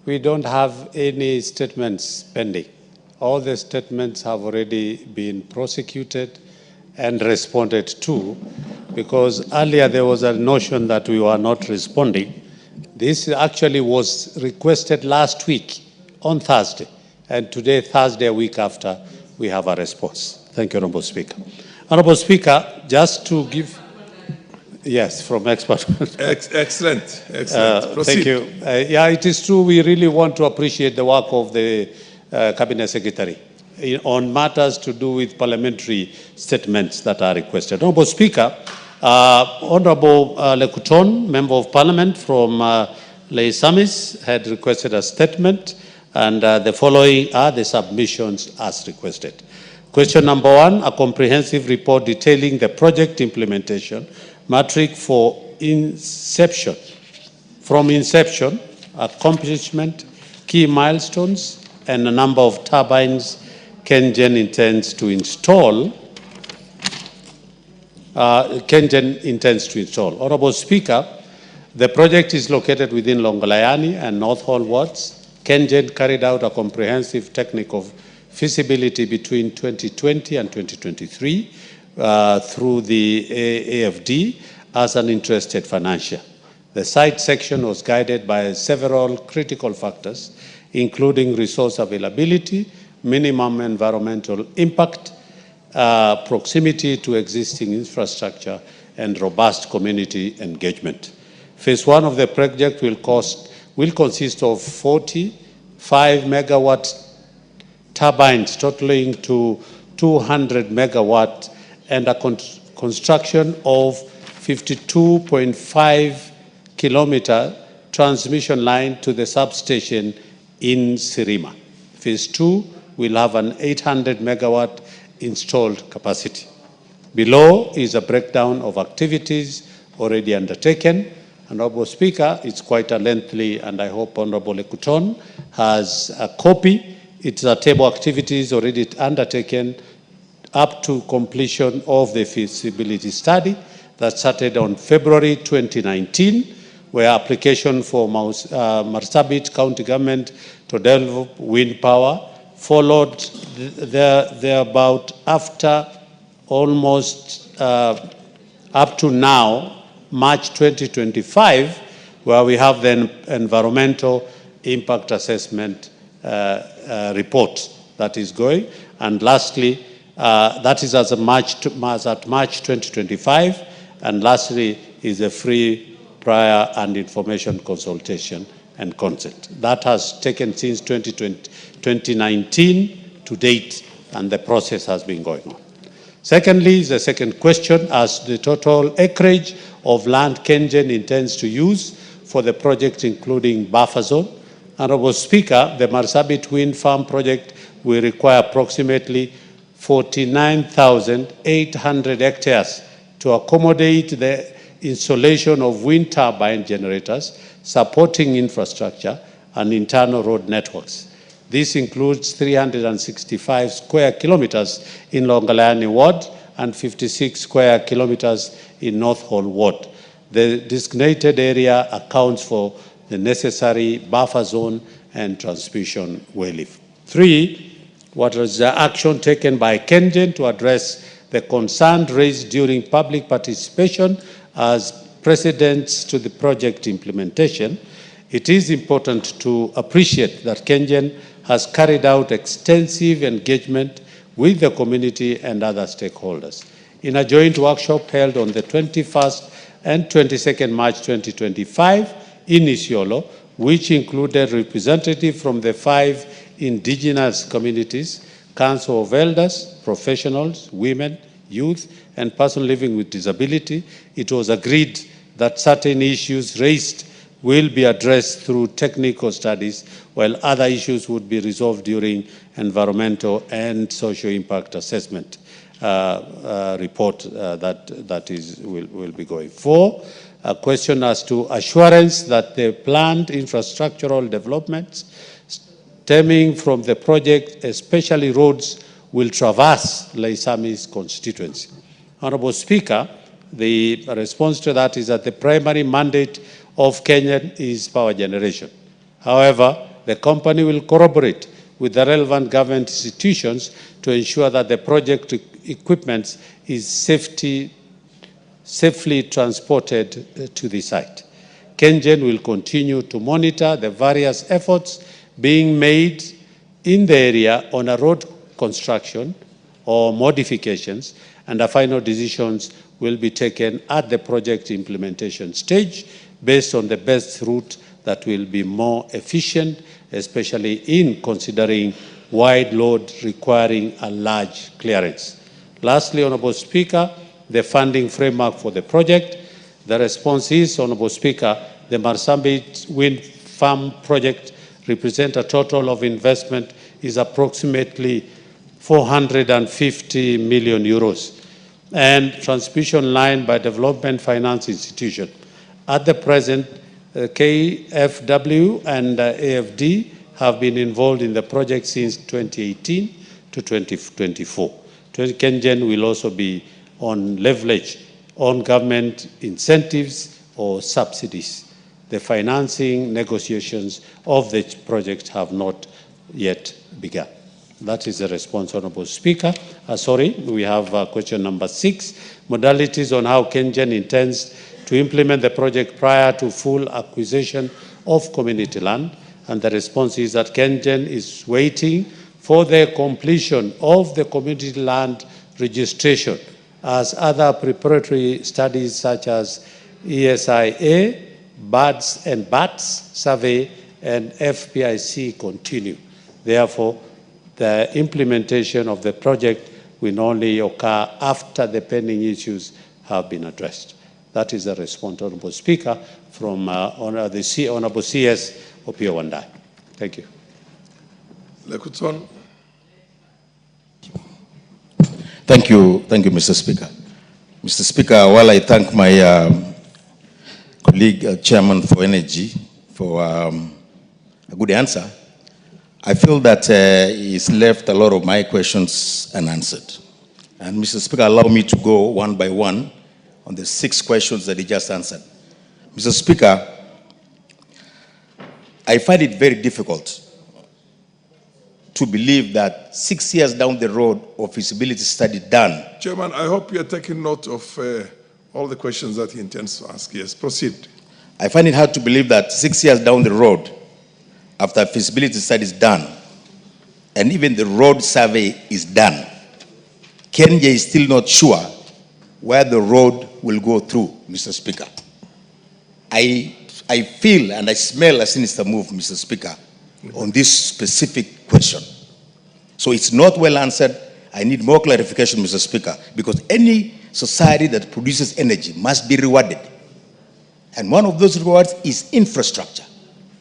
we don't have any statements pending. All the statements have already been prosecuted and responded to, because earlier there was a notion that we were not responding. This actually was requested last week on Thursday, and today, Thursday, a week after, we have a response. Thank you, Honorable Speaker. Honorable Speaker, just to give... Yes, from expert. Excellent. Thank you. Yeah, it is true. We really want to appreciate the work of the Cabinet Secretary on matters to do with parliamentary statements that are requested. Honorable Speaker, Honorable Lekuton, Member of Parliament from Leisamis, had requested a statement, and the following are the submissions as requested. Question number 1, a comprehensive report detailing the project implementation matrix for inception, from inception, accomplishment, key milestones, and a number of turbines KenGen intends to install. Honorable Speaker, the project is located within Longolayani and North Hall wards. KenGen carried out a comprehensive technical feasibility between 2020 and 2023 through the AFD as an interested financier. The site section was guided by several critical factors, including resource availability, minimum environmental impact, proximity to existing infrastructure, and robust community engagement. Phase 1 of the project will consist of 45 megawatt turbines totaling to 200 megawatt and a construction of 52.5 kilometer transmission line to the substation in Sirima. Phase 2 will have an 800 megawatt installed capacity. Below is a breakdown of activities already undertaken. Honorable Speaker, it's quite a lengthy, and I hope Honorable Lekuton has a copy. It's a table of activities already undertaken up to completion of the feasibility study that started on February 2019, where application for Marsabit County Government to develop wind power followed thereabout after almost up to now, March 2025, where we have the environmental impact assessment report that is going. And lastly, that is as of March 2025. And lastly is a free prior and information consultation and consent. That has taken since 2019 to date, and the process has been going on. Secondly, the second question, as the total acreage of land Kengen intends to use for the project, including buffer zone. Honorable Speaker, the Marsabit Wind Farm project will require approximately 49,800 hectares to accommodate the installation of wind turbine generators, supporting infrastructure and internal road networks. This includes 365 square kilometers in Longalani Ward and 56 square kilometers in North Hall Ward. The designated area accounts for the necessary buffer zone and transmission relief. 3, what was the action taken by Kengen to address the concern raised during public participation as precedents to the project implementation? It is important to appreciate that Kengen has carried out extensive engagement with the community and other stakeholders. In a joint workshop held on the 21st and 22nd March 2025 in Isiolo, which included representatives from the 5 indigenous communities, Council of Elders, professionals, women, youth, and persons living with disability, it was agreed that certain issues raised will be addressed through technical studies, while other issues would be resolved during environmental and social impact assessment report will be going. 4, a question as to assurance that the planned infrastructural developments stemming from the project, especially roads, will traverse Laisami's constituency. Honorable Speaker, the response to that is that the primary mandate of Kenya is power generation. However, the company will corroborate with the relevant government institutions to ensure that the project equipment is safely transported to the site. Kengen will continue to monitor the various efforts being made in the area on a road construction or modifications, and the final decisions will be taken at the project implementation stage based on the best route that will be more efficient, especially in considering wide load requiring a large clearance. Lastly, Honorable Speaker, the funding framework for the project. The response is, Honorable Speaker, the Marsabit Wind Farm project represents a total of investment is approximately 450 million euros, and transmission line by Development Finance Institution. At the present, KFW and AFD have been involved in the project since 2018 to 2024. Kengen will also be on leverage on government incentives or subsidies. The financing negotiations of the project have not yet begun. That is the response, Honorable Speaker. We have question number 6, modalities on how Kengen intends to implement the project prior to full acquisition of community land. And the response is that Kengen is waiting for the completion of the community land registration, as other preparatory studies such as ESIA, BADS and BATS survey, and FPIC continue. Therefore, the implementation of the project will only occur after the pending issues have been addressed. That is the response, Honorable Speaker, from Honorable CS Opio Wandai. Thank you. Lekuton. Thank you, Mr. Speaker. Mr. Speaker, while I thank my colleague, Chairman for Energy, for a good answer, I feel that he's left a lot of my questions unanswered. And Mr. Speaker, allow me to go one by one on the 6 questions that he just answered. Mr. Speaker, I find it very difficult to believe that 6 years down the road of feasibility study done. Chairman, I hope you are taking note of all the questions that he intends to ask. Yes, proceed. I find it hard to believe that 6 years down the road, after feasibility study is done, and even the road survey is done, Kenya is still not sure where the road will go through, Mr. Speaker. I feel and I smell a sinister move, Mr. Speaker, on this specific question. So it's not well answered. I need more clarification, Mr. Speaker, because any society that produces energy must be rewarded. And one of those rewards is infrastructure.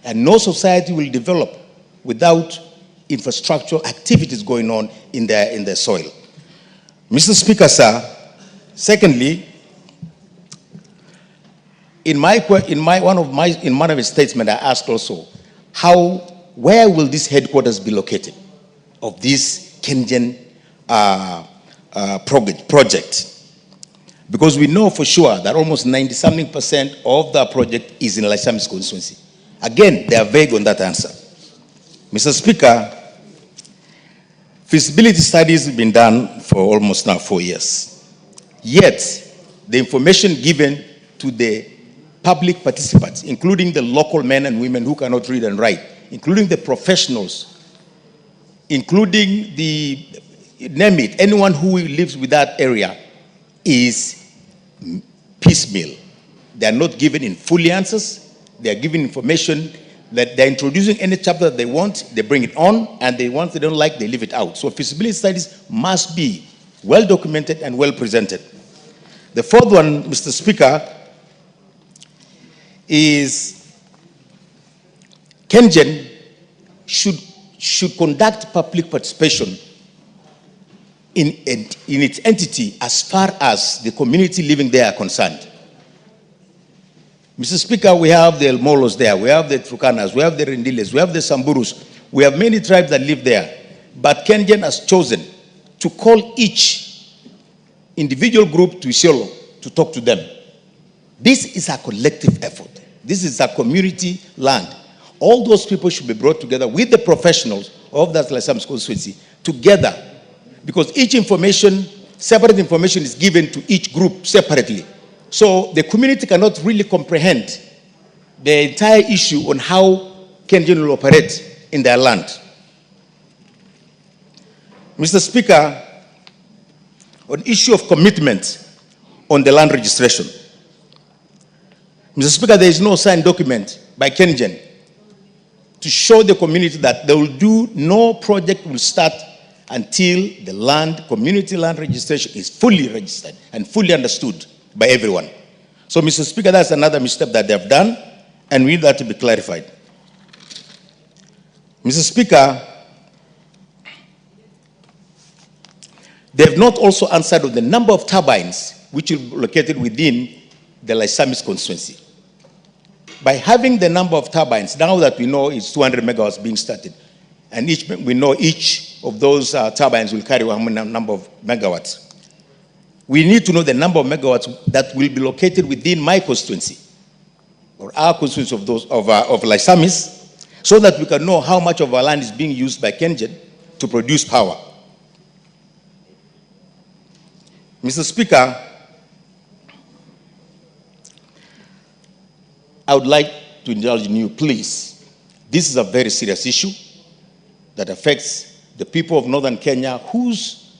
And no society will develop without infrastructure activities going on in their soil. Mr. Speaker, sir, secondly, in one of his statements, I asked also, where will this headquarters be located of this Kenyan project? Because we know for sure that almost 90-something% of the project is in Laisamis constituency. Again, they are vague on that answer. Mr. Speaker, feasibility studies have been done for almost now 4 years. Yet, the information given to the public participants, including the local men and women who cannot read and write, including the professionals, including name it, anyone who lives with that area, is piecemeal. They are not given in full answers. They are given information that they're introducing any chapter that they want, they bring it on, and the ones they don't like, they leave it out. So feasibility studies must be well documented and well presented. The fourth one, Mr. Speaker, is Kenyan should conduct public participation in its entity as far as the community living there are concerned. Mr. Speaker, we have the Molos there, we have the Turkanas, we have the Rendiles, we have the Samburus, we have many tribes that live there. But Kenyan has chosen to call each individual group to Isiolo to talk to them. This is a collective effort. This is a community land. All those people should be brought together with the professionals of that Laisamis constituency together, because each information, separate information is given to each group separately. So the community cannot really comprehend the entire issue on how Kenyan will operate in their land. Mr. Speaker, on issue of commitment on the land registration, Mr. Speaker, there is no signed document by Kenyan to show the community that they will do, no project will start until the community land registration is fully registered and fully understood by everyone. So, Mr. Speaker, that's another misstep that they have done, and we need that to be clarified. Mr. Speaker, they have not also answered on the number of turbines which will be located within the Laisamis constituency. By having the number of turbines, now that we know it's 200 megawatts being started, and we know each of those turbines will carry a number of megawatts, we need to know the number of megawatts that will be located within my constituency, or our constituency of those of Laisamis, so that we can know how much of our land is being used by Kenyan to produce power. Mr. Speaker, I would like to indulge in you, please. This is a very serious issue that affects the people of northern Kenya, whose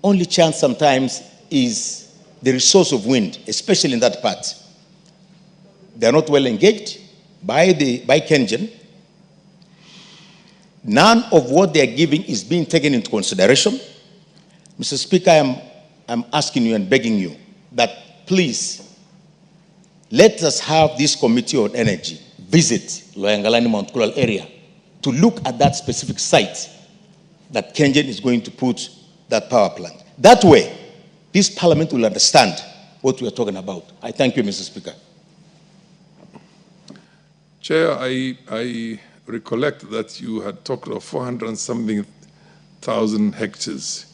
only chance sometimes is the resource of wind, especially in that part. They are not well engaged by Kenyan. None of what they are giving is being taken into consideration. Mr. Speaker, I'm asking you and begging you that please let us have this committee on energy visit Loyangalani Mount Kulal area to look at that specific site that Kenyan is going to put that power plant. That way, this parliament will understand what we are talking about. I thank you, Mr. Speaker. Chair, I recollect that you had talked of 400-something thousand hectares.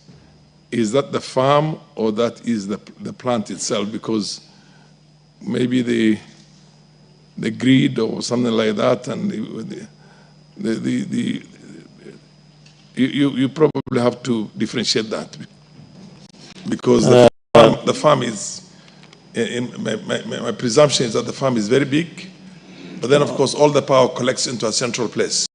Is that the farm or that is the plant itself? Because maybe the grid or something like that, and you probably have to differentiate that, because the farm is, my presumption is that the farm is very big, but then of course all the power collects into a central place.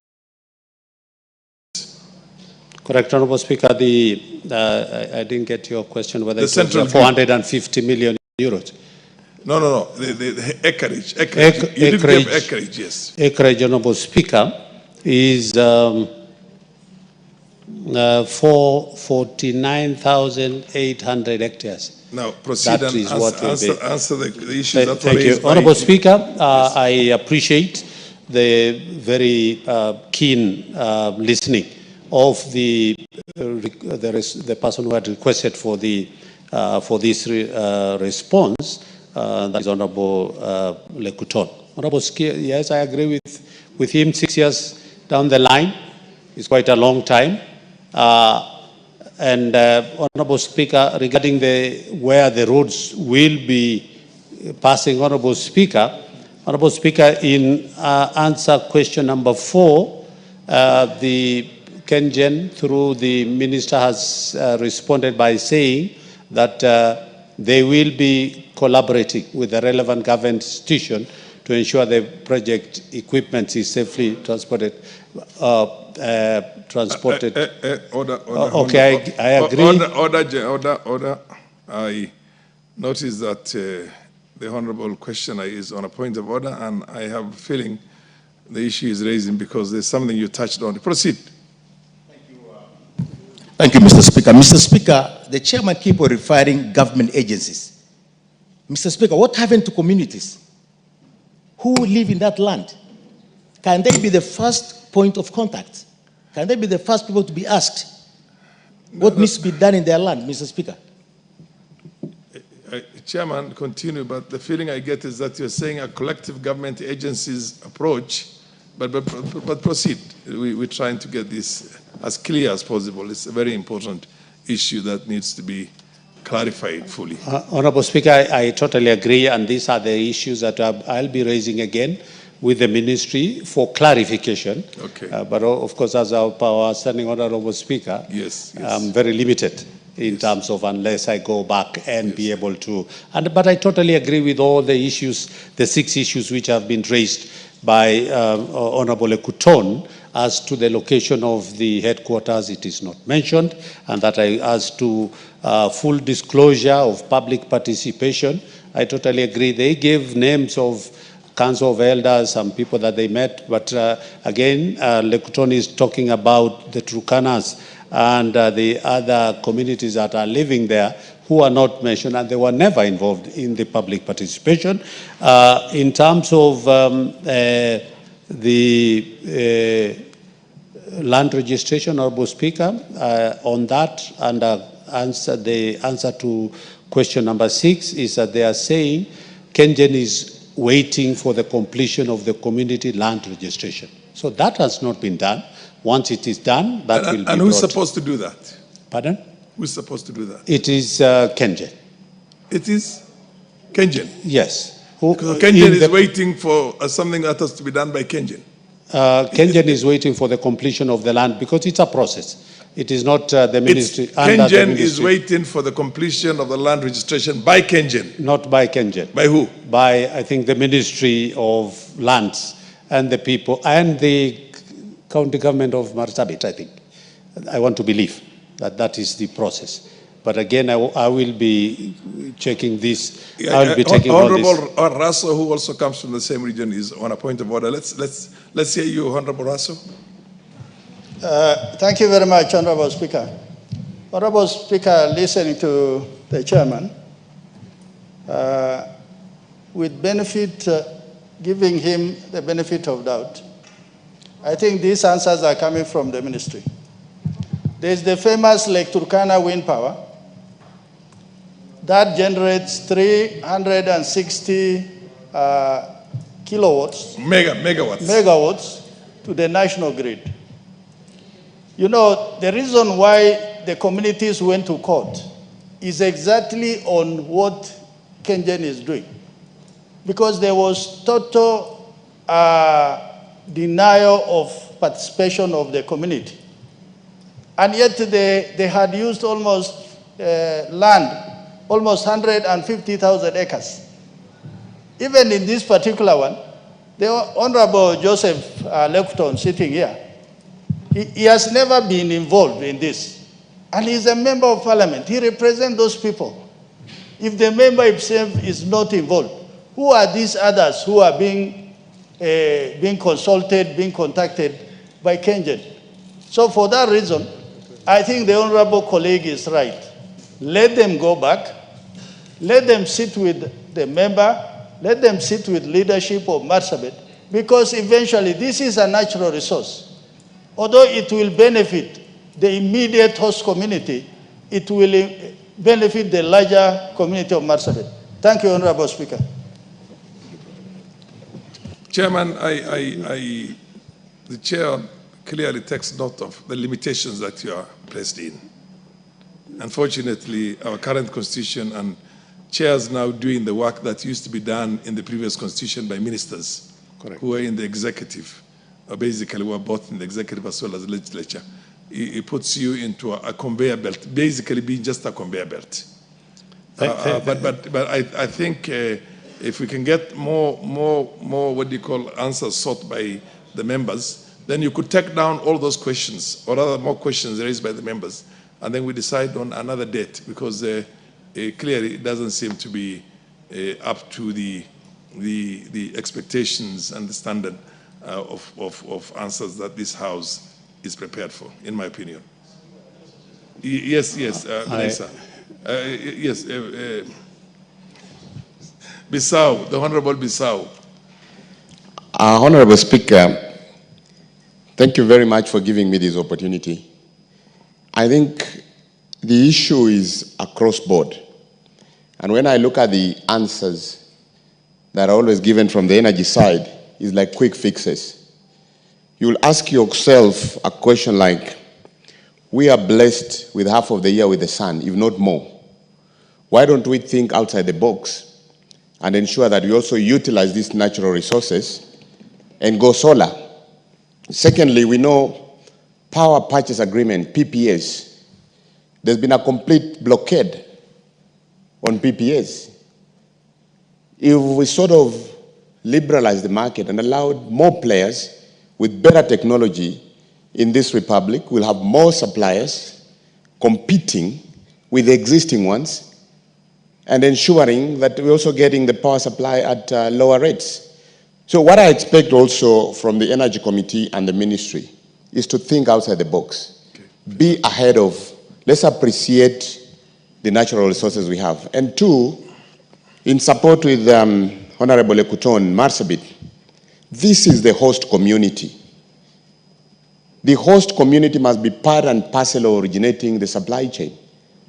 Correct, Honorable Speaker. I didn't get your question whether The it central was 450 million euros. No. The acreage. You did give acreage, yes. Acreage, Honorable Speaker, is 49,800 hectares. Now proceed That and is what will be. answer the issues that were Thank you. raised by Honorable Speaker, I appreciate the very keen listening of the person who had requested for this response, that is Honorable Lekuton. Honorable Speaker, yes, I agree with him. 6 years down the line is quite a long time. Honorable Speaker, regarding where the roads will be passing, Honorable Speaker, in answer question number 4, the Kenyan, through the Minister, has responded by saying that they will be collaborating with the relevant government institution to ensure the project equipment is safely transported. Order. Okay, I agree. Order. I notice that the honorable questioner is on a point of order, and I have a feeling the issue is raising because there's something you touched on. Proceed. Thank you, Mr. Speaker. Mr. Speaker, the chairman keeps on referring government agencies. Mr. Speaker, what happened to communities who live in that land? Can they be the first point of contact? Can they be the first people to be asked what needs to be done in their land, Mr. Speaker? Chairman, continue, but the feeling I get is that you're saying a collective government agency's approach, but proceed. We're trying to get this as clear as possible. It's a very important issue that needs to be clarified fully. Honorable Speaker, I totally agree, and these are the issues that I'll be raising again with the ministry for clarification. Okay. But of course, as our standing Honorable Speaker, yes. I'm very limited in terms of unless I go back and be able to. But I totally agree with all the issues, the 6 issues which have been raised by Honorable Lekuton as to the location of the headquarters. It is not mentioned, and that as to full disclosure of public participation. I totally agree. They gave names of Council of Elders, some people that they met, but again, Lekuton is talking about the Turkanas and the other communities that are living there who are not mentioned, and they were never involved in the public participation. In terms of the land registration, Honorable Speaker, on that, and the answer to question number 6 is that they are saying Kenyan is waiting for the completion of the community land registration. So that has not been done. Once it is done, that will be And who's brought. supposed to do that? Pardon? Who's supposed to do that? It is Kenyan. It is Kenyan? Yes. Kenyan is waiting for something that has to be done by Kenyan. Kenyan is waiting for the completion of the land because it's a process. It is not the ministry. Kenyan is waiting for the completion of the land registration by Kenyan. Not by Kenyan. By who? By, I think, the Ministry of Lands and the people and the county government of Marsabit, I think. I want to believe that that is the process. But again, I will be checking this. I will be taking all this. Honorable Raso, who also comes from the same region, is on a point of order. Let's hear you, Honorable Raso. Thank you very much, Honorable Speaker. Honorable Speaker, listening to the chairman, with benefit, giving him the benefit of doubt, I think these answers are coming from the ministry. There's the famous Lake Turkana wind power that generates 360 kilowatts. Megawatts to the national grid. You know, the reason why the communities went to court is exactly on what Kenyan is doing. Because there was total denial of participation of the community. And yet they had used almost land, almost 150,000 acres. Even in this particular one, the Honorable Joseph Lekuton sitting here, He has never been involved in this. And he's a member of parliament. He represents those people. If the member himself is not involved, who are these others who are being consulted, being contacted by Kenyan? So for that reason, I think the honorable colleague is right. Let them go back. Let them sit with the member. Let them sit with leadership of Marsabit, because eventually this is a natural resource. Although it will benefit the immediate host community, it will benefit the larger community of Marsabit. Thank you, Honorable Speaker. Chairman, the chair clearly takes note of the limitations that you are placed in. Unfortunately, our current constitution and chairs now doing the work that used to be done in the previous constitution by ministers. Correct. Who are in the executive, or basically were both in the executive as well as the legislature. It puts you into a conveyor belt, basically being just a conveyor belt. But I think if we can get more what do you call answers sought by the members, then you could take down all those questions, or rather more questions raised by the members, and then we decide on another date, because clearly it doesn't seem to be up to the expectations and the standard of answers that this House is prepared for, in my opinion. Yes, Vanessa. Yes, Bissau, the Honorable Bissau. Honorable Speaker, thank you very much for giving me this opportunity. I think the issue is across board. And when I look at the answers that are always given from the energy side, is like quick fixes. You'll ask yourself a question like, we are blessed with half of the year with the sun, if not more. Why don't we think outside the box and ensure that we also utilize these natural resources and go solar? Secondly, we know power purchase agreement, PPAs. There's been a complete blockade on PPAs. If we sort of liberalize the market and allow more players with better technology in this republic, we'll have more suppliers competing with the existing ones and ensuring that we're also getting the power supply at lower rates. So what I expect also from the Energy Committee and the Ministry is to think outside the box. Okay. Be ahead of, let's appreciate the natural resources we have. And two, in support with Honorable Ekuton Marsabit, this is the host community. The host community must be part and parcel of originating the supply chain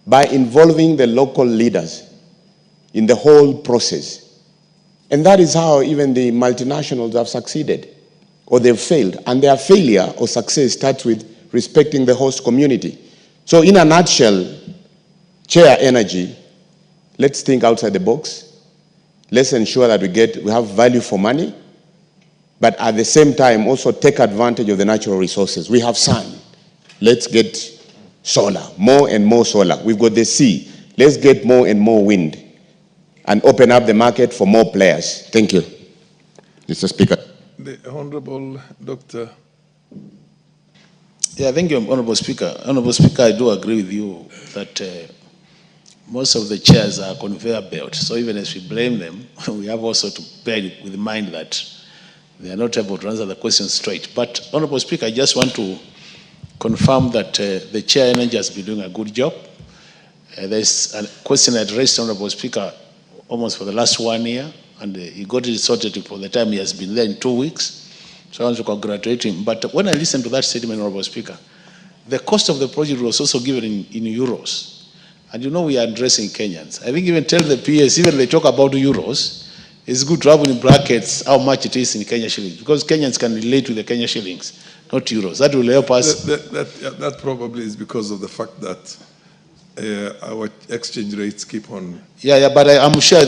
by involving the local leaders in the whole process. And that is how even the multinationals have succeeded, or they've failed. And their failure or success starts with respecting the host community. So in a nutshell, Chair Energy, let's think outside the box. Let's ensure that we have value for money, but at the same time also take advantage of the natural resources. We have sun. Let's get solar, more and more solar. We've got the sea. Let's get more and more wind and open up the market for more players. Thank you, Mr. Speaker. The Honorable Dr. Yeah, thank you, Honorable Speaker. Honorable Speaker, I do agree with you that most of the chairs are conveyor belt. So even as we blame them, we have also to bear with in mind that they are not able to answer the question straight. But Honorable Speaker, I just want to confirm that the Chair Energy has been doing a good job. There's a question I addressed, Honorable Speaker, almost for the last 1 year, and he got it sorted for the time he has been there in 2 weeks. So I want to congratulate him. But when I listened to that statement, Honorable Speaker, the cost of the project was also given in euros. And you know we are addressing Kenyans. I think even tell the PS, even they talk about euros, it's good to have in brackets how much it is in Kenya shillings, because Kenyans can relate to the Kenya shillings, not euros. That will help us. That probably is because of the fact that our exchange rates keep on. Yeah, but I'm sure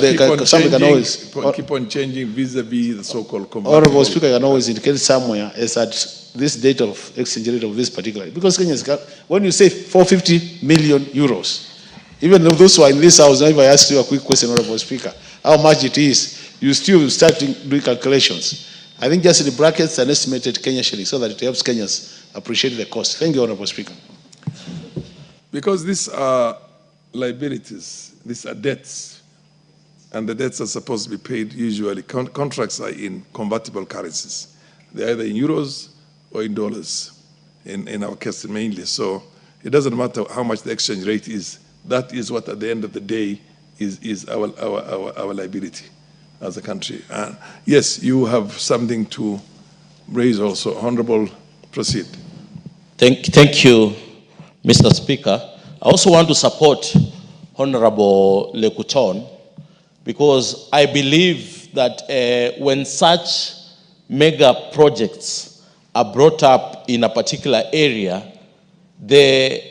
somebody can always keep on changing vis-a-vis the so-called convertible. Honorable Speaker can always indicate somewhere is at this date of exchange rate of this particular, because Kenyans can, when you say 450 million euros, even though those who are in this house, if I ask you a quick question, Honorable Speaker, how much it is, you still start doing calculations. I think just in the brackets, an estimated Kenya shilling, so that it helps Kenyans appreciate the cost. Thank you, Honorable Speaker. Because these are liabilities, these are debts, and the debts are supposed to be paid usually. Contracts are in convertible currencies. They're either in euros or in dollars, in our case mainly. So it doesn't matter how much the exchange rate is. That is what, at the end of the day, is our liability as a country. Yes, you have something to raise also. Honorable, proceed. Thank you, Mr. Speaker. I also want to support Honorable Lekuton, because I believe that when such mega projects are brought up in a particular area, the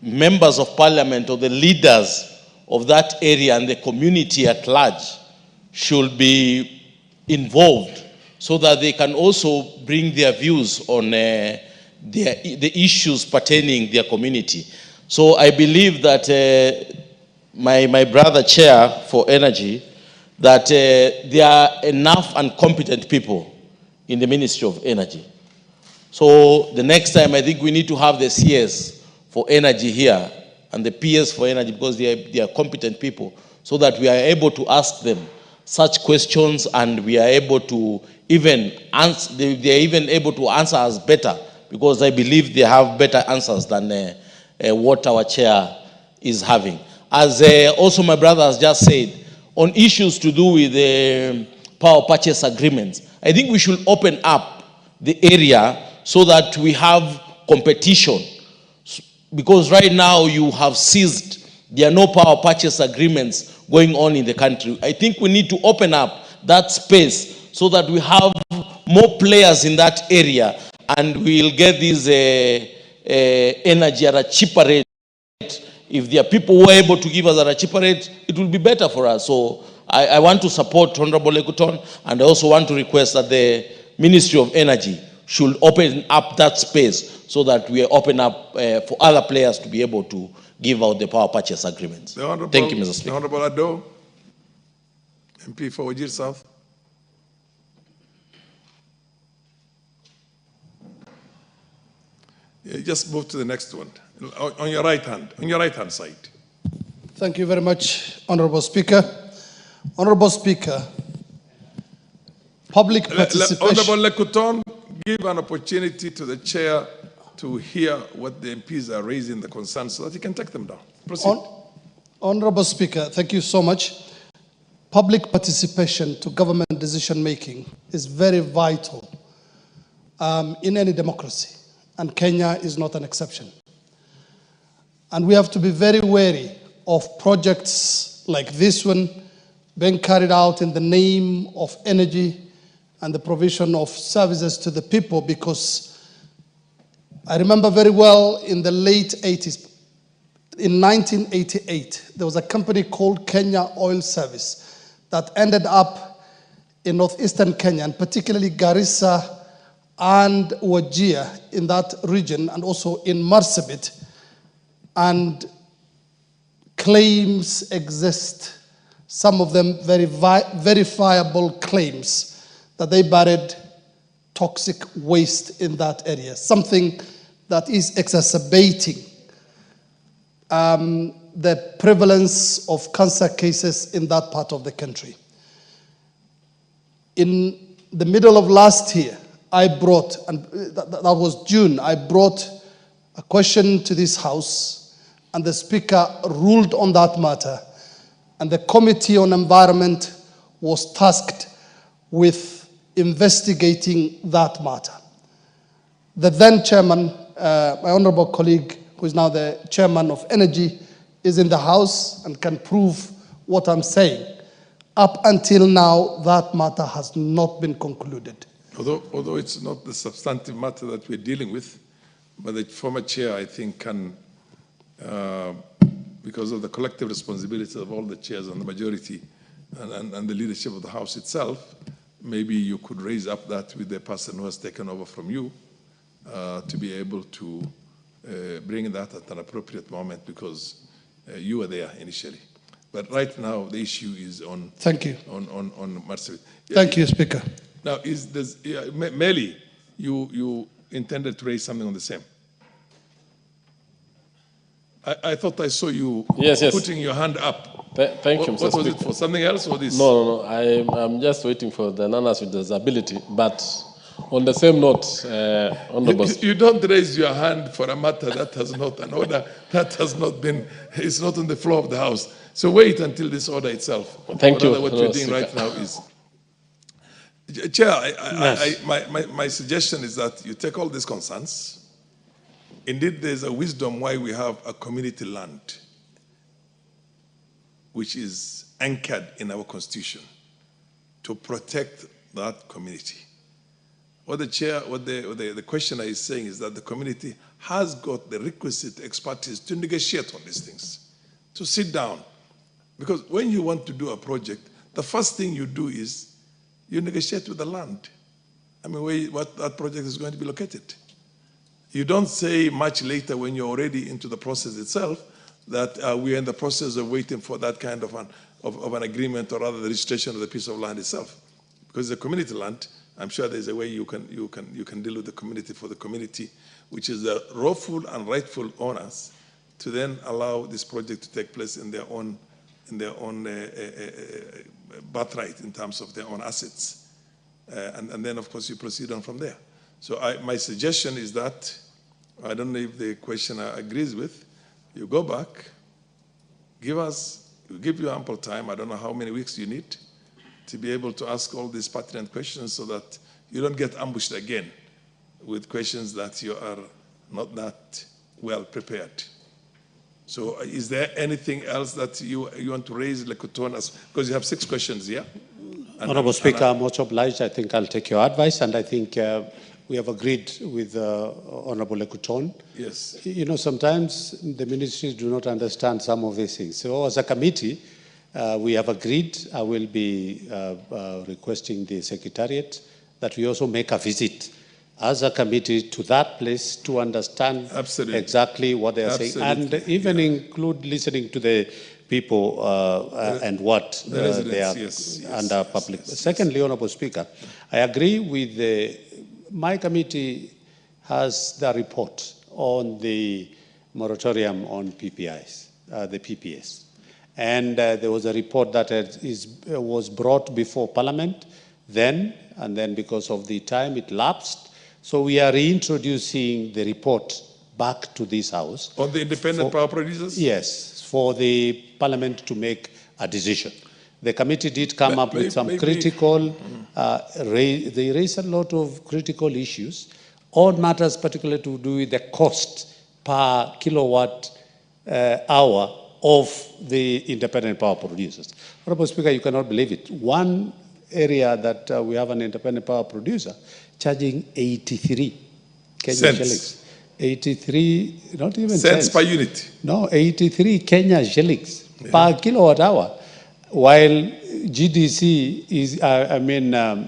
members of parliament or the leaders of that area and the community at large should be involved so that they can also bring their views on the issues pertaining their community. So I believe that my brother chair for energy, that there are enough and competent people in the Ministry of Energy. So the next time I think we need to have the CS for energy here and the PS for energy, because they are competent people, so that we are able to ask them such questions and we are able to even answer, they are even able to answer us better, because I believe they have better answers than what our chair is having. As also my brother has just said, on issues to do with the power purchase agreements, I think we should open up the area so that we have competition. Because right now you have seized, there are no power purchase agreements going on in the country. I think we need to open up that space so that we have more players in that area and we'll get this energy at a cheaper rate. If there are people who are able to give us at a cheaper rate, it will be better for us. So I want to support Honorable Lekuton, and I also want to request that the Ministry of Energy should open up that space so that we open up for other players to be able to give out the power purchase agreements. Thank you, Mr. Speaker. The Honorable Ado, MP for Wajir South. Yeah, just move to the next one. On your right hand side. Thank you very much, Honorable Speaker. Honorable Speaker, public participation. Honorable Lekuton, give an opportunity to the chair to hear what the MPs are raising, the concerns, so that he can take them down. Proceed. Honorable Speaker, thank you so much. Public participation to government decision making is very vital in any democracy, and Kenya is not an exception. And we have to be very wary of projects like this one being carried out in the name of energy and the provision of services to the people, because I remember very well in the late 80s, in 1988, there was a company called Kenya Oil Service that ended up in northeastern Kenya, and particularly Garissa and Wajir in that region, and also in Marsabit. And claims exist, some of them very verifiable claims, that they buried toxic waste in that area, something that is exacerbating the prevalence of cancer cases in that part of the country. In the middle of last year, I brought, and that was June, I brought a question to this House, and the Speaker ruled on that matter, and the Committee on Environment was tasked with investigating that matter. The then chairman, my honorable colleague, who is now the chairman of Energy, is in the House and can prove what I'm saying. Up until now, that matter has not been concluded. Although it's not the substantive matter that we're dealing with, but the former chair, I think, can, because of the collective responsibility of all the chairs and the majority and the leadership of the House itself, maybe you could raise up that with the person who has taken over from you to be able to bring that at an appropriate moment, because you were there initially. But right now, the issue is on. Thank you. On Marsabit. Thank you, Speaker. Now, Meli, intended to raise something on the same. I thought I saw you putting your hand up. Thank you, Mr. What was Speaker. it for? Something else or this? No. I'm just waiting for the non-us with disability. But on the same note, Honorable You don't raise your hand for a matter that has not an order, that has not been, it's not on the floor of the House. So wait until this order itself. Thank you, What we're doing Speaker. right now is. Chair, my suggestion is that you take all these concerns. Indeed, there's a wisdom why we have a community land, which is anchored in our constitution to protect that community. What the questioner is saying is that the community has got the requisite expertise to negotiate on these things, to sit down. Because when you want to do a project, the first thing you do is you negotiate with the land. I mean, what that project is going to be located. You don't say much later when you're already into the process itself that we are in the process of waiting for that kind of an agreement, or rather the registration of the piece of land itself. Because it's a community land, I'm sure there's a way you can deal with the community for the community, which is the lawful and rightful owners, to then allow this project to take place in their own birthright in terms of their own assets. And then, of course, you proceed on from there. So my suggestion is that, I don't know if the questioner agrees with, you go back, we'll give you ample time, I don't know how many weeks you need, to be able to ask all these pertinent questions so that you don't get ambushed again with questions that you are not that well prepared. So is there anything else that you want to raise, because you have 6 questions here? Honourable Speaker, I'm much obliged. I think I'll take your advice, and I think we have agreed with Honourable Lekuton. Yes. You know, sometimes the ministries do not understand some of these things. So as a committee, we have agreed. I will be requesting the Secretariat that we also make a visit as a committee to that place to understand exactly what they are saying, and even include listening to the people and what they are under public. Secondly, Honourable Speaker, I agree with my committee has the report on the moratorium on PPIs, the PPS. And there was a report that was brought before Parliament then, and then because of the time it lapsed. So we are reintroducing the report back to this House. On the independent power producers? Yes, for the Parliament to make a decision. The committee did come up with some critical, they raised a lot of critical issues on matters particularly to do with the cost per kilowatt hour of the independent power producers. Honourable Speaker, you cannot believe it. One area that we have an independent power producer charging 83 Kenya shillings. 83, not even cents per unit. No, 83 Kenya shillings per kilowatt hour. While GDC is,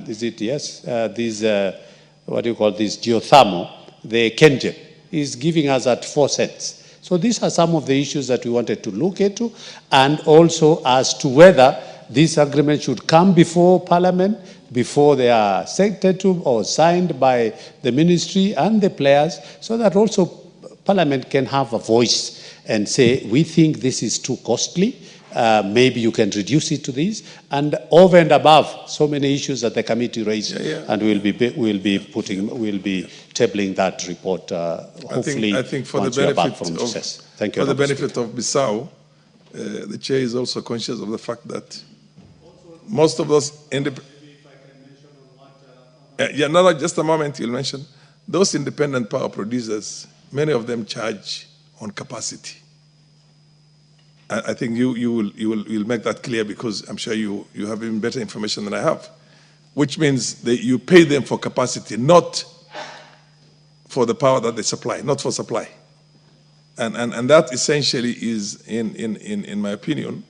is it, yes, what do you call this, geothermal, the KenGen, is giving us at 4 cents. So these are some of the issues that we wanted to look into, and also as to whether this agreement should come before Parliament, before they are sent to or signed by the ministry and the players, so that also Parliament can have a voice and say, we think this is too costly, maybe you can reduce it to this, and over and above so many issues that the committee raised, and we'll be tabling that report hopefully I think for once the we are back benefit from of, recess. Thank you. for the benefit of Bissau, the chair is also conscious of the fact that most of those just a moment, you'll mention those independent power producers, many of them charge on capacity. I think you'll make that clear, because I'm sure you have even better information than I have, which means that you pay them for capacity, not for the power that they supply, not for supply. And that essentially is, in my opinion,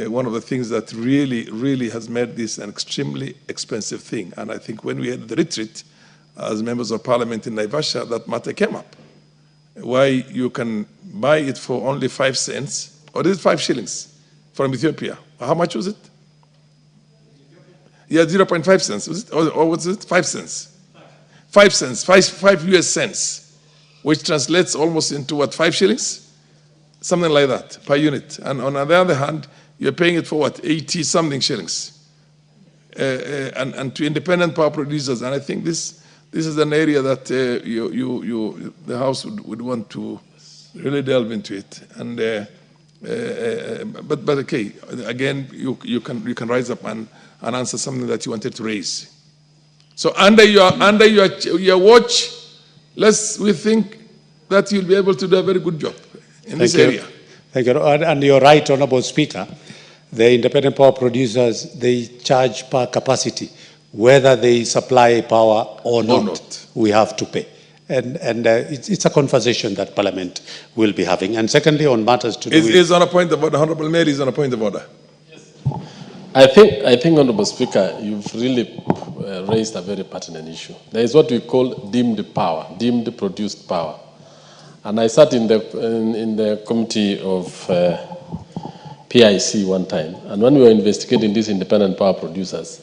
one of the things that really has made this an extremely expensive thing. And I think when we had the retreat as members of Parliament in Naivasha, that matter came up. Why you can buy it for only 5 cents, or is it 5 shillings from Ethiopia? How much was it? Yeah, 0.5 cents, was it? Or was it 5 cents? 5 cents, 5 US cents, which translates almost into what, 5 shillings? Something like that per unit. And on the other hand, you're paying it for what, 80 something shillings. And to independent power producers. And I think this is an area that the House would want to really delve into it. And but okay, again, you can rise up and answer something that you wanted to raise. So under your watch, we think that you'll be able to do a very good job in this area. Thank you. And you're right, Honorable Speaker. The independent power producers, they charge per capacity. Whether they supply power or not, we have to pay. And it's a conversation that Parliament will be having. And secondly, on matters to do with... Is on a point of order. Honourable Mayor is on a point of order. I think, Honourable Speaker, you've really raised a very pertinent issue. There is what we call deemed power, deemed produced power. And I sat in the committee of PIC one time, and when we were investigating these independent power producers,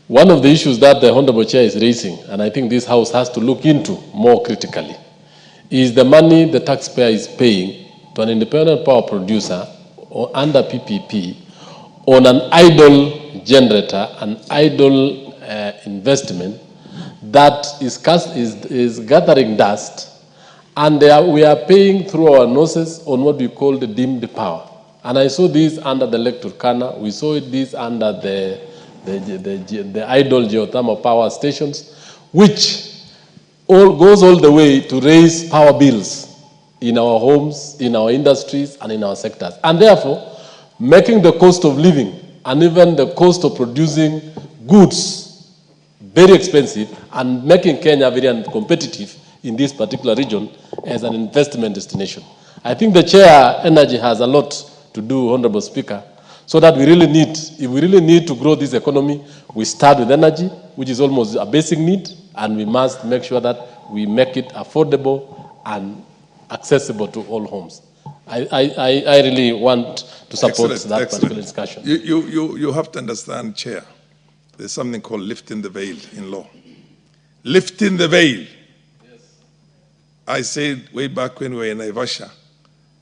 one of the issues that the Honourable Chair is raising, and I think this House has to look into more critically, is the money the taxpayer is paying to an independent power producer or under PPP on an idle generator, an idle investment that is gathering dust, and we are paying through our noses on what we call the deemed power. And I saw this under the Lake Turkana, we saw this under the idle geothermal power stations, which goes all the way to raise power bills in our homes, in our industries, and in our sectors. And therefore, making the cost of living and even the cost of producing goods very expensive and making Kenya very uncompetitive in this particular region as an investment destination. I think the Chair Energy has a lot to do, Honourable Speaker, so that if we really need to grow this economy, we start with energy, which is almost a basic need, and we must make sure that we make it affordable and accessible to all homes. I really want to support that particular discussion. You have to understand, Chair, there's something called lifting the veil in law. Lifting the veil. Yes. I said way back when we were in Naivasha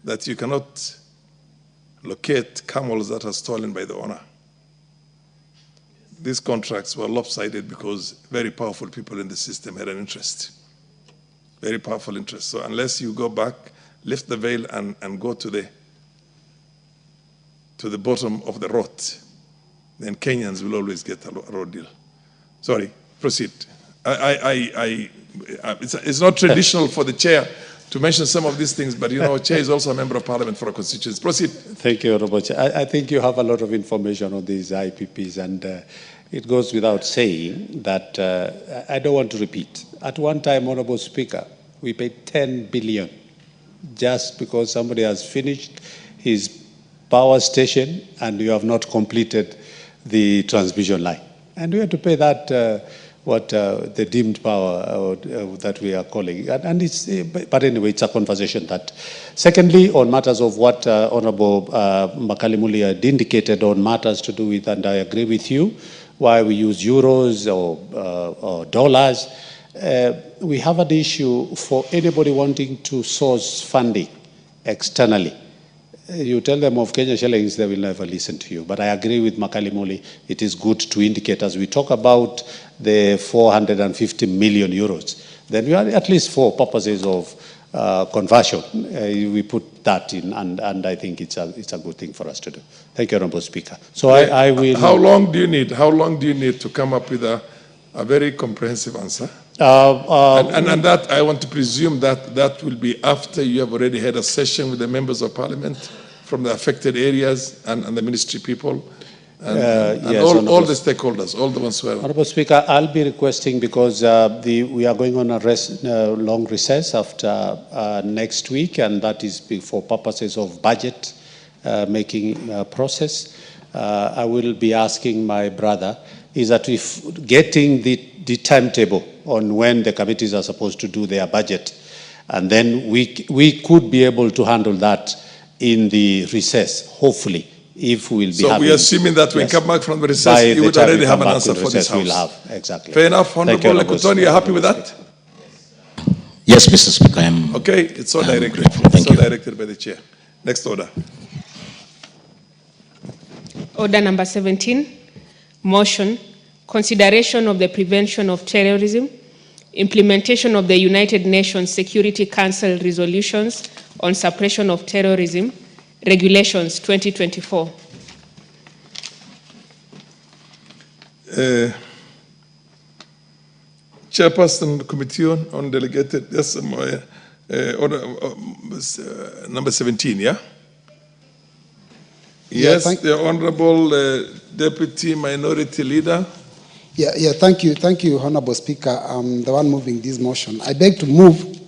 that you cannot locate camels that are stolen by the owner. These contracts were lopsided because very powerful people in the system had an interest. Very powerful interest. So unless you go back, lift the veil and go to the bottom of the road, then Kenyans will always get a road deal. Sorry, proceed. It's not traditional for the Chair to mention some of these things, but you know, Chair is also a member of Parliament for a constituency. Proceed. Thank you, Honourable Chair. I think you have a lot of information on these IPPs, and it goes without saying that I don't want to repeat. At one time, Honourable Speaker, we paid 10 billion just because somebody has finished his power station and you have not completed the transmission line. And we had to pay that the deemed power that we are calling. And it's, but anyway, it's a conversation that. Secondly, on matters of what Honourable Makalimuli had indicated on matters to do with, and I agree with you, why we use euros or dollars. We have an issue for anybody wanting to source funding externally. You tell them of Kenya shillings, they will never listen to you. But I agree with Makalimuli, it is good to indicate as we talk about the 450 million euros, then we are at least for purposes of conversion. We put that in, and I think it's a good thing for us to do. Thank you, Honourable Speaker. So I will... How long do you need? How long do you need to come up with a very comprehensive answer? And that, I want to presume that will be after you have already had a session with the members of Parliament from the affected areas and the ministry people and yes, all the stakeholders, all the ones who are... Honourable Speaker, I'll be requesting because we are going on a long recess after next week, and that is for purposes of budget making process. I will be asking my brother is that if getting the timetable on when the committees are supposed to do their budget, and then we could be able to handle that in the recess, hopefully, if we'll be so having... we are assuming that when we come back from the recess, By you the would time already we have come an back to answer for this recess, house. we'll have, exactly. Fair enough, Thank you, Honorable Honorable Lekutoni, you're happy with that? Yes, Mr. Speaker, I am. Okay, it's so directed. grateful. It's Thank so you. directed by the chair. Next order. Order number 17, motion, consideration of the prevention of terrorism, implementation of the United Nations Security Council resolutions on suppression of terrorism, regulations 2024. Chairperson, Committee on Delegated, yes, order number 17, yeah? Yes, the Honorable Deputy Minority Leader. Thank you, Honorable Speaker. I'm the one moving this motion. I beg to move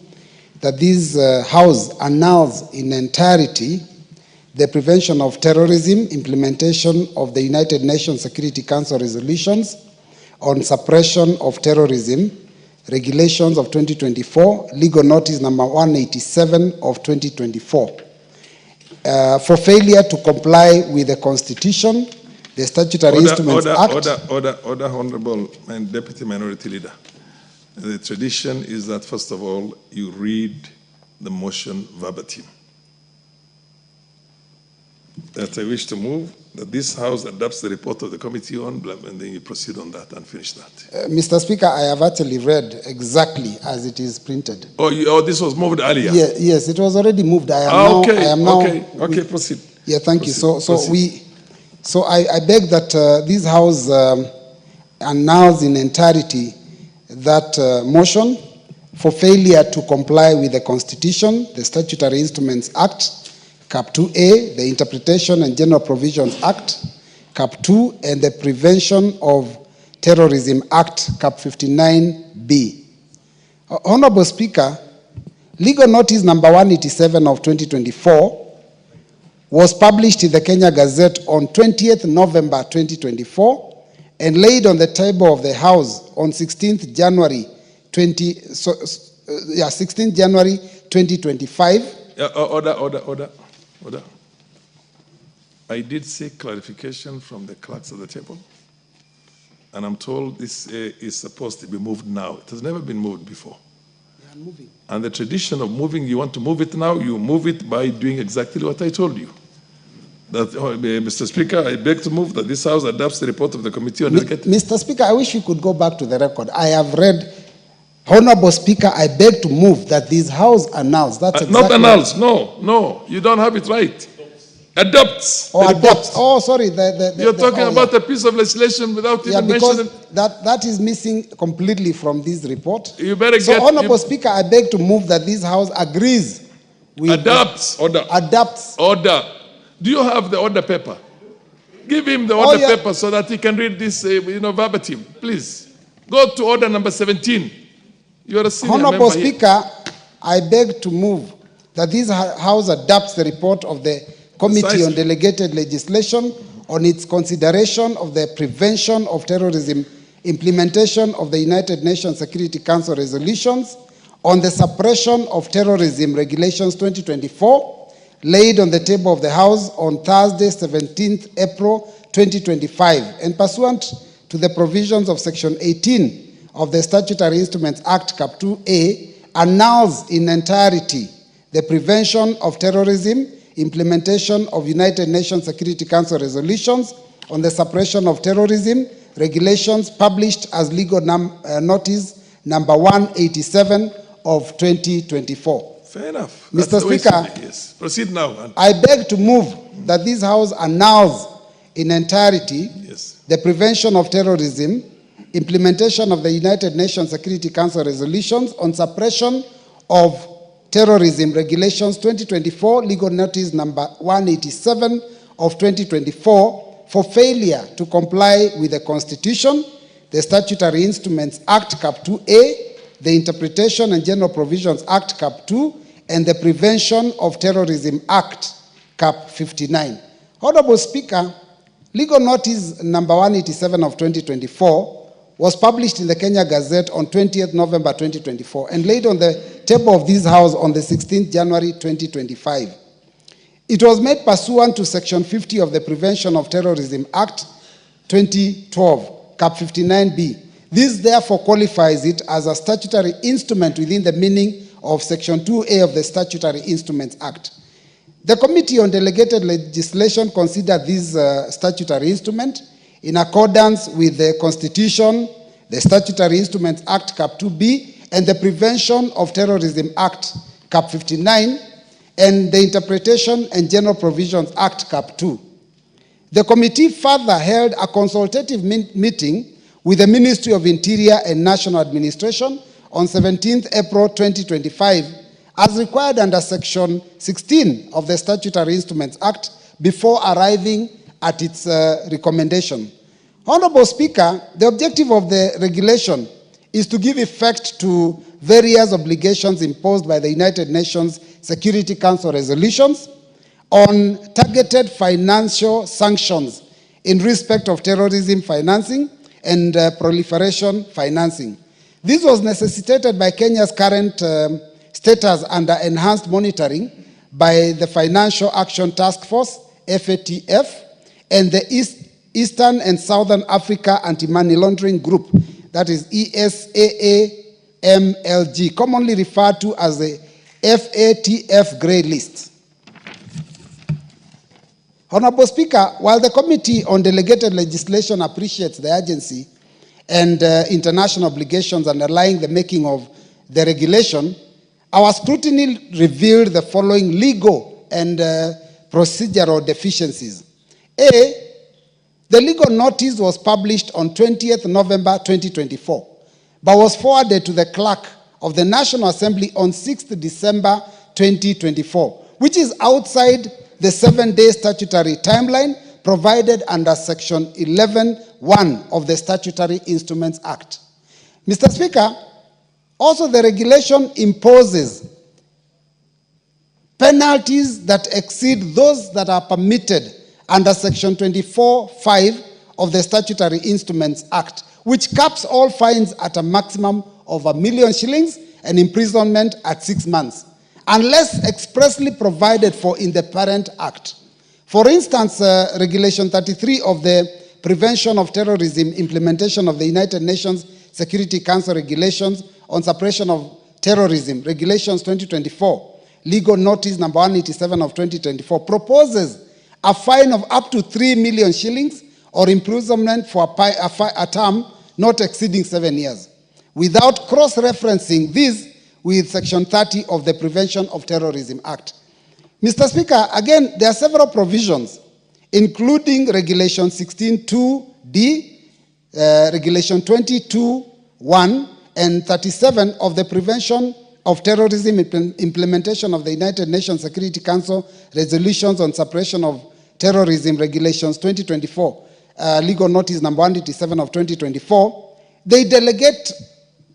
that this House announce in entirety the prevention of terrorism, implementation of the United Nations Security Council resolutions on suppression of terrorism, regulations of 2024, legal notice number 187 of 2024. For failure to comply with the Constitution, the Statutory Instruments Act. Order, Honorable Deputy Minority Leader. The tradition is that, first of all, you read the motion verbatim. That I wish to move that this House adopts the report of the committee on, and then you proceed on that and finish that. Mr. Speaker, I have actually read exactly as it is printed. Oh, this was moved earlier? Yes, it was already moved. Okay, proceed. Yeah, thank you. So proceed. I beg that this House announce in entirety that motion for failure to comply with the Constitution, the Statutory Instruments Act, Cap 2A, the Interpretation and General Provisions Act, Cap 2, and the Prevention of Terrorism Act, Cap 59B. Honorable Speaker, legal notice number 187 of 2024 was published in the Kenya Gazette on 20th November 2024 and laid on the table of the House on 16th January 2025. Order. I did seek clarification from the clerks at the table, and I'm told this is supposed to be moved now. It has never been moved before. And the tradition of moving, you want to move it now, you move it by doing exactly what I told you. That, Mr. Speaker, I beg to move that this House adopts the report of the Committee on Delegated. Mr. Speaker, I wish you could go back to the record. I have read, Honorable Speaker, I beg to move that this House announced. That's exactly not announced, no, you don't have it right. Adopts. Adopts. Oh, sorry. You're talking about a piece of legislation without even mentioning. That is missing completely from this report. You better so, Honorable Speaker, I beg to move that this House agrees with... Adopts. Order. Adopts. Order. Do you have the order paper? Give him the order paper so that he can read this, verbatim. Please. Go to order number 17. You are a senior Honorable member Speaker, I beg to move that this House adopts the report of the Committee on Delegated Legislation on its consideration of the prevention of terrorism, implementation of the United Nations Security Council resolutions on the suppression of terrorism regulations 2024, laid on the table of the House on Thursday, 17th April 2025, and pursuant to the provisions of Section 18 of the Statutory Instruments Act, Cap 2A, announced in entirety the prevention of terrorism, implementation of United Nations Security Council resolutions on the suppression of terrorism, regulations published as legal notice number 187 of 2024. Fair enough. Mr. Speaker, yes. Proceed now. I beg to move that this House announce in entirety the prevention of terrorism, implementation of the United Nations Security Council resolutions on suppression of terrorism regulations 2024, legal notice number 187 of 2024, for failure to comply with the Constitution, the Statutory Instruments Act, Cap 2A, the Interpretation and General Provisions Act, Cap 2, and the Prevention of Terrorism Act, Cap 59. Honorable Speaker, legal notice number 187 of 2024 was published in the Kenya Gazette on 20th November 2024 and laid on the table of this House on the 16th January 2025. It was made pursuant to Section 50 of the Prevention of Terrorism Act 2012, Cap 59B. This therefore qualifies it as a statutory instrument within the meaning of Section 2A of the Statutory Instruments Act. The Committee on Delegated Legislation considered this statutory instrument in accordance with the Constitution, the Statutory Instruments Act, Cap 2B, and the Prevention of Terrorism Act, Cap 59, and the Interpretation and General Provisions Act, Cap 2. The committee further held a consultative meeting with the Ministry of Interior and National Administration on 17th April 2025, as required under Section 16 of the Statutory Instruments Act, before arriving at its recommendation. Honorable Speaker, the objective of the regulation is to give effect to various obligations imposed by the United Nations Security Council resolutions on targeted financial sanctions in respect of terrorism financing and proliferation financing. This was necessitated by Kenya's current status under enhanced monitoring by the Financial Action Task Force, FATF, and the Eastern and Southern Africa Anti-Money Laundering Group, that is ESAAMLG, commonly referred to as the FATF Grey List. Honorable Speaker, while the Committee on Delegated Legislation appreciates the urgency and international obligations underlying the making of the regulation, our scrutiny revealed the following legal and procedural deficiencies. A, the legal notice was published on 20th November 2024, but was forwarded to the clerk of the National Assembly on 6th December 2024, which is outside the 7-day statutory timeline provided under Section 11(1) of the Statutory Instruments Act. Mr. Speaker, also the regulation imposes penalties that exceed those that are permitted under Section 24(5) of the Statutory Instruments Act, which caps all fines at a maximum of 1 million shillings and imprisonment at 6 months, unless expressly provided for in the parent act. For instance, Regulation 33 of the Prevention of Terrorism Implementation of the United Nations Security Council Regulations on Suppression of Terrorism, Regulations 2024, Legal Notice number 187 of 2024, proposes a fine of up to 3 million shillings or imprisonment for a term not exceeding 7 years, without cross-referencing this with Section 30 of the Prevention of Terrorism Act. Mr. Speaker, again, there are several provisions, including Regulation 16(2)(d), Regulation 22(1), and 37 of the Prevention of Terrorism Implementation of the United Nations Security Council Resolutions on Suppression of Terrorism, Regulations 2024, Legal Notice number 187 of 2024. They delegate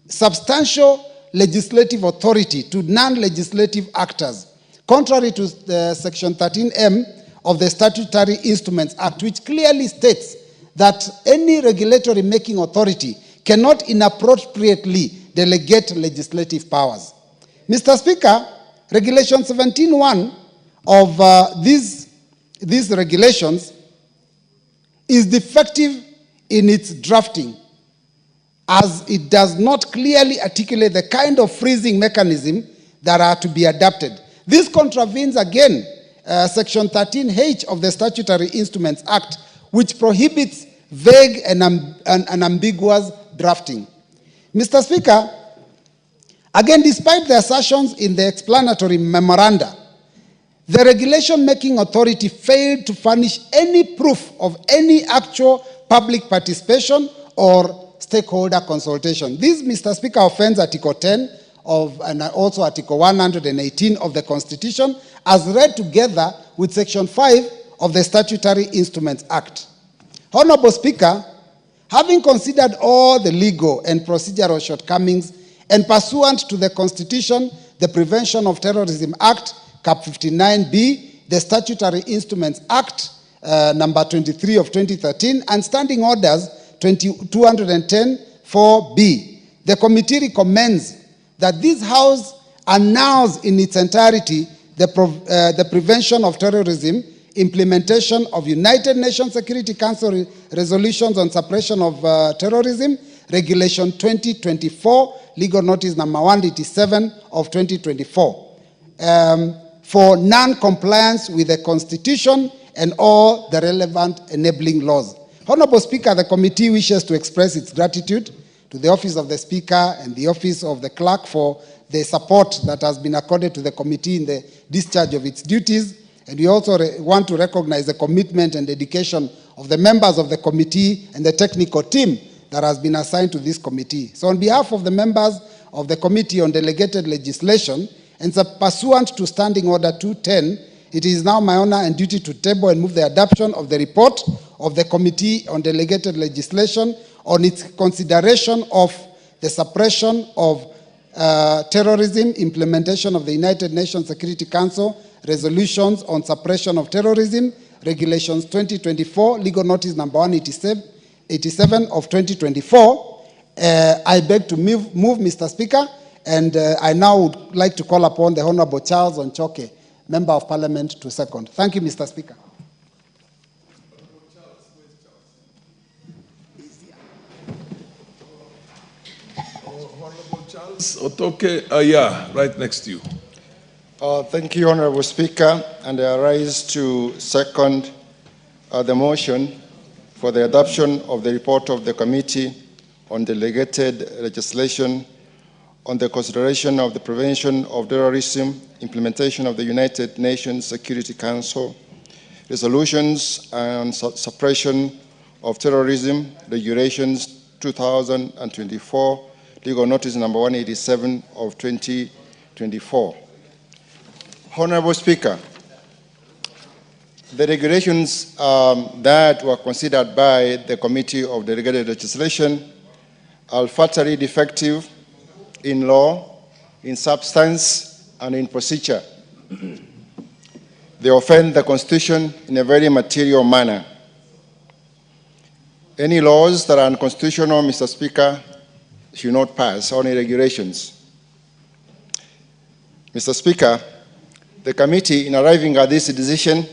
substantial legislative authority to non-legislative actors, contrary to the Section 13M of the Statutory Instruments Act, which clearly states that any regulatory making authority cannot inappropriately delegate legislative powers. Mr. Speaker, Regulation 17(1) of these regulations is defective in its drafting, as it does not clearly articulate the kind of freezing mechanism that are to be adopted. This contravenes again Section 13H of the Statutory Instruments Act, which prohibits vague and ambiguous drafting. Mr. Speaker, again, despite the assertions in the explanatory memoranda, the regulation-making authority failed to furnish any proof of any actual public participation or stakeholder consultation. This, Mr. Speaker, offends Article 10 and also Article 118 of the Constitution, as read together with Section 5 of the Statutory Instruments Act. Honorable Speaker, having considered all the legal and procedural shortcomings and pursuant to the Constitution, the Prevention of Terrorism Act, Cap 59B, the Statutory Instruments Act, number 23 of 2013, and Standing Orders 210(4)B, the committee recommends that this House announce in its entirety the prevention of terrorism, implementation of United Nations Security Council resolutions on suppression of terrorism, Regulation 2024, Legal Notice number 187 of 2024, for non-compliance with the Constitution and all the relevant enabling laws. Honorable Speaker, the committee wishes to express its gratitude to the Office of the Speaker and the Office of the Clerk for the support that has been accorded to the committee in the discharge of its duties. And we also want to recognize the commitment and dedication of the members of the committee and the technical team that has been assigned to this committee. So on behalf of the members of the Committee on Delegated Legislation, and pursuant to Standing Order 210, it is now my honor and duty to table and move the adoption of the report of the Committee on Delegated Legislation on its consideration of the suppression of terrorism, implementation of the United Nations Security Council resolutions on suppression of terrorism, Regulations 2024, Legal Notice number 187 of 2024. I beg to move, Mr. Speaker, and I now would like to call upon the Honorable Charles Onchoke, Member of Parliament, to second. Thank you, Mr. Speaker. Honorable Charles Otoke, yeah, right next to you. Thank you, Honorable Speaker, and I rise to second the motion for the adoption of the report of the Committee on Delegated Legislation on the consideration of the prevention of terrorism, implementation of the United Nations Security Council resolutions on suppression of terrorism, Regulations 2024, Legal Notice number 187 of 2024. Honorable Speaker, the regulations that were considered by the Committee of Delegated Legislation are fatally defective in law, in substance, and in procedure. They offend the Constitution in a very material manner. Any laws that are unconstitutional, Mr. Speaker, should not pass, only regulations. Mr. Speaker, the committee, in arriving at this decision,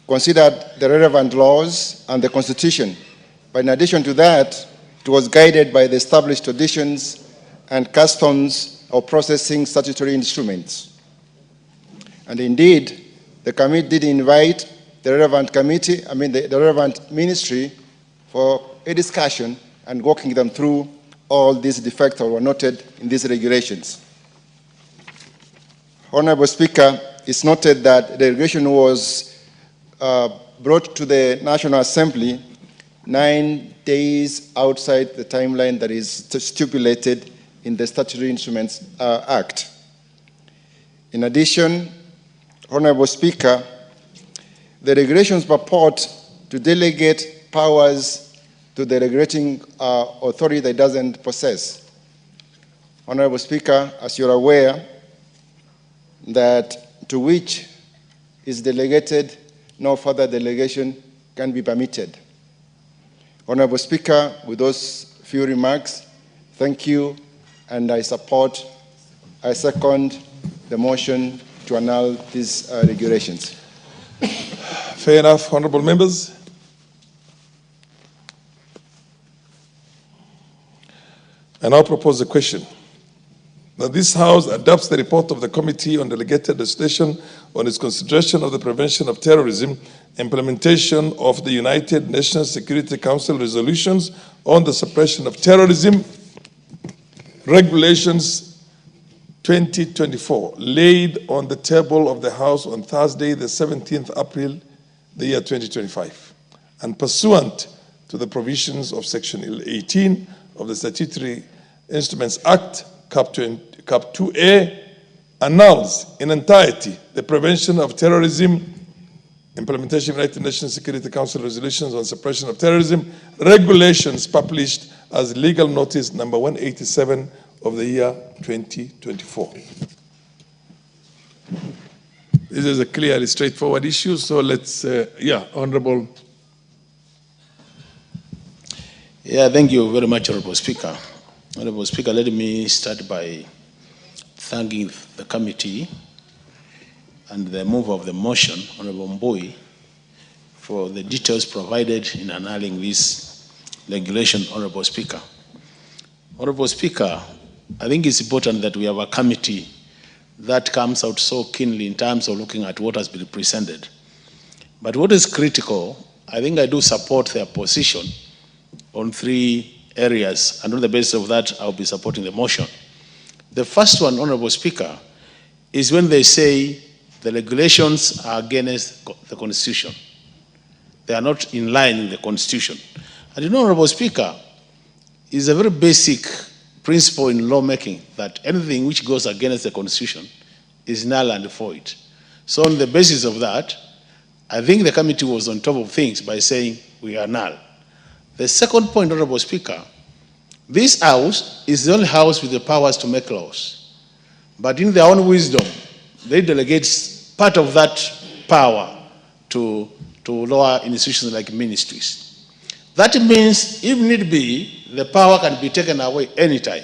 considered the relevant laws and the Constitution. But in addition to that, it was guided by the established traditions and customs of processing statutory instruments. And indeed, the committee did invite the relevant committee, the relevant ministry for a discussion and walking them through all these defects that were noted in these regulations. Honorable Speaker, it's noted that the regulation was brought to the National Assembly 9 days outside the timeline that is stipulated in the Statutory Instruments Act. In addition, Honorable Speaker, the regulations purport to delegate powers to the regulating authority that doesn't possess. Honorable Speaker, as you're aware, that to which is delegated, no further delegation can be permitted. Honorable Speaker, with those few remarks, thank you, and I second the motion to annul these regulations. Fair enough, honorable members. I now propose a question that this House adopts the report of the Committee on Delegated Legislation on its consideration of the prevention of terrorism, implementation of the United Nations Security Council resolutions on the suppression of terrorism, Regulations 2024, laid on the table of the House on Thursday, the 17th April, the year 2025, and pursuant to the provisions of Section 18 of the Statutory Instruments Act, Cap 2A, announce in entirety the prevention of terrorism, implementation of United Nations Security Council resolutions on suppression of terrorism, regulations published as legal notice number 187 of the year 2024. This is a clearly straightforward issue, so let's, Honorable. Yeah, thank you very much, Honorable Speaker. Honorable Speaker, let me start by thanking the committee and the mover of the motion, Honorable Mbui, for the details provided in annulling this regulation, Honorable Speaker. Honorable Speaker, I think it's important that we have a committee that comes out so keenly in terms of looking at what has been presented. But what is critical, I think I do support their position on 3 areas, and on the basis of that, I'll be supporting the motion. The first one, Honorable Speaker, is when they say the regulations are against the Constitution. They are not in line with the Constitution. And you know, Honorable Speaker, it's a very basic principle in lawmaking that anything which goes against the Constitution is null and void. So on the basis of that, I think the committee was on top of things by saying we are null. The second point, Honorable Speaker, this House is the only House with the powers to make laws. But in their own wisdom, they delegate part of that power to lower institutions like ministries. That means, if need be, the power can be taken away anytime.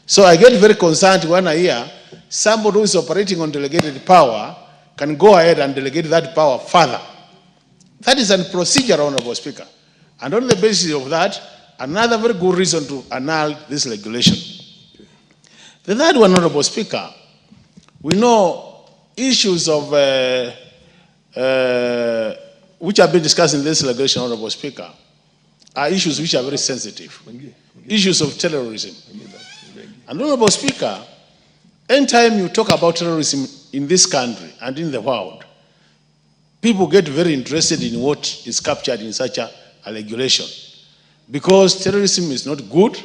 So I get very concerned when I hear somebody who is operating on delegated power can go ahead and delegate that power further. That is a procedure, Honorable Speaker. And on the basis of that, another very good reason to annul this regulation. The third one, Honorable Speaker, we know issues of which have been discussed in this regulation, Honorable Speaker, are issues which are very sensitive. Issues of terrorism. And Honorable Speaker, anytime you talk about terrorism in this country and in the world, people get very interested in what is captured in such a regulation. Because terrorism is not good,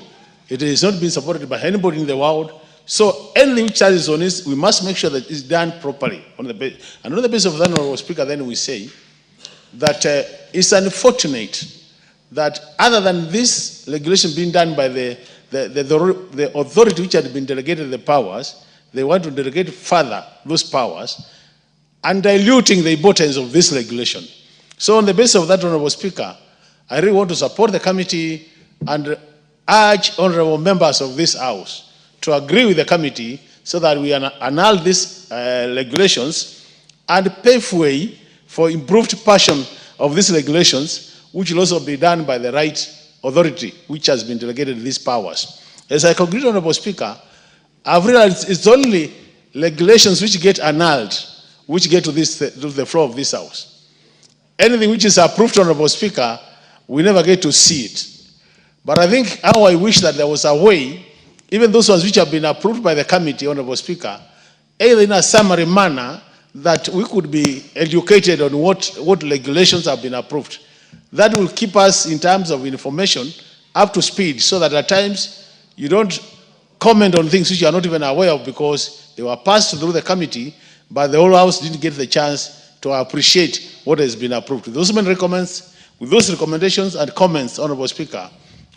it is not being supported by anybody in the world. So anything which charges on this, we must make sure that it's done properly. And on the basis of that, Honorable Speaker, then we say that it's unfortunate that other than this regulation being done by the authority which had been delegated the powers, they want to delegate further those powers and diluting the importance of this regulation. So on the basis of that, Honorable Speaker, I really want to support the committee and urge honorable members of this House to agree with the committee so that we annul these regulations and pave way for improved passion of these regulations, which will also be done by the right authority which has been delegated these powers. As I conclude, Honorable Speaker, I've realized it's only regulations which get annulled which get to the floor of this House. Anything which is approved, Honorable Speaker, we never get to see it. But I think how I wish that there was a way, even those ones which have been approved by the committee, Honorable Speaker, either in a summary manner, that we could be educated on what regulations have been approved. That will keep us, in terms of information, up to speed, so that at times you don't comment on things which you are not even aware of because they were passed through the committee, but the whole House didn't get the chance to appreciate what has been approved. With those recommendations and comments, Honorable Speaker,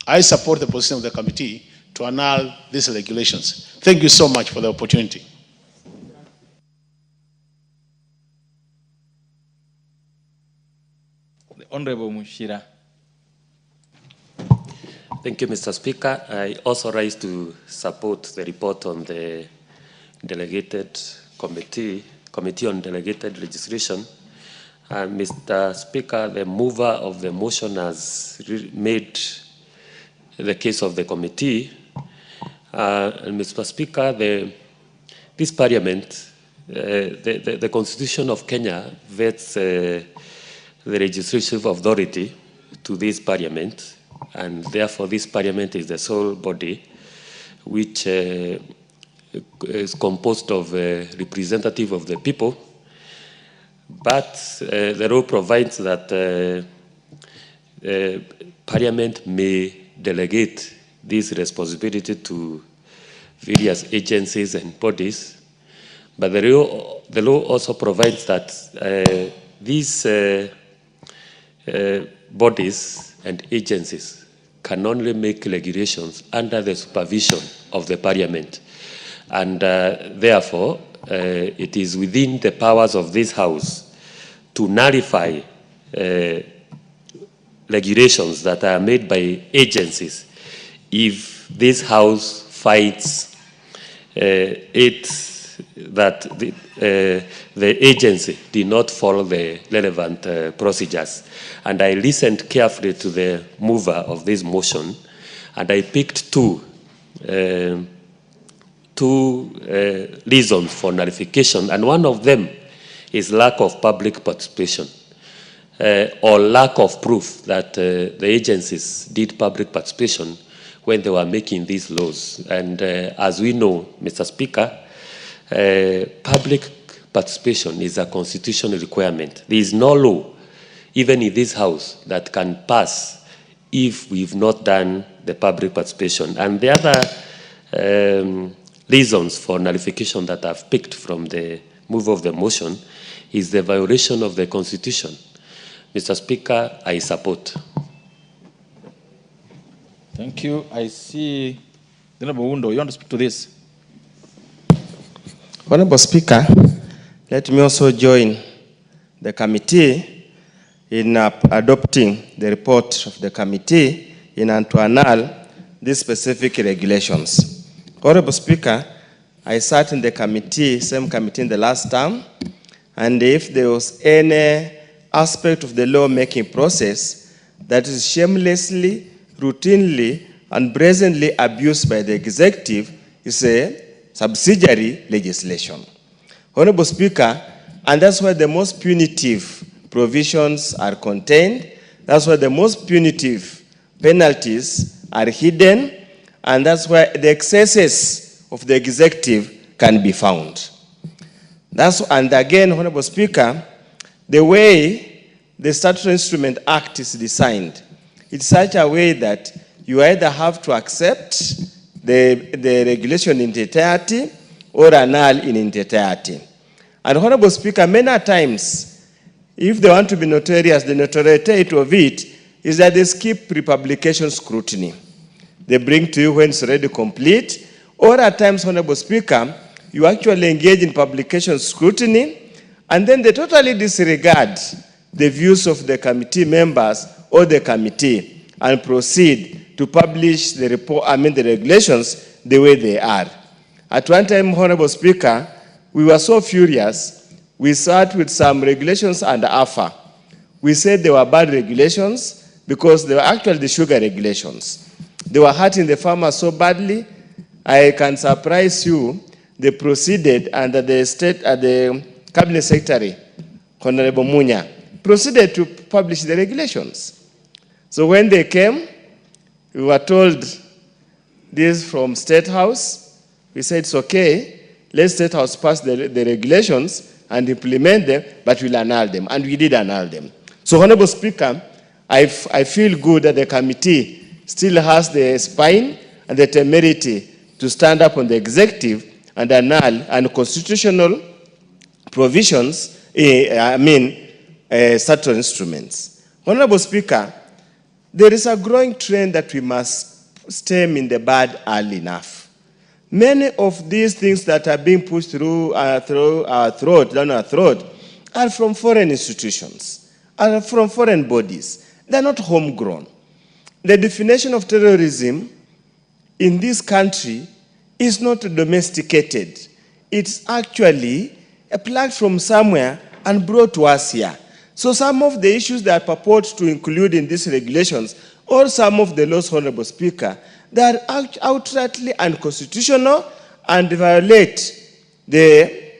I support the position of the committee to annul these regulations. Thank you so much for the opportunity. Honorable Mushira. Thank you, Mr. Speaker. I also rise to support the report on the Delegated Committee on Delegated Legislation. Mr. Speaker, the mover of the motion has made the case of the committee. And Mr. Speaker, this Parliament, the Constitution of Kenya vets the legislative authority to this Parliament, and therefore this Parliament is the sole body which is composed of a representative of the people, but the law provides that Parliament may delegate this responsibility to various agencies and bodies, but the law also provides that these bodies and agencies can only make regulations under the supervision of the Parliament. And therefore, it is within the powers of this House to nullify regulations that are made by agencies if this House finds it that the agency did not follow the relevant procedures. And I listened carefully to the mover of this motion, and I picked two reasons for nullification, and one of them is lack of public participation or lack of proof that the agencies did public participation when they were making these laws. And as we know, Mr. Speaker, public participation is a constitutional requirement. There is no law, even in this House, that can pass if we've not done the public participation. And the other reasons for nullification that I've picked from the move of the motion is the violation of the Constitution. Mr. Speaker, I support. Thank you. I see Honorable Wundo. You want to speak to this? Honorable Speaker, let me also join the committee in adopting the report of the committee to annul these specific regulations. Honorable Speaker, I sat in the committee, same committee in the last term, and if there was any aspect of the law-making process that is shamelessly, routinely, and brazenly abused by the executive, is a subsidiary legislation. Honorable Speaker, and that's why the most punitive provisions are contained, that's why the most punitive penalties are hidden, and that's why the excesses of the executive can be found. And again, Honorable Speaker, the way the Statutory Instrument Act is designed, it's such a way that you either have to accept the regulation in entirety or annul in entirety. And Honorable Speaker, many times, if they want to be notorious, the notoriety of it is that they skip pre-publication scrutiny. They bring to you when it's already complete, or at times, Honorable Speaker, you actually engage in publication scrutiny, and then they totally disregard the views of the committee members or the committee and proceed to publish the report, the regulations the way they are. At one time, Honorable Speaker, we were so furious, we sat with some regulations under AFA. We said they were bad regulations because they were actually the sugar regulations. They were hurting the farmers so badly, I can surprise you, they proceeded under the Cabinet Secretary, Honorable Munya, proceeded to publish the regulations. So when they came, we were told this from State House. We said it's okay, let State House pass the regulations and implement them, but we'll annul them. And we did annul them. So, Honorable Speaker, I feel good that the committee still has the spine and the temerity to stand up on the executive and annul constitutional provisions, statutory instruments. Honorable Speaker, there is a growing trend that we must stem in the bud early enough. Many of these things that are being pushed through our throat, down our throat, are from foreign institutions, are from foreign bodies. They're not homegrown. The definition of terrorism in this country is not domesticated. It's actually plucked from somewhere and brought to us here. So some of the issues that purport to include in these regulations, or some of the laws, Honorable Speaker, they are outrightly unconstitutional and violate the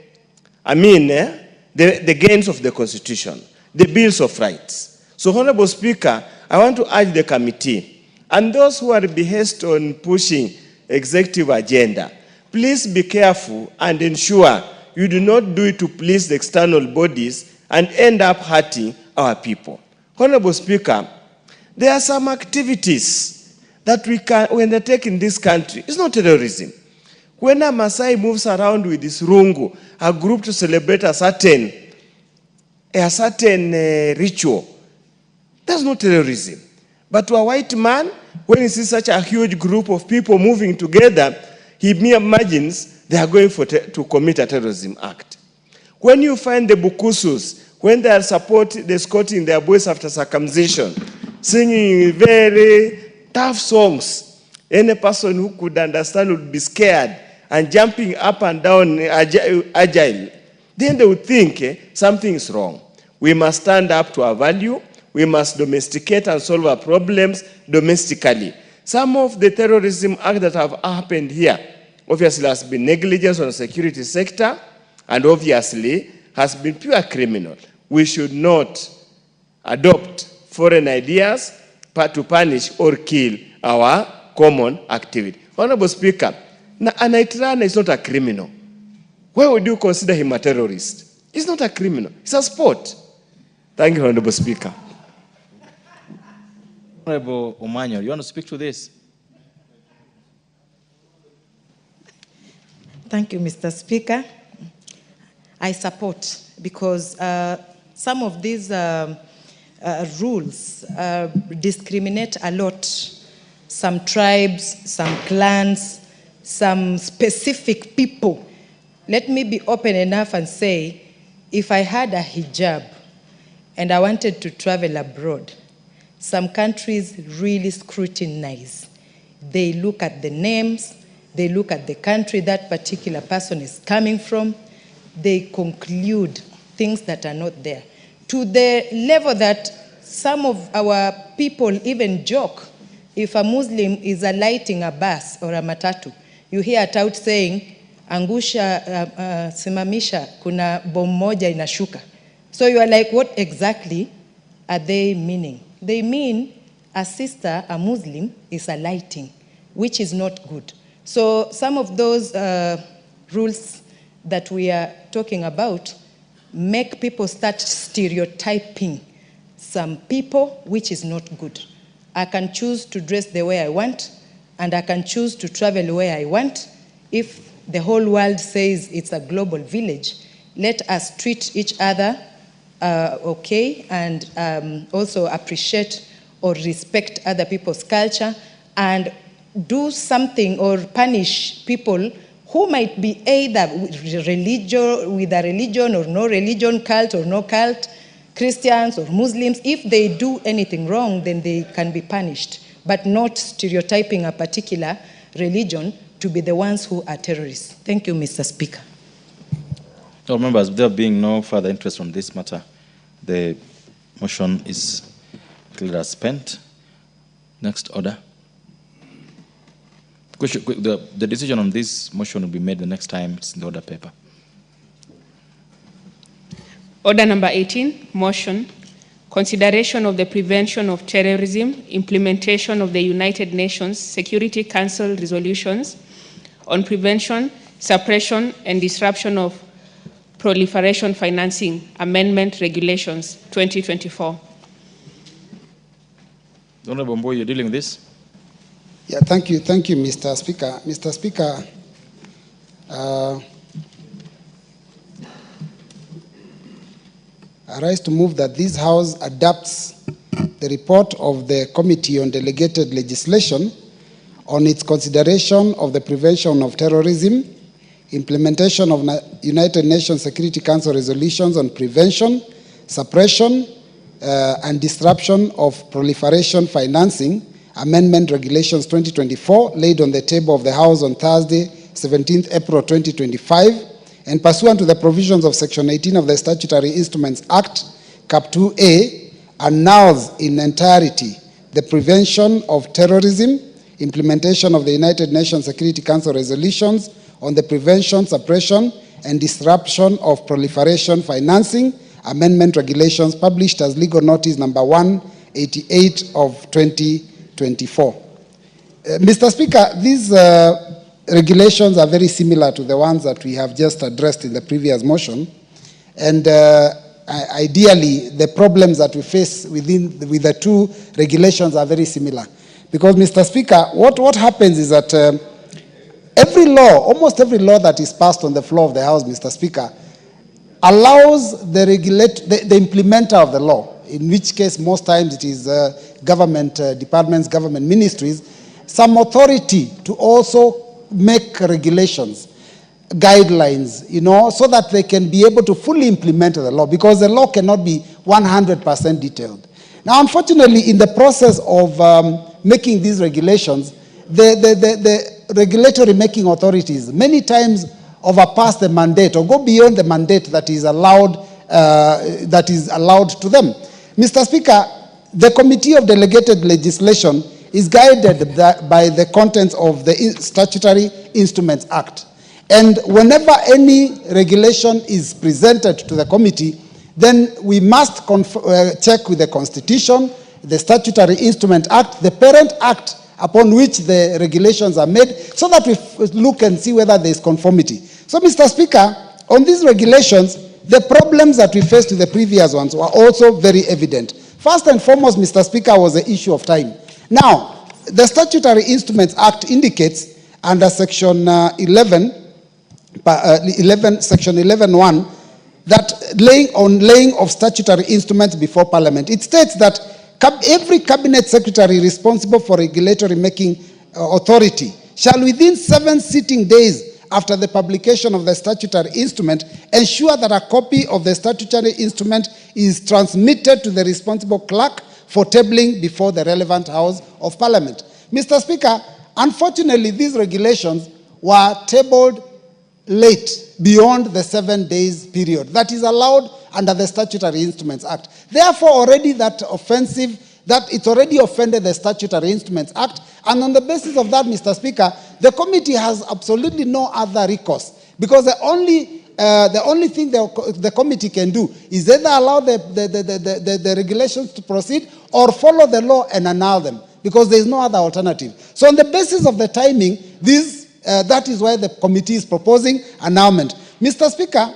gains of the Constitution, the Bills of Rights. So, Honorable Speaker, I want to urge the committee and those who are behest on pushing executive agenda, please be careful and ensure you do not do it to please the external bodies and end up hurting our people. Honorable Speaker, there are some activities that we can undertake in this country. It's not terrorism. When a Maasai moves around with this rungu, a group to celebrate a certain ritual, that's not terrorism. But to a white man, when he sees such a huge group of people moving together, he imagines they are going to commit a terrorism act. When you find the Bukusus, when they are escorting their boys after circumcision, singing very tough songs, any person who could understand would be scared and jumping up and down agile, then they would think something is wrong. We must stand up to our value. We must domesticate and solve our problems domestically. Some of the terrorism acts that have happened here obviously has been negligence on the security sector and obviously has been pure criminal. We should not adopt foreign ideas to punish or kill our common activity. Honorable Speaker, an Iran is not a criminal. Why would you consider him a terrorist? He's not a criminal. It's a sport. Thank you, Honorable Speaker. Honorable Omanyo, you want to speak to this? Thank you, Mr. Speaker. I support because some of these rules discriminate a lot. Some tribes, some clans, some specific people. Let me be open enough and say, if I had a hijab and I wanted to travel abroad, some countries really scrutinize. They look at the names, they look at the country that particular person is coming from, they conclude things that are not there. To the level that some of our people even joke, if a Muslim is alighting a bus or a matatu, you hear it out saying, angusha, simamisha, kuna bomu moja inashuka. So you are like, what exactly are they meaning? They mean a sister, a Muslim, is alighting, which is not good. So some of those rules that we are talking about make people start stereotyping some people, which is not good. I can choose to dress the way I want, and I can choose to travel where I want. If the whole world says it's a global village, let us treat each other okay, and also appreciate or respect other people's culture, and do something or punish people who might be either with a religion or no religion, cult or no cult, Christians or Muslims. If they do anything wrong, then they can be punished, but not stereotyping a particular religion to be the ones who are terrorists. Thank you, Mr. Speaker. So members, there being no further interest on this matter, the motion is declared as spent. Next order. The decision on this motion will be made the next time it's in the order paper. Order number 18, motion. Consideration of the prevention of terrorism, implementation of the United Nations Security Council resolutions on prevention, suppression, and disruption of proliferation financing amendment regulations 2024. Honorable Mboy, you're dealing with this? Yeah, thank you, Mr. Speaker. Mr. Speaker, I rise to move that this House adopts the report of the Committee on Delegated Legislation on its consideration of the prevention of terrorism, implementation of United Nations Security Council resolutions on prevention, suppression, and disruption of proliferation financing, Amendment Regulations 2024, laid on the table of the House on Thursday, 17th April 2025, and pursuant to the provisions of Section 18 of the Statutory Instruments Act, Cap 2A, annuls in entirety the prevention of terrorism, implementation of the United Nations Security Council resolutions on the prevention, suppression, and disruption of proliferation financing, Amendment Regulations, published as legal notice number 188 of 2024. Mr. Speaker, these regulations are very similar to the ones that we have just addressed in the previous motion. And ideally, the problems that we face with the two regulations are very similar. Because, Mr. Speaker, what happens is that every law, almost every law that is passed on the floor of the House, Mr. Speaker, allows the implementer of the law, in which case most times it is government departments, government ministries, some authority to also make regulations, guidelines, so that they can be able to fully implement the law, because the law cannot be 100% detailed. Now, unfortunately, in the process of making these regulations, the regulatory making authorities many times overpass the mandate or go beyond the mandate that is allowed to them. Mr. Speaker, the Committee of Delegated Legislation is guided by the contents of the Statutory Instruments Act. And whenever any regulation is presented to the committee, then we must check with the Constitution, the Statutory Instrument Act, the parent act upon which the regulations are made, so that we look and see whether there is conformity. So, Mr. Speaker, on these regulations, the problems that we faced with the previous ones were also very evident. First and foremost, Mr. Speaker, was the issue of time. Now, the Statutory Instruments Act indicates under Section 11, Section 11.1, that laying of statutory instruments before Parliament. It states that every cabinet secretary responsible for regulatory making authority shall within 7 sitting days after the publication of the statutory instrument ensure that a copy of the statutory instrument is transmitted to the responsible clerk for tabling before the relevant House of Parliament. Mr. Speaker, unfortunately, these regulations were tabled late, beyond the 7 days period that is allowed under the Statutory Instruments Act. Therefore, already that it's already offended the Statutory Instruments Act, and on the basis of that, Mr. Speaker, the committee has absolutely no other recourse, because the only thing the committee can do is either allow the regulations to proceed or follow the law and annul them, because there is no other alternative. So on the basis of the timing, that is why the committee is proposing annulment. Mr. Speaker,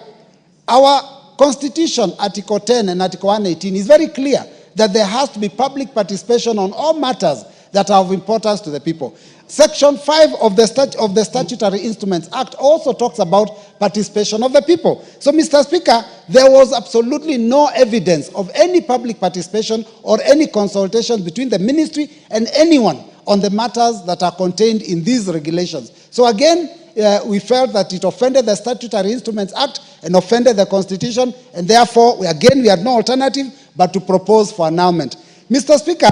our Constitution, Article 10 and Article 118, is very clear that there has to be public participation on all matters that are of importance to the people. Section 5 of the Statutory Instruments Act also talks about participation of the people. So, Mr. Speaker, there was absolutely no evidence of any public participation or any consultation between the ministry and anyone on the matters that are contained in these regulations. So again, we felt that it offended the Statutory Instruments Act and offended the Constitution, and therefore, we had no alternative but to propose for annulment. Mr. Speaker,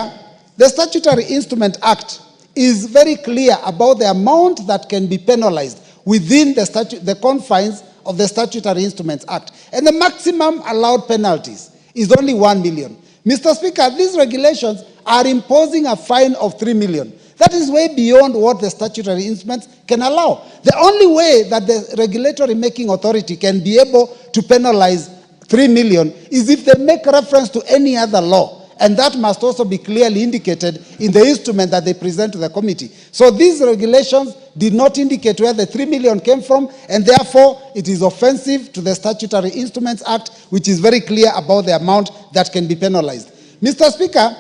the Statutory Instrument Act is very clear about the amount that can be penalized within the confines of the Statutory Instruments Act. And the maximum allowed penalties is only 1 million. Mr. Speaker, these regulations are imposing a fine of 3 million. That is way beyond what the statutory instruments can allow. The only way that the regulatory making authority can be able to penalize 3 million is if they make reference to any other law. And that must also be clearly indicated in the instrument that they present to the committee. So these regulations did not indicate where the 3 million came from, and therefore it is offensive to the Statutory Instruments Act, which is very clear about the amount that can be penalized. Mr. Speaker,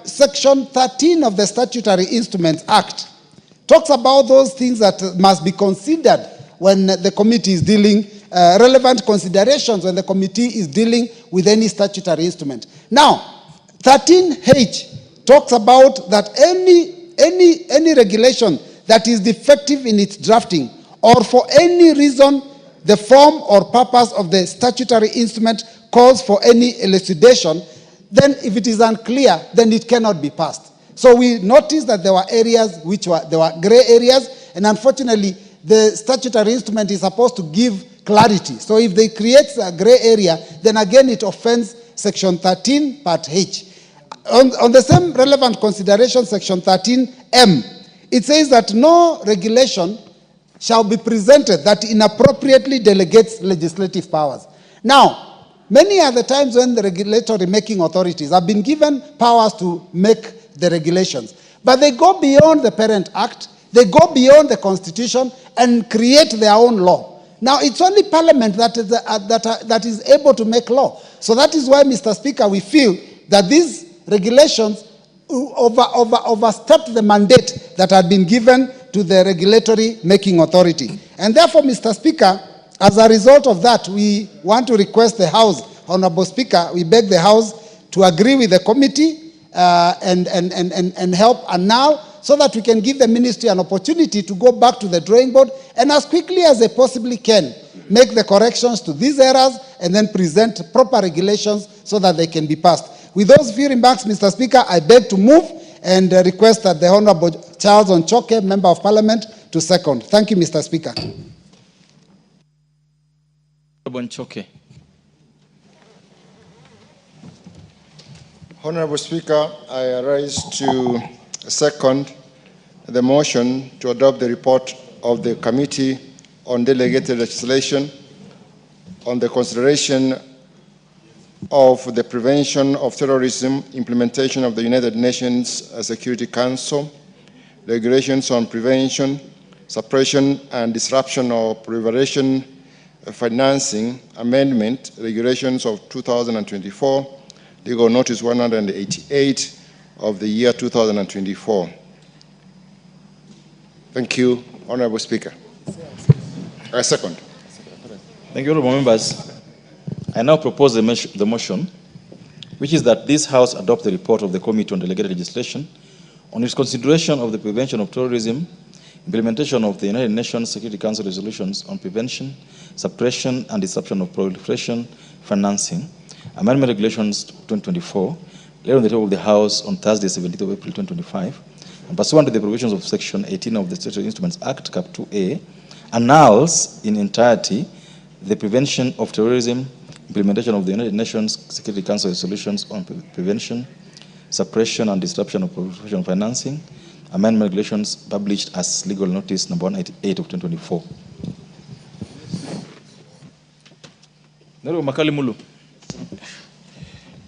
Section 13 of the Statutory Instruments Act talks about those things that must be considered when the committee is dealing, relevant considerations when the committee is dealing with any statutory instrument. Now, 13H talks about that any regulation that is defective in its drafting or for any reason the form or purpose of the statutory instrument calls for any elucidation, then if it is unclear, then it cannot be passed. So we noticed that there were areas there were gray areas, and unfortunately, the statutory instrument is supposed to give clarity. So if they create a gray area, then again it offends Section 13, Part H. On the same relevant consideration, Section 13M, it says that no regulation shall be presented that inappropriately delegates legislative powers. Now, many are the times when the regulatory making authorities have been given powers to make the regulations, but they go beyond the parent act, they go beyond the Constitution and create their own law. Now, it's only Parliament that is able to make law. So that is why, Mr. Speaker, we feel that these regulations overstepped the mandate that had been given to the regulatory making authority. And therefore, Mr. Speaker, as a result of that, we want to request the House, Honorable Speaker, we beg the House to agree with the committee and help annul, so that we can give the ministry an opportunity to go back to the drawing board and as quickly as they possibly can make the corrections to these errors and then present proper regulations so that they can be passed. With those few remarks, Mr. Speaker, I beg to move and request that the Honorable Charles Onchoke, Member of Parliament, to second. Thank you, Mr. Speaker. Onchoke. Honorable Speaker, I rise to second the motion to adopt the report of the Committee on Delegated Legislation on the consideration of the prevention of terrorism, implementation of the United Nations Security Council, regulations on prevention, suppression, and disruption of proliferation financing, amendment, regulations of 2024, Legal Notice 188 of the year 2024. Thank you, Honorable Speaker. I second. Thank you, honorable members. I now propose the motion, which is that this House adopt the report of the Committee on Delegated Legislation on its consideration of the prevention of terrorism, implementation of the United Nations Security Council resolutions on prevention, suppression, and disruption of proliferation financing, amendment regulations 2024, laid on the table of the House on Thursday, 17th of April 2025, and pursuant to the provisions of Section 18 of the Statutory Instruments Act, Cap 2A, annuls in entirety the prevention of terrorism, implementation of the United Nations Security Council resolutions on prevention, suppression, and disruption of proliferation financing, amendment regulations published as legal notice number 188 of 2024.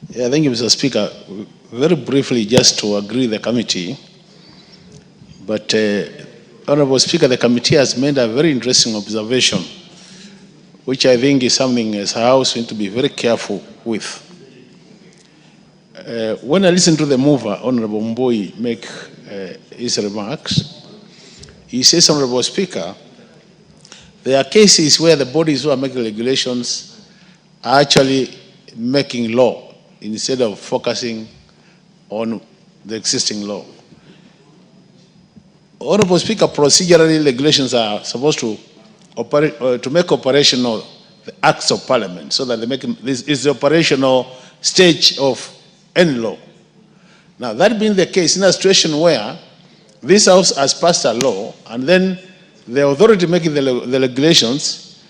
Yeah, thank you, Mr. Speaker. Very briefly, just to agree the committee, but Honorable Speaker, the committee has made a very interesting observation, which I think is something as a House we need to be very careful with. When I listen to the mover, Honorable Mboi, make his remarks, he says, Honorable Speaker, there are cases where the bodies who are making regulations are actually making law instead of focusing on the existing law. Honorable Speaker, procedurally regulations are supposed to operate to make operational the acts of Parliament, so that they make this is the operational stage of any law. Now, that being the case, in a situation where this House has passed a law and then the authority making the regulations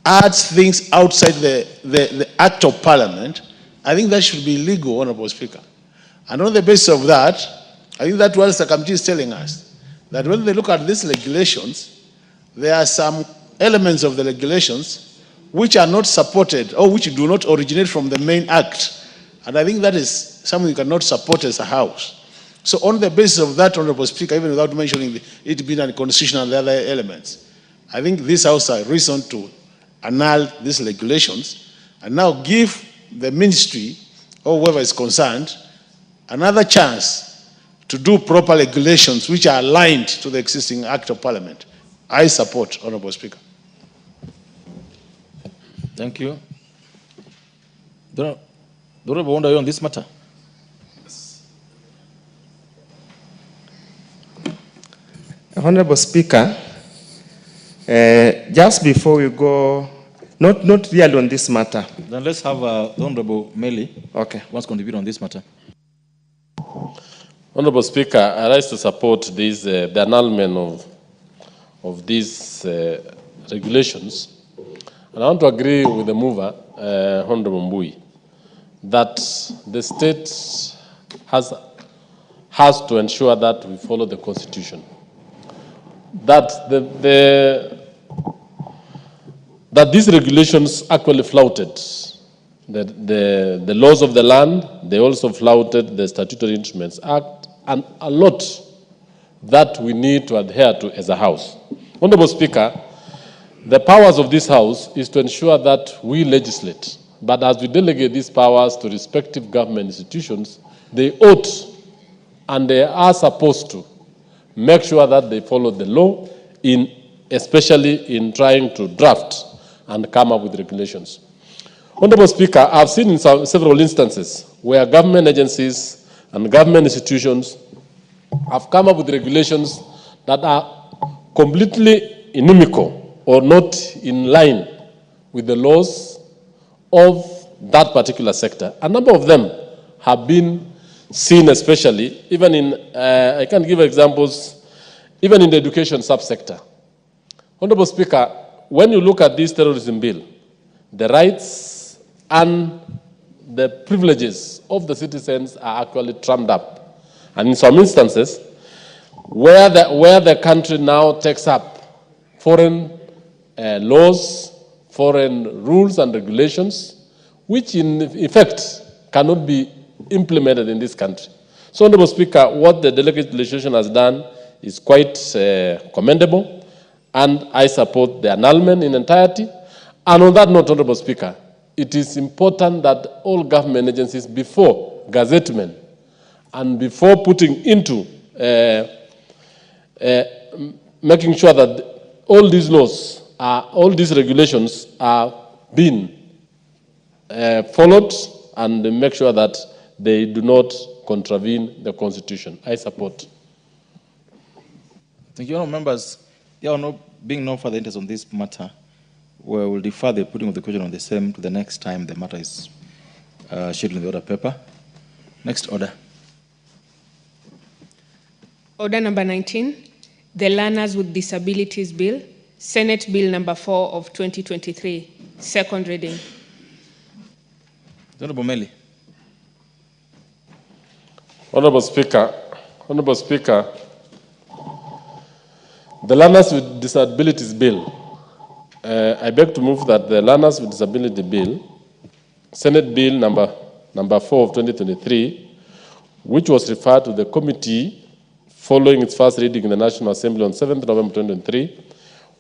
adds things outside the act of Parliament, I think that should be illegal, Honorable Speaker. And on the basis of that, I think that what the committee is telling us, that when they look at these regulations, there are some elements of the regulations which are not supported or which do not originate from the main act. And I think that is something you cannot support as a House. So on the basis of that, Honorable Speaker, even without mentioning it being unconstitutional and the other elements, I think this House has reason to annul these regulations and now give the ministry or whoever is concerned another chance to do proper regulations which are aligned to the existing Act of Parliament. I support, Honorable Speaker. Thank you. Honorable Wonder, on this matter? Honorable Speaker, just before we go, not really on this matter. Then let's have the Honorable Meli. Okay. Wants to contribute on this matter. Honorable Speaker, I rise to support this, the annulment of these regulations. And I want to agree with the mover, Honorable Mbui, that the state has to ensure that we follow the Constitution. That that these regulations actually flouted the laws of the land. They also flouted the Statutory Instruments Act, and a lot that we need to adhere to as a House. Honorable Speaker, the powers of this House is to ensure that we legislate. But as we delegate these powers to respective government institutions, they ought and they are supposed to make sure that they follow the law, especially in trying to draft and come up with regulations. Honorable Speaker, I've seen in several instances where government agencies and government institutions have come up with regulations that are completely inimical or not in line with the laws of that particular sector. A number of them have been seen especially, even in, I can give examples, even in the education subsector. Honorable Speaker, when you look at this terrorism bill, the rights and the privileges of the citizens are actually trammed up. And in some instances, where the country now takes up foreign laws, foreign rules and regulations, which in effect cannot be implemented in this country. So, Honorable Speaker, what the Delegated legislation has done is quite commendable, and I support the annulment in entirety. And on that note, Honorable Speaker, it is important that all government agencies, before gazettement and before putting into making sure that all these laws, all these regulations are being followed, and make sure that they do not contravene the Constitution. I support. Thank you, members. There are being no further interest on this matter, we will defer the putting of the question on the same to the next time the matter is scheduled in the order paper. Next order. Order number 19, the Learners with Disabilities Bill, Senate Bill number 4 of 2023, second reading. Honorable Meli. Honorable Speaker, the Learners with Disabilities Bill, I beg to move that the Learners with Disability Bill, Senate Bill number 4 of 2023, which was referred to the committee following its first reading in the National Assembly on 7th November 2023,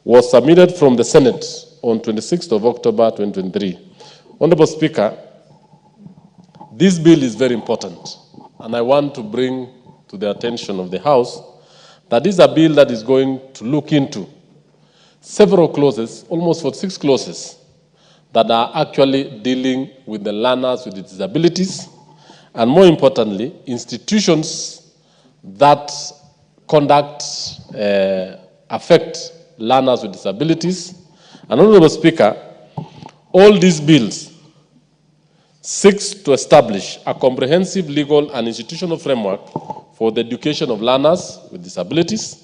was submitted from the Senate on 26th of October 2023. Honorable Speaker, this bill is very important, and I want to bring to the attention of the House that this is a bill that is going to look into several clauses, almost 46 clauses, that are actually dealing with the learners with disabilities, and more importantly, institutions that conduct, affect learners with disabilities. And Honorable Speaker, all these bills seeks to establish a comprehensive legal and institutional framework for the education of learners with disabilities.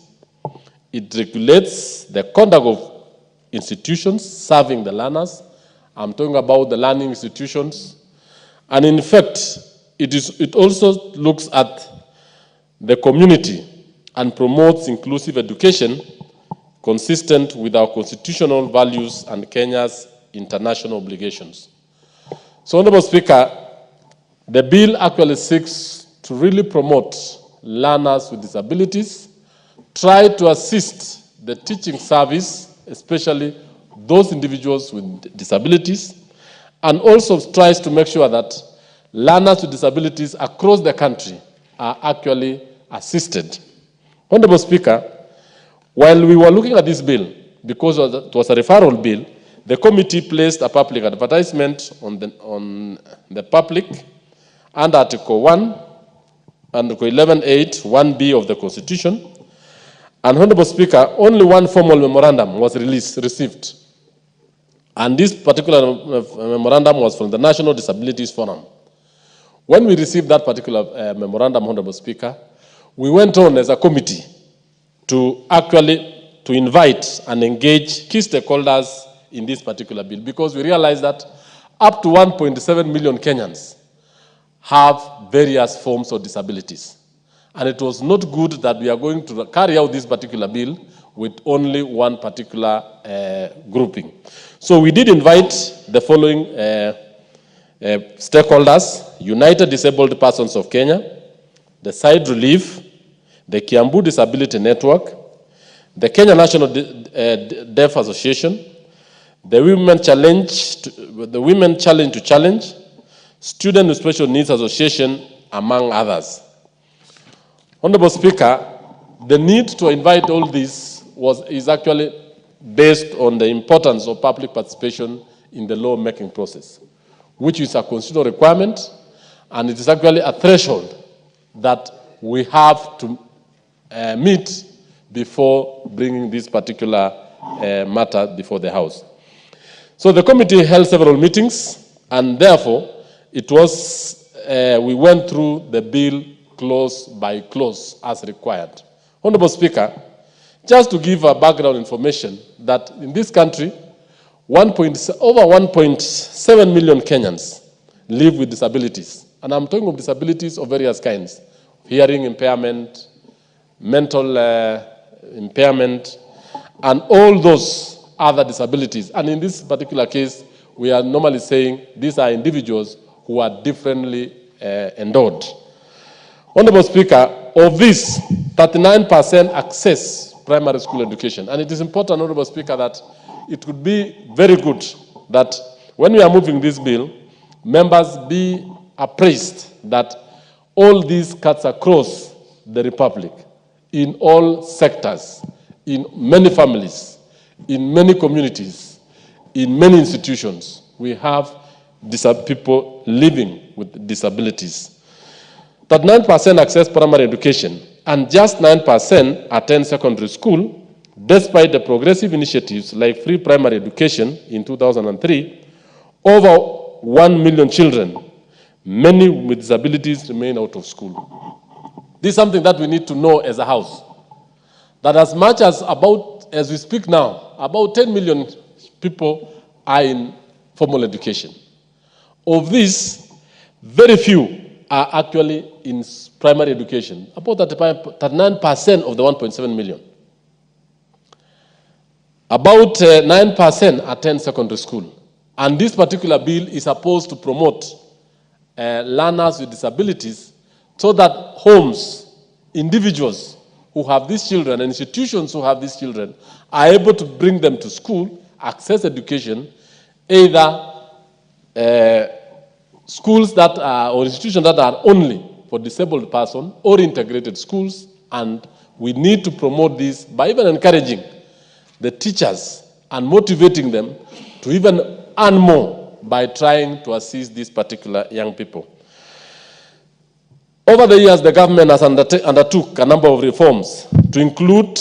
It regulates the conduct of institutions serving the learners. I'm talking about the learning institutions. And in fact, it also looks at the community and promotes inclusive education consistent with our constitutional values and Kenya's international obligations. So, Honorable Speaker, the bill actually seeks to really promote learners with disabilities, try to assist the teaching service, especially those individuals with disabilities, and also tries to make sure that learners with disabilities across the country are actually assisted. Honorable Speaker, while we were looking at this bill, because it was a referral bill, the committee placed a public advertisement on the public under Article 1 and Article 11.8, 1B of the Constitution. And Honorable Speaker, only one formal memorandum was received. And this particular memorandum was from the National Disabilities Forum. When we received that particular memorandum, Honorable Speaker, we went on as a committee to actually invite and engage key stakeholders in this particular bill, because we realized that up to 1.7 million Kenyans have various forms of disabilities. And it was not good that we are going to carry out this particular bill with only one particular grouping. So we did invite the following stakeholders: United Disabled Persons of Kenya, the Side Relief, the Kiambu Disability Network, the Kenya National Deaf Association, the Women Challenge to Challenge, Student with Special Needs Association, among others. Honorable Speaker, the need to invite all these is actually based on the importance of public participation in the law-making process, which is a constitutional requirement, and it is actually a threshold that we have to meet before bringing this particular matter before the House. So the committee held several meetings, and therefore it was we went through the bill clause by clause as required. Honorable Speaker, just to give a background information that in this country, over 1.7 million Kenyans live with disabilities. And I'm talking of disabilities of various kinds: hearing impairment, mental impairment, and all those other disabilities. And in this particular case, we are normally saying these are individuals who are differently endowed. Honorable Speaker, of this, 39% access primary school education. And it is important, Honorable Speaker, that it would be very good that when we are moving this bill, members be appraised that all these cuts across the Republic, in all sectors, in many families, in many communities, in many institutions, we have people living with disabilities. 39% access primary education and just 9% attend secondary school, despite the progressive initiatives like free primary education in 2003. Over 1 million children, many with disabilities, remain out of school. This is something that we need to know as a house, that as much as as we speak now, about 10 million people are in formal education. Of these, very few are actually in primary education, about 39% of the 1.7 million. About 9% attend secondary school. And this particular bill is supposed to promote learners with disabilities so that homes, individuals who have these children, and institutions who have these children are able to bring them to school, access education, either schools that are, or institutions that are only for disabled person, or integrated schools. And we need to promote this by even encouraging the teachers and motivating them to even earn more by trying to assist these particular young people. Over the years, the government has undertook a number of reforms to include,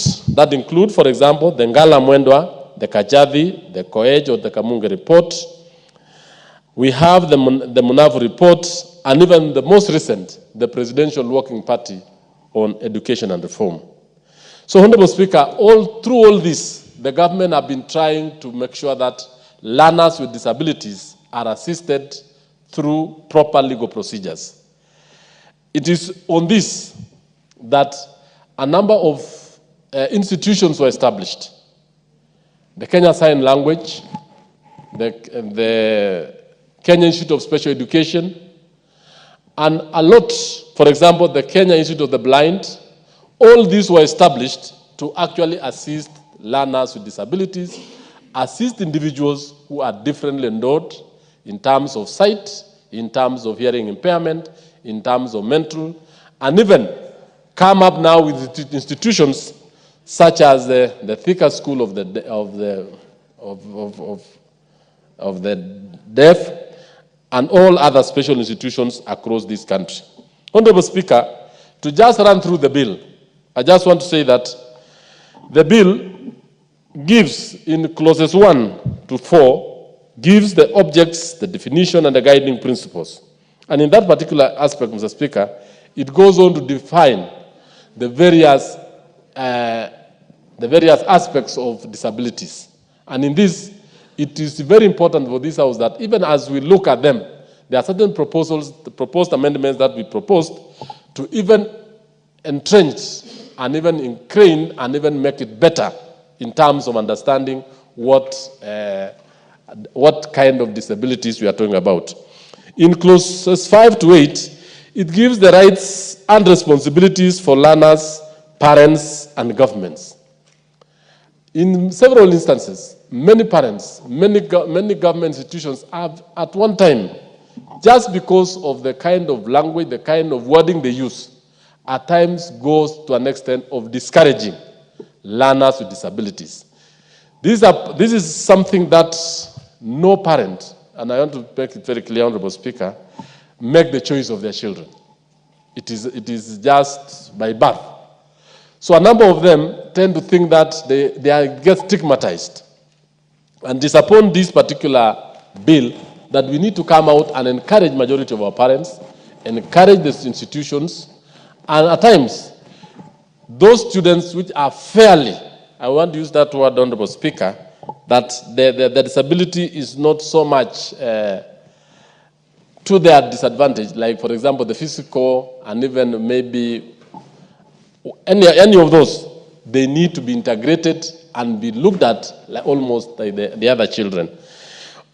for example, the Ngala Mwendwa, the Kajathi, the Koej or the Kamunge report. We have the Munavu report, and even the most recent, the Presidential Working Party on Education and Reform. So, Honorable Speaker, through all this, the government have been trying to make sure that learners with disabilities are assisted through proper legal procedures. It is on this that a number of institutions were established. The Kenya Sign Language, the Kenya Institute of Special Education, and a lot, for example, the Kenya Institute of the Blind. All these were established to actually assist learners with disabilities, assist individuals who are differently endowed in terms of sight, in terms of hearing impairment, in terms of mental, and even come up now with institutions such as the Thika School of the Deaf, and all other special institutions across this country. Honorable Speaker, to just run through the bill, I just want to say that the bill gives, in clauses 1 to 4, gives the objects, the definition, and the guiding principles. And in that particular aspect, Mr. Speaker, it goes on to define the various aspects of disabilities. And in this, it is very important for this House that even as we look at them, there are certain proposals, the proposed amendments that we proposed to even entrench and even ingrain and even make it better in terms of understanding what kind of disabilities we are talking about. In clauses 5 to 8, it gives the rights and responsibilities for learners, parents, and governments. In several instances, many parents, many government institutions have at one time, just because of the kind of language, the kind of wording they use, at times goes to an extent of discouraging learners with disabilities. This is something that no parent, and I want to make it very clear, Honorable Speaker, make the choice of their children. It is just by birth. So a number of them tend to think that they get stigmatized. And it is upon this particular bill that we need to come out and encourage majority of our parents, encourage the institutions, and at times, those students which are fairly, I want to use that word, Honorable Speaker, that the disability is not so much to their disadvantage, like, for example, the physical and even maybe any of those, they need to be integrated and be looked at like almost like the other children.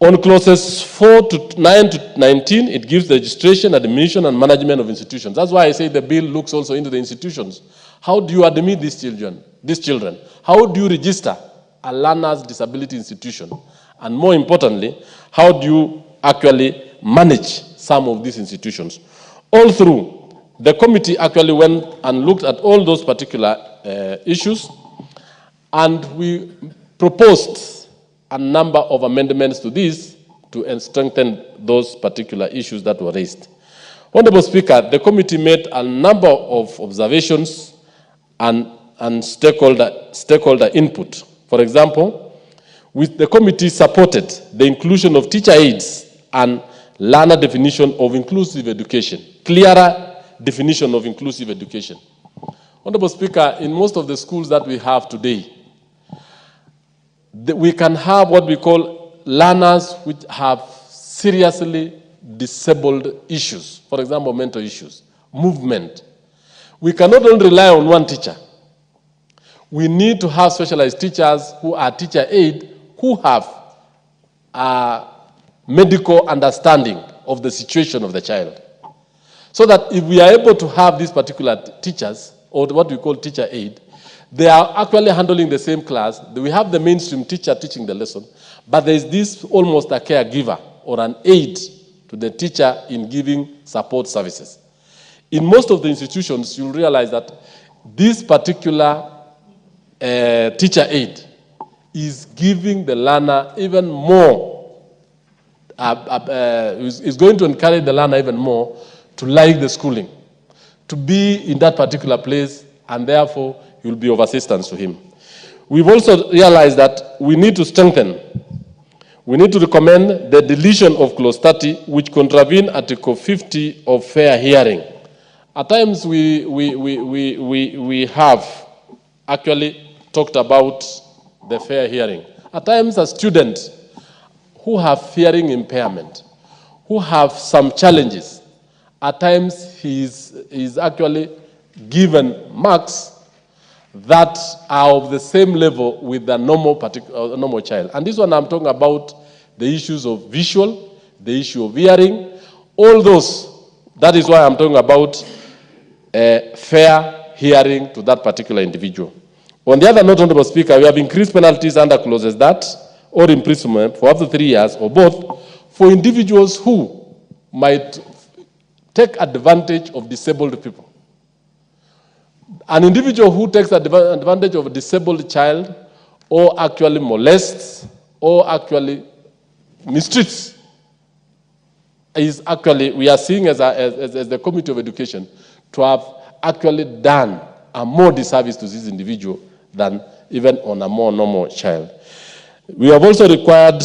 On clauses 9 to 19, it gives the registration, admission, and management of institutions. That's why I say the bill looks also into the institutions. How do you admit these children? How do you register a learner's disability institution? And more importantly, how do you actually manage some of these institutions? All through, the committee actually went and looked at all those particular issues, and we proposed a number of amendments to this to strengthen those particular issues that were raised. Honorable Speaker, the committee made a number of observations and stakeholder input. For example, the committee supported the inclusion of teacher aids and learner definition of inclusive education, clearer definition of inclusive education. Honorable Speaker, in most of the schools that we have today, we can have what we call learners which have seriously disabled issues, for example, mental issues, movement. We cannot only rely on one teacher. We need to have specialized teachers who are teacher aid, who have a medical understanding of the situation of the child. So that if we are able to have these particular teachers, or what we call teacher aid, they are actually handling the same class. We have the mainstream teacher teaching the lesson, but there is this almost a caregiver or an aid to the teacher in giving support services. In most of the institutions, you'll realize that this particular teacher aid is giving the learner even more, is going to encourage the learner even more to like the schooling, to be in that particular place, and therefore you'll be of assistance to him. We've also realized that we need to strengthen, we need to recommend the deletion of clause 30, which contravene Article 50 of fair hearing. At times we have actually talked about the fair hearing. At times a student who have hearing impairment, who have some challenges, at times he is actually given marks that are of the same level with the normal child. And this one I'm talking about the issues of visual, the issue of hearing, all those. That is why I'm talking about fair hearing to that particular individual. On the other note, Honorable Speaker, we have increased penalties under clauses that, or imprisonment for up to 3 years, or both, for individuals who might take advantage of disabled people. An individual who takes advantage of a disabled child, or actually molests, or actually mistreats, is actually, we are seeing as the Committee of Education, to have actually done a more disservice to this individual than even on a more normal child. We have also required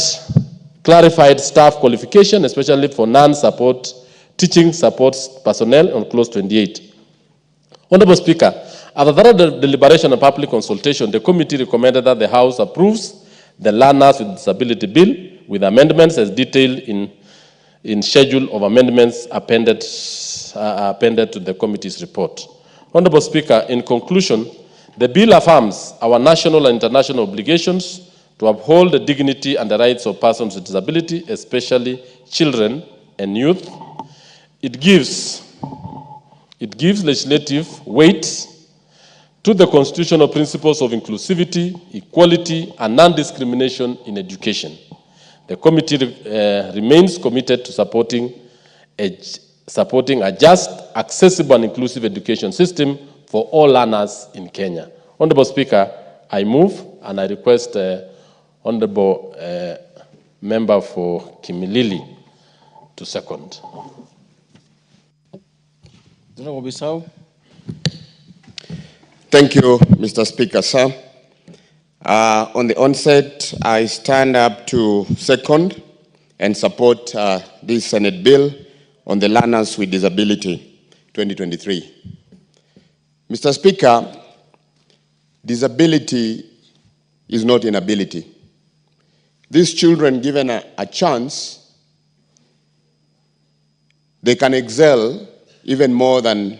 clarified staff qualification, especially for non-support, teaching support personnel on clause 28. Honorable Speaker, after thorough deliberation and public consultation, the committee recommended that the House approves the Learners with Disability Bill with amendments as detailed in schedule of amendments appended to the committee's report. Honorable Speaker, in conclusion, the bill affirms our national and international obligations to uphold the dignity and the rights of persons with disability, especially children and youth. It gives legislative weight to the constitutional principles of inclusivity, equality, and non-discrimination in education. The committee remains committed to supporting a just, accessible, and inclusive education system for all learners in Kenya. Honorable Speaker, I move and I request Honorable Member for Kimilili to second. Thank you, Mr. Speaker, sir. On the onset, I stand up to second and support this Senate bill on the learners with disability 2023. Mr. Speaker, disability is not inability. These children, given a chance, they can excel even more than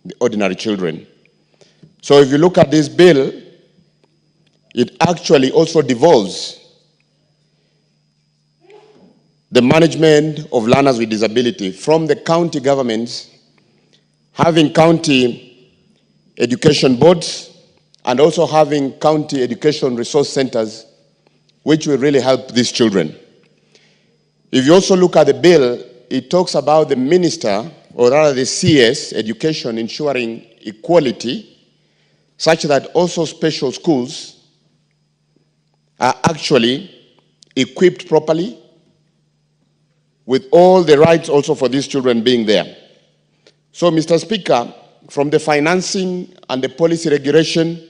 the ordinary children. So if you look at this bill, it actually also devolves the management of learners with disability from the county governments, having county education boards, and also having county education resource centers, which will really help these children. If you also look at the bill, it talks about the minister, or rather the CS, education, ensuring equality, such that also special schools are actually equipped properly with all the rights also for these children being there. So, Mr. Speaker, from the financing and the policy regulation,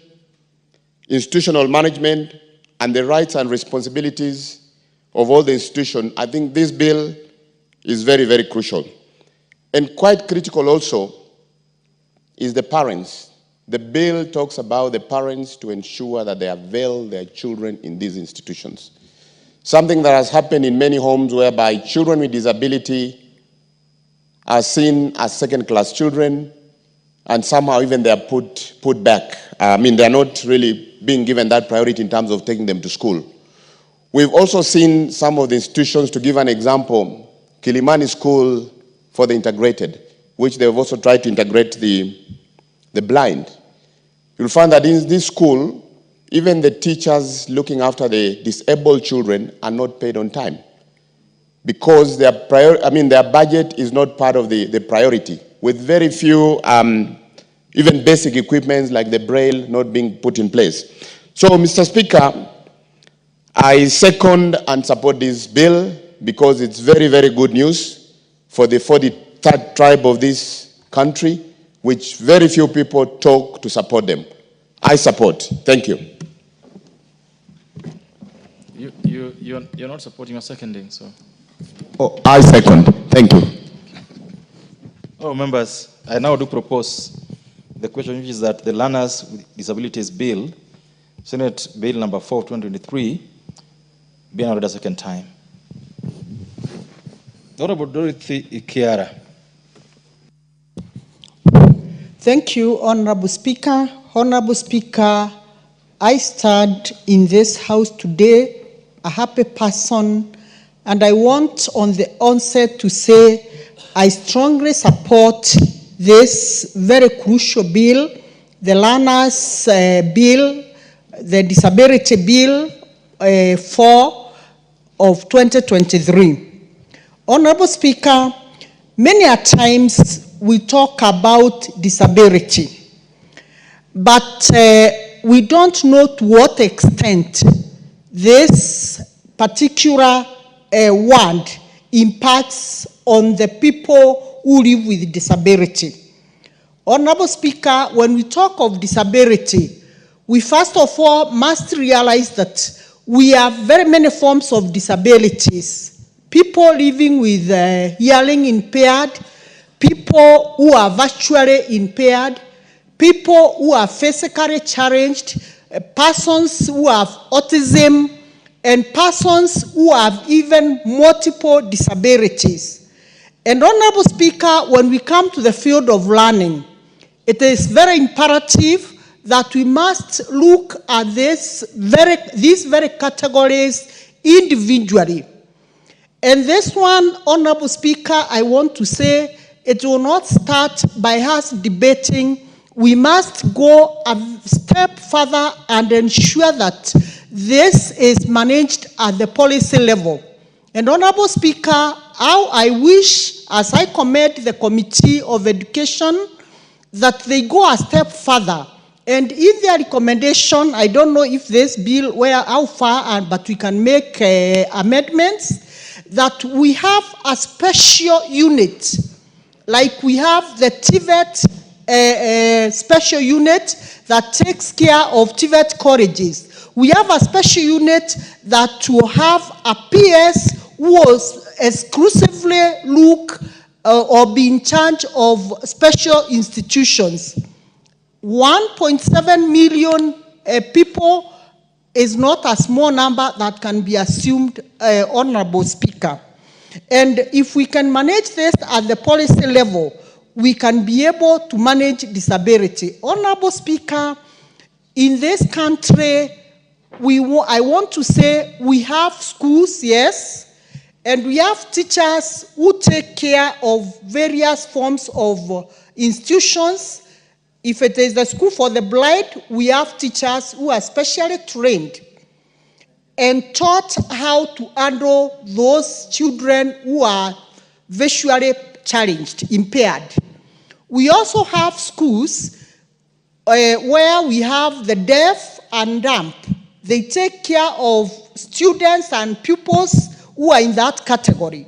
institutional management, and the rights and responsibilities of all the institutions, I think this bill is very, very crucial. And quite critical also is the parents. The bill talks about the parents to ensure that they avail their children in these institutions. Something that has happened in many homes whereby children with disability are seen as second-class children, and somehow even they are put back. I mean, they are not really being given that priority in terms of taking them to school. We've also seen some of the institutions, to give an example, Kilimani School for the Integrated, which they've also tried to integrate the blind. You'll find that in this school, even the teachers looking after the disabled children are not paid on time because their budget is not part of the priority, with very few even basic equipments like the braille not being put in place. So, Mr. Speaker, I second and support this bill because it's very, very good news for the 43rd tribe of this country, which very few people talk to support them. I support. Thank you. You're not supporting, you're seconding, so. Oh, I second. Thank you. Oh, members, I now do propose the question, which is that the Learners with Disabilities Bill, Senate Bill number 4 of 2023, be read a second time. Honorable Dorothy Ikiara. Thank you, Honorable Speaker. Honorable Speaker, I stand in this House today a happy person, and I want on the onset to say I strongly support this very crucial bill, the Learners Bill, the Disability Bill 4 of 2023. Honorable Speaker, many a times we talk about disability, but we don't know to what extent this particular word impacts on the people who live with disability. Honorable Speaker, when we talk of disability, we first of all must realize that we have very many forms of disabilities. People living with hearing impaired, people who are virtually impaired, people who are physically challenged, persons who have autism, and persons who have even multiple disabilities. And Honorable Speaker, when we come to the field of learning, it is very imperative that we must look at these very categories individually. And this one, Honorable Speaker, I want to say it will not start by us debating. We must go a step further and ensure that this is managed at the policy level. And Honorable Speaker, how I wish, as I commend the Committee of Education, that they go a step further. And in their recommendation, I don't know if this bill, how far, but we can make amendments, that we have a special unit, like we have the TVET special unit that takes care of TVET colleges. We have a special unit that will have a PS who will exclusively look or be in charge of special institutions. 1.7 million people is not a small number that can be assumed, Honorable Speaker. And if we can manage this at the policy level, we can be able to manage disability. Honorable Speaker, in this country, I want to say we have schools, yes, and we have teachers who take care of various forms of institutions. If it is the school for the blind, we have teachers who are specially trained and taught how to handle those children who are visually challenged, impaired. We also have schools where we have the deaf and dumb. They take care of students and pupils who are in that category.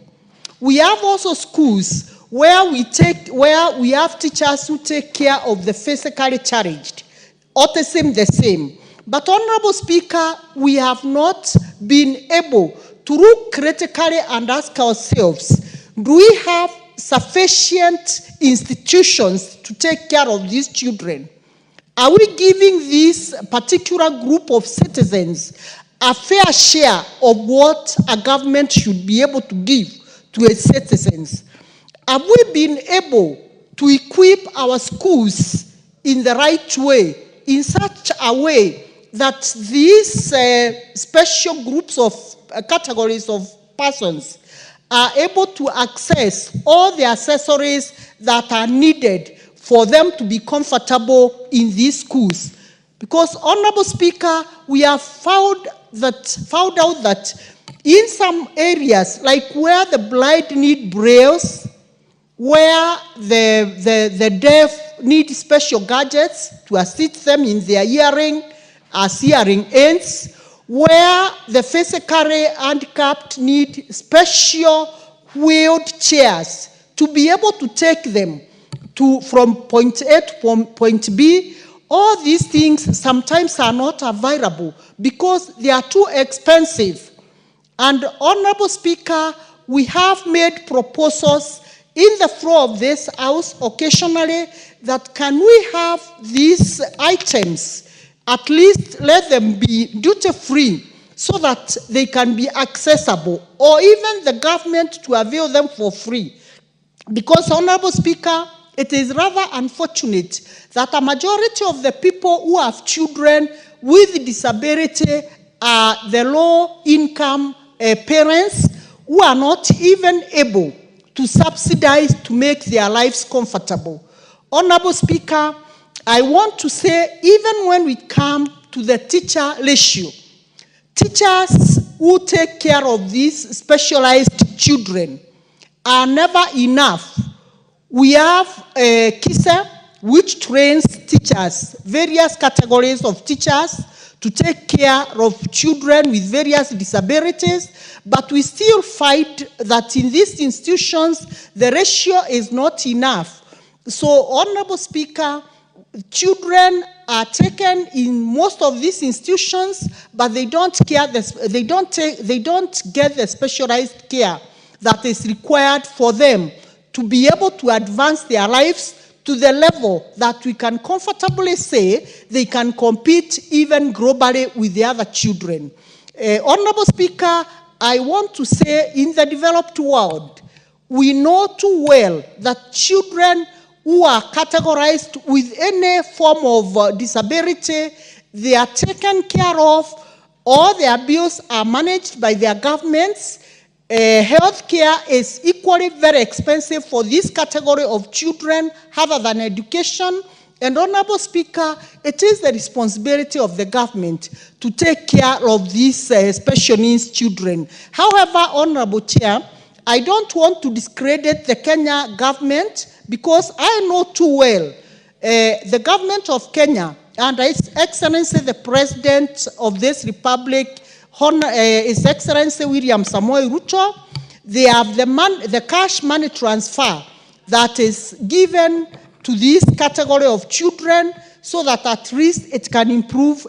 We have also schools where we have teachers who take care of the physically challenged. Autism the same. But Honorable Speaker, we have not been able to look critically and ask ourselves, do we have sufficient institutions to take care of these children? Are we giving this particular group of citizens a fair share of what a government should be able to give to its citizens? Have we been able to equip our schools in the right way, in such a way that these special groups of categories of persons are able to access all the accessories that are needed for them to be comfortable in these schools? Because, Honorable Speaker, we have found out that in some areas, like where the blind need brailles, where the deaf need special gadgets to assist them in their hearing as hearing aids, where the physically handicapped need special wheeled chairs to be able to take them from point A to point B. All these things sometimes are not available because they are too expensive. And Honorable Speaker, we have made proposals in the floor of this House occasionally that can we have these items, at least let them be duty-free so that they can be accessible, or even the government to avail them for free. Because, Honorable Speaker, it is rather unfortunate that a majority of the people who have children with disability are the low-income parents who are not even able to subsidize to make their lives comfortable. Honorable Speaker, I want to say, even when we come to the teacher ratio, teachers who take care of these specialized children are never enough. We have KISE, which trains teachers, various categories of teachers, to take care of children with various disabilities, but we still find that in these institutions, the ratio is not enough. So, Honorable Speaker, children are taken in most of these institutions, but they don't get the specialized care that is required for them to be able to advance their lives to the level that we can comfortably say they can compete even globally with the other children. Honorable Speaker, I want to say in the developed world, we know too well that children who are categorized with any form of disability, they are taken care of, all their bills are managed by their governments. Healthcare is equally very expensive for this category of children, other than education. And, Honorable Speaker, it is the responsibility of the government to take care of these special needs children. However, Honorable Chair, I don't want to discredit the Kenya government because I know too well the government of Kenya and His Excellency the President of this Republic, His Excellency William Samoei Ruto. They have the cash money transfer that is given to this category of children so that at least it can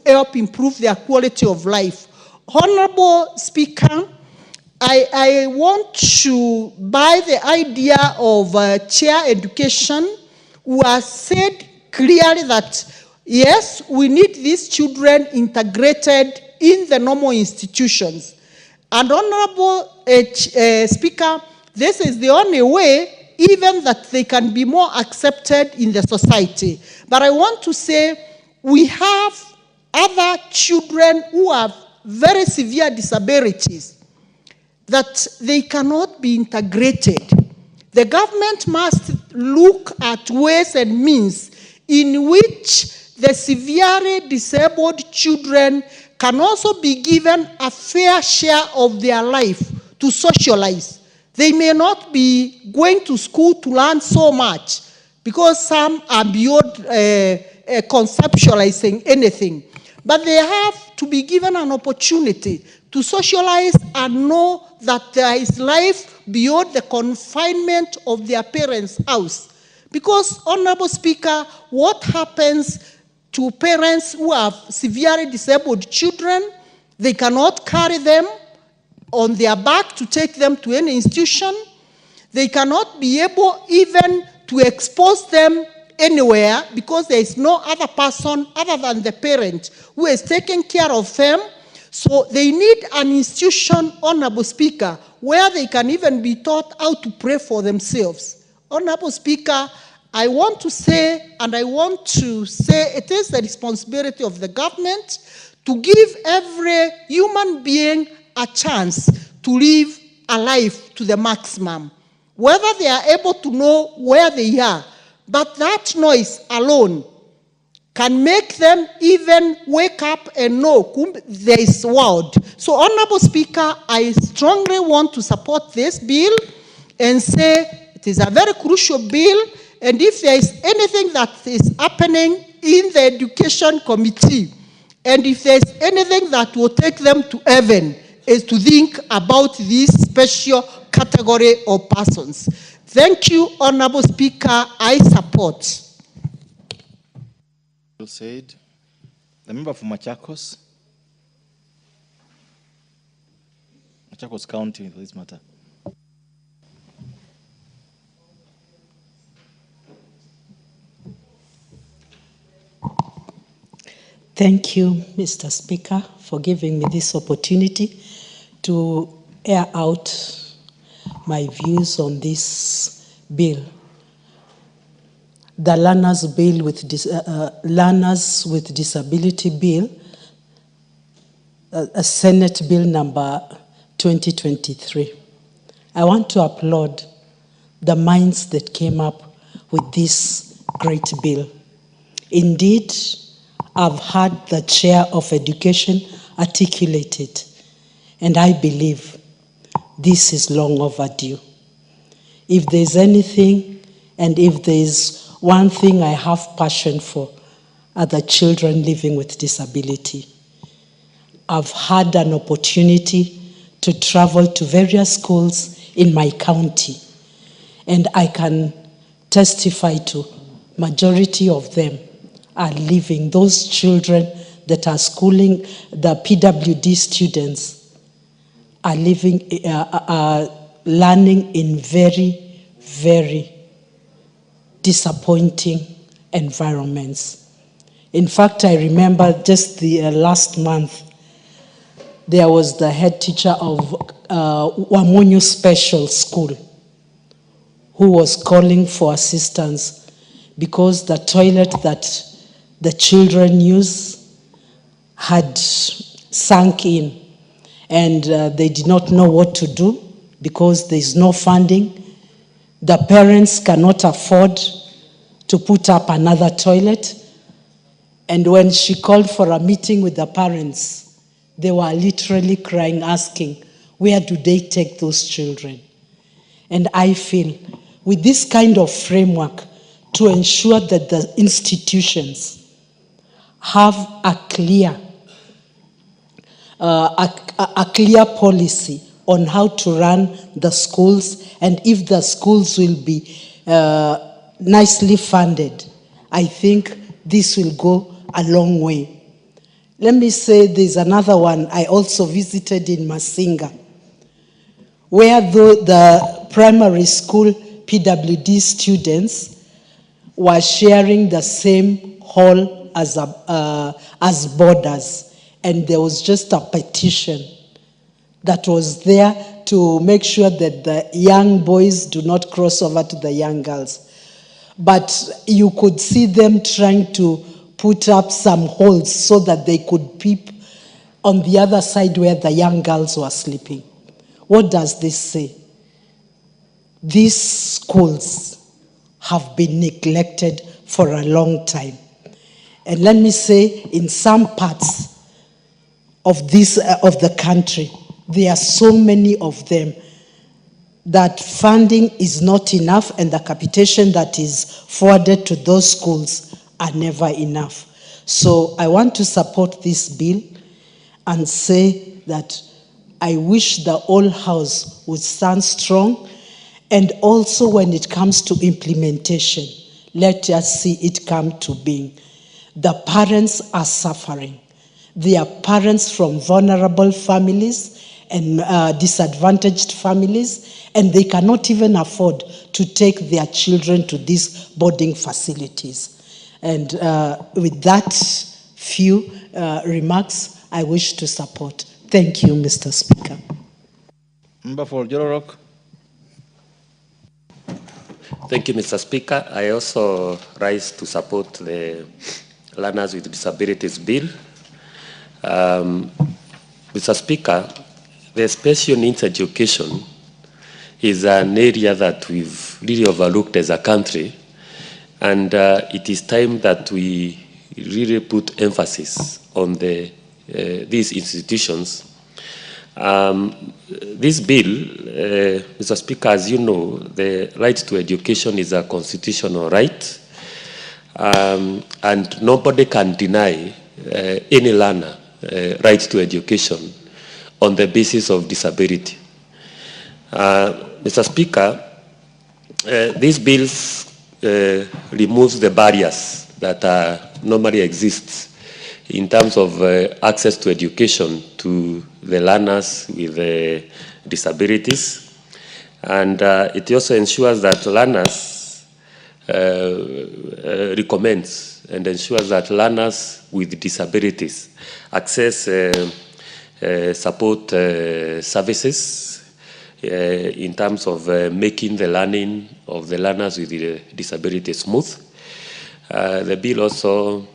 help improve their quality of life. Honorable Speaker, I want to buy the idea of chair education, who has said clearly that, yes, we need these children integrated in the normal institutions. And Honorable Speaker, this is the only way, even that they can be more accepted in the society. But I want to say, we have other children who have very severe disabilities that they cannot be integrated. The government must look at ways and means in which the severely disabled children can also be given a fair share of their life to socialize. They may not be going to school to learn so much because some are beyond conceptualizing anything. But they have to be given an opportunity to socialize and know that there is life beyond the confinement of their parents' house. Because, Honorable Speaker, what happens to parents who have severely disabled children? They cannot carry them on their back to take them to any institution. They cannot be able even to expose them anywhere because there is no other person other than the parent who is taking care of them. So they need an institution, Honorable Speaker, where they can even be taught how to pray for themselves. Honorable Speaker, I want to say, and I want to say it is the responsibility of the government to give every human being a chance to live a life to the maximum, whether they are able to know where they are. But that noise alone can make them even wake up and know there is world. So, Honorable Speaker, I strongly want to support this bill and say it is a very crucial bill. And if there is anything that is happening in the Education Committee, and if there is anything that will take them to heaven, is to think about this special category of persons. Thank you, Honorable Speaker. I support. Said. The member for Machakos County for this matter. Thank you, Mr. Speaker, for giving me this opportunity to air out my views on this bill. The Learners with Disability Bill, Senate Bill number 2023. I want to applaud the minds that came up with this great bill. Indeed, I've heard the Chair of Education articulate it, and I believe this is long overdue. If there's anything, and if there's one thing I have passion for, are the children living with disability. I've had an opportunity to travel to various schools in my county, and I can testify to majority of them are living, those children that are schooling, the PWD students are living, are learning in very, very disappointing environments. In fact, I remember just the last month, there was the head teacher of Wamunyu Special School who was calling for assistance because the toilet that the children use had sunk in, and they did not know what to do because there is no funding. The parents cannot afford to put up another toilet. And when she called for a meeting with the parents, they were literally crying, asking, where do they take those children? And I feel with this kind of framework to ensure that the institutions have a clear policy on how to run the schools, and if the schools will be nicely funded, I think this will go a long way. Let me say there's another one I also visited in Masinga, where the primary school PWD students were sharing the same hall as boarders, and there was just a petition that was there to make sure that the young boys do not cross over to the young girls. But you could see them trying to put up some holes so that they could peep on the other side where the young girls were sleeping. What does this say? These schools have been neglected for a long time. And let me say, in some parts of the country, there are so many of them that funding is not enough, and the capitation that is forwarded to those schools are never enough. So I want to support this bill and say that I wish the whole House would stand strong, and also when it comes to implementation, let us see it come to being. The parents are suffering. They are parents from vulnerable families and disadvantaged families, and they cannot even afford to take their children to these boarding facilities. And with that few remarks, I wish to support. Thank you, Mr. Speaker. Member for Jororok. Thank you, Mr. Speaker. I also rise to support the Learners with Disabilities Bill. Mr. Speaker, the special needs education is an area that we've really overlooked as a country, and it is time that we really put emphasis on these institutions. This bill, Mr. Speaker, as you know, the right to education is a constitutional right, and nobody can deny any learner right to education on the basis of disability. Mr. Speaker, these bills removes the barriers that normally exist in terms of access to education to the learners with disabilities, and it also ensures that learners recommends and ensures that learners with disabilities access support services in terms of making the learning of the learners with disabilities smooth. The bill also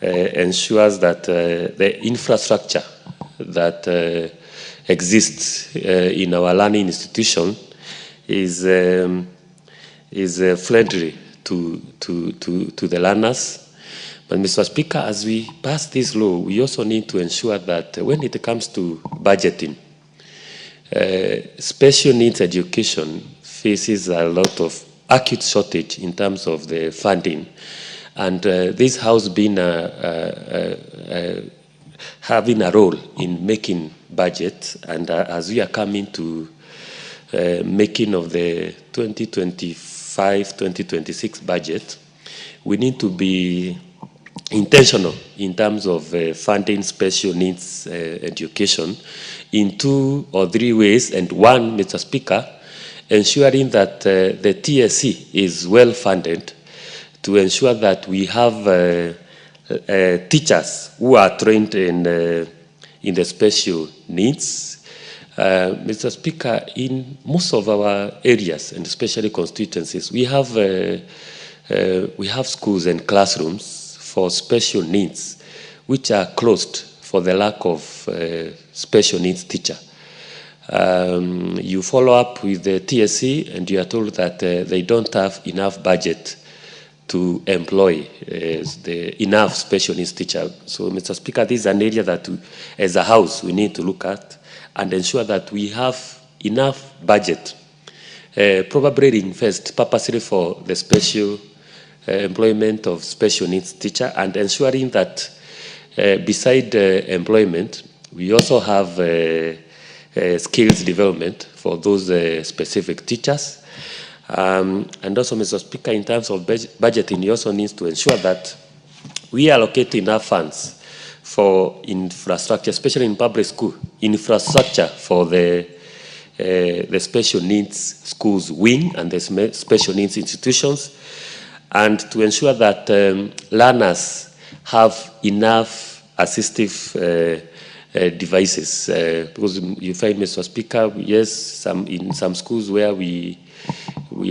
ensures that the infrastructure that exists in our learning institution is friendly to the learners. But Mr. Speaker, as we pass this law, we also need to ensure that when it comes to budgeting, special needs education faces a lot of acute shortage in terms of the funding. And this House being having a role in making budget, and as we are coming to making of the 2025-2026 budget, we need to be intentional in terms of funding special needs education in 2 or 3 ways. And one, Mr. Speaker, ensuring that the TSC is well funded to ensure that we have teachers who are trained in the special needs. Mr. Speaker, in most of our areas, and especially constituencies, we have schools and classrooms for special needs, which are closed for the lack of special needs teacher. You follow up with the TSC and you are told that they don't have enough budget to employ enough special needs teacher. So, Mr. Speaker, this is an area that as a House we need to look at and ensure that we have enough budget, probably invest purposely for the special employment of special needs teacher, and ensuring that beside employment, we also have skills development for those specific teachers. And also, Mr. Speaker, in terms of budgeting, you also need to ensure that we allocate enough funds for infrastructure, especially in public school, infrastructure for the the special needs schools wing and the special needs institutions, and to ensure that learners have enough assistive devices. Because you find, Mr. Speaker, yes, in some schools where we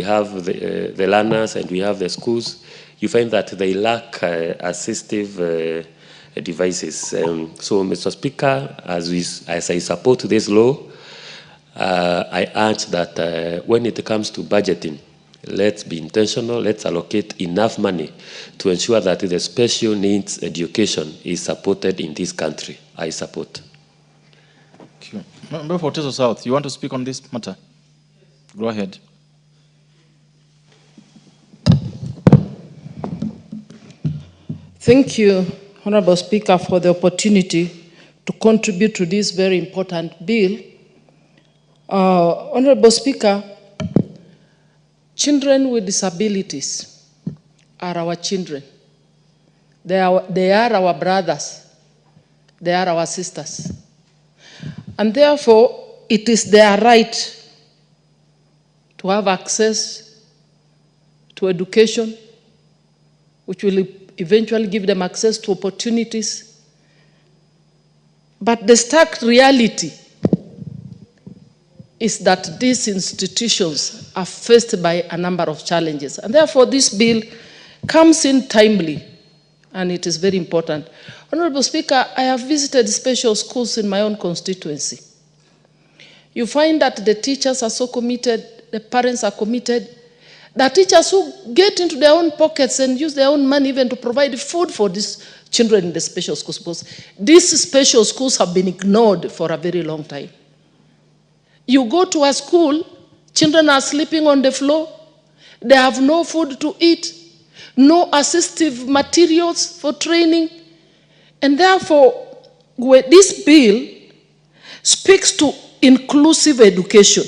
have the learners and we have the schools, you find that they lack assistive devices. So, Mr. Speaker, as I support this law, I urge that when it comes to budgeting, let's be intentional, let's allocate enough money to ensure that the special needs education is supported in this country. I support. Thank you. Member for Teso South, you want to speak on this matter? Go ahead. Thank you, Honorable Speaker, for the opportunity to contribute to this very important bill. Honorable Speaker, children with disabilities are our children. They are our brothers. They are our sisters. And therefore, it is their right to have access to education, which will eventually give them access to opportunities. But the stark reality is that these institutions are faced by a number of challenges. And therefore, this bill comes in timely, and it is very important. Honorable Speaker, I have visited special schools in my own constituency. You find that the teachers are so committed, the parents are committed. There are teachers who get into their own pockets and use their own money even to provide food for these children in the special schools, because these special schools have been ignored for a very long time. You go to a school, children are sleeping on the floor, they have no food to eat, no assistive materials for training, and therefore, this bill speaks to inclusive education,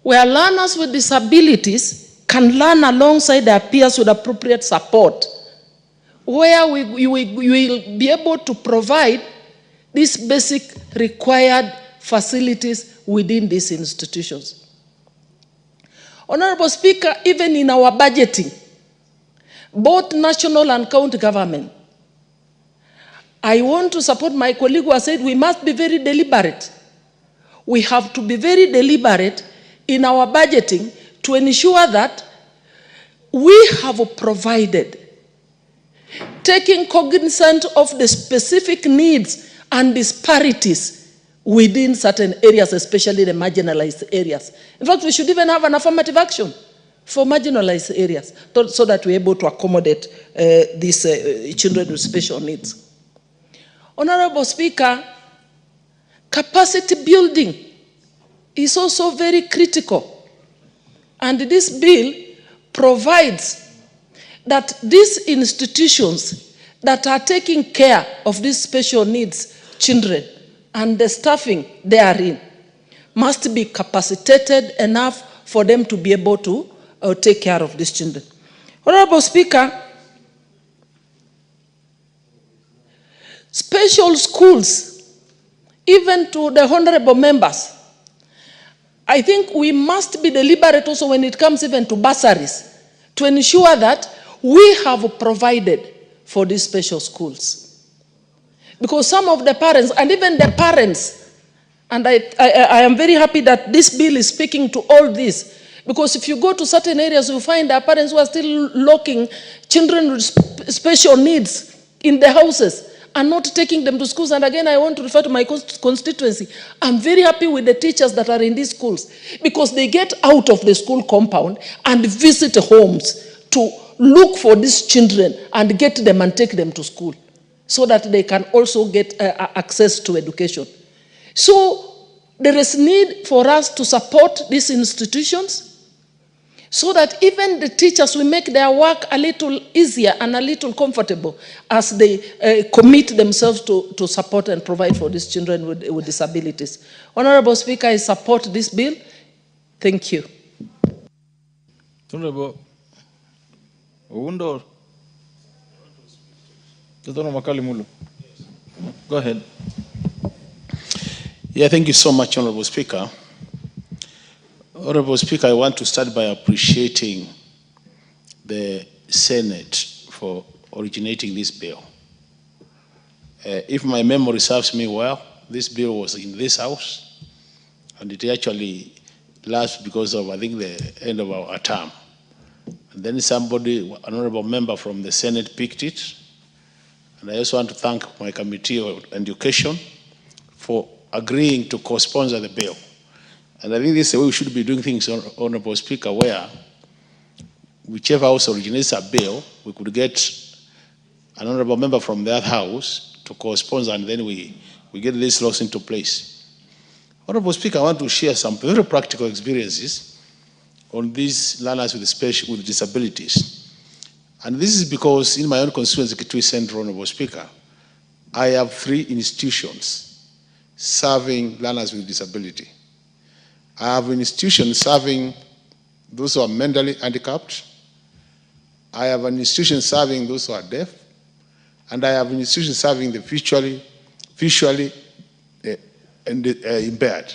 where learners with disabilities can learn alongside their peers with appropriate support, where we will be able to provide these basic required facilities within these institutions. Honorable Speaker, even in our budgeting, both national and county government, I want to support my colleague who has said we must be very deliberate. We have to be very deliberate in our budgeting to ensure that we have provided, taking cognizance of the specific needs and disparities within certain areas, especially the marginalized areas. In fact, we should even have an affirmative action for marginalized areas so that we're able to accommodate these children with special needs. Honorable Speaker, capacity building is also very critical. And this bill provides that these institutions that are taking care of these special needs children and the staffing therein must be capacitated enough for them to be able to take care of these children. Honorable Speaker, special schools, even to the honorable members, I think we must be deliberate also when it comes even to bursaries to ensure that we have provided for these special schools. Because some of the parents, and even the parents, and I am very happy that this bill is speaking to all this, because if you go to certain areas, you find there are parents who are still locking children with special needs in the houses and not taking them to schools. And again, I want to refer to my constituency. I'm very happy with the teachers that are in these schools because they get out of the school compound and visit homes to look for these children and get them and take them to school so that they can also get access to education. So there is need for us to support these institutions so that even the teachers will make their work a little easier and a little comfortable as they commit themselves to support and provide for these children with disabilities. Honorable Speaker, I support this bill. Thank you. Honorable Oundo. Go ahead. Yeah, thank you so much, Honorable Speaker. Honorable Speaker, I want to start by appreciating the Senate for originating this bill. If my memory serves me well, this bill was in this House, and it actually lapsed because of, I think, the end of our term. And then somebody, an honorable member from the Senate, picked it. And I also want to thank my Committee on Education for agreeing to co-sponsor the bill. And I think this is the way we should be doing things, Honorable Speaker, where whichever House originates a bill, we could get an honorable member from that House to co-sponsor, and then we get these laws into place. Honorable Speaker, I want to share some very practical experiences on these learners with disabilities. And this is because in my own constituency, Kitui Central, Honorable Speaker, I have 3 institutions serving learners with disability. I have an institution serving those who are mentally handicapped. I have an institution serving those who are deaf. And I have an institution serving the visually impaired.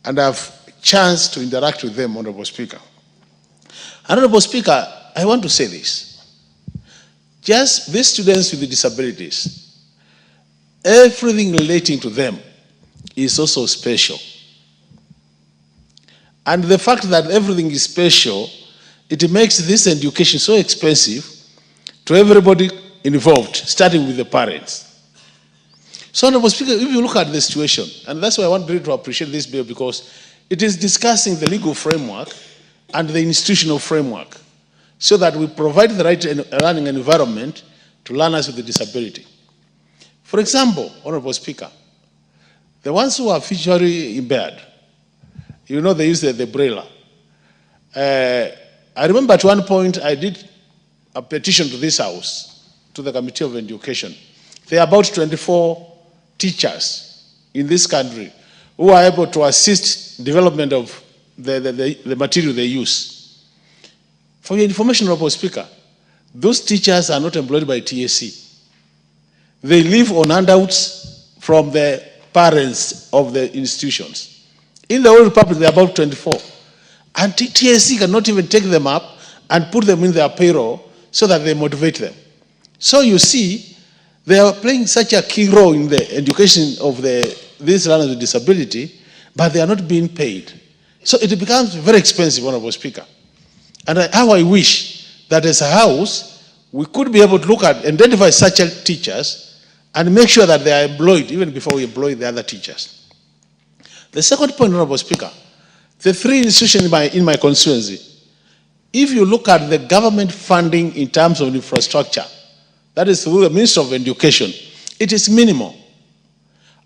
And I have a chance to interact with them, Honorable Speaker. Honorable Speaker, I want to say this. Just these students with the disabilities, everything relating to them is also special. And the fact that everything is special, it makes this education so expensive to everybody involved, starting with the parents. So, Honorable Speaker, if you look at the situation, and that's why I want to appreciate this bill, because it is discussing the legal framework and the institutional framework so that we provide the right learning environment to learners with a disability. For example, Honorable Speaker, the ones who are visually impaired, you know, they use the braille. I remember at one point I did a petition to this House, to the Committee of Education. There are about 24 teachers in this country who are able to assist development of the material they use. For your information, Honorable Speaker, those teachers are not employed by TSC. They live on handouts from the parents of the institutions. In the whole Republic, there are about 24. And TSC cannot even take them up and put them in their payroll so that they motivate them. So you see, they are playing such a key role in the education of these learners with disability, but they are not being paid. So it becomes very expensive, Honorable Speaker. And how I wish that as a House, we could be able to look at, identify such teachers and make sure that they are employed even before we employ the other teachers. The second point, Honorable Speaker, the 3 institutions in my constituency, if you look at the government funding in terms of infrastructure, that is through the Ministry of Education, it is minimal.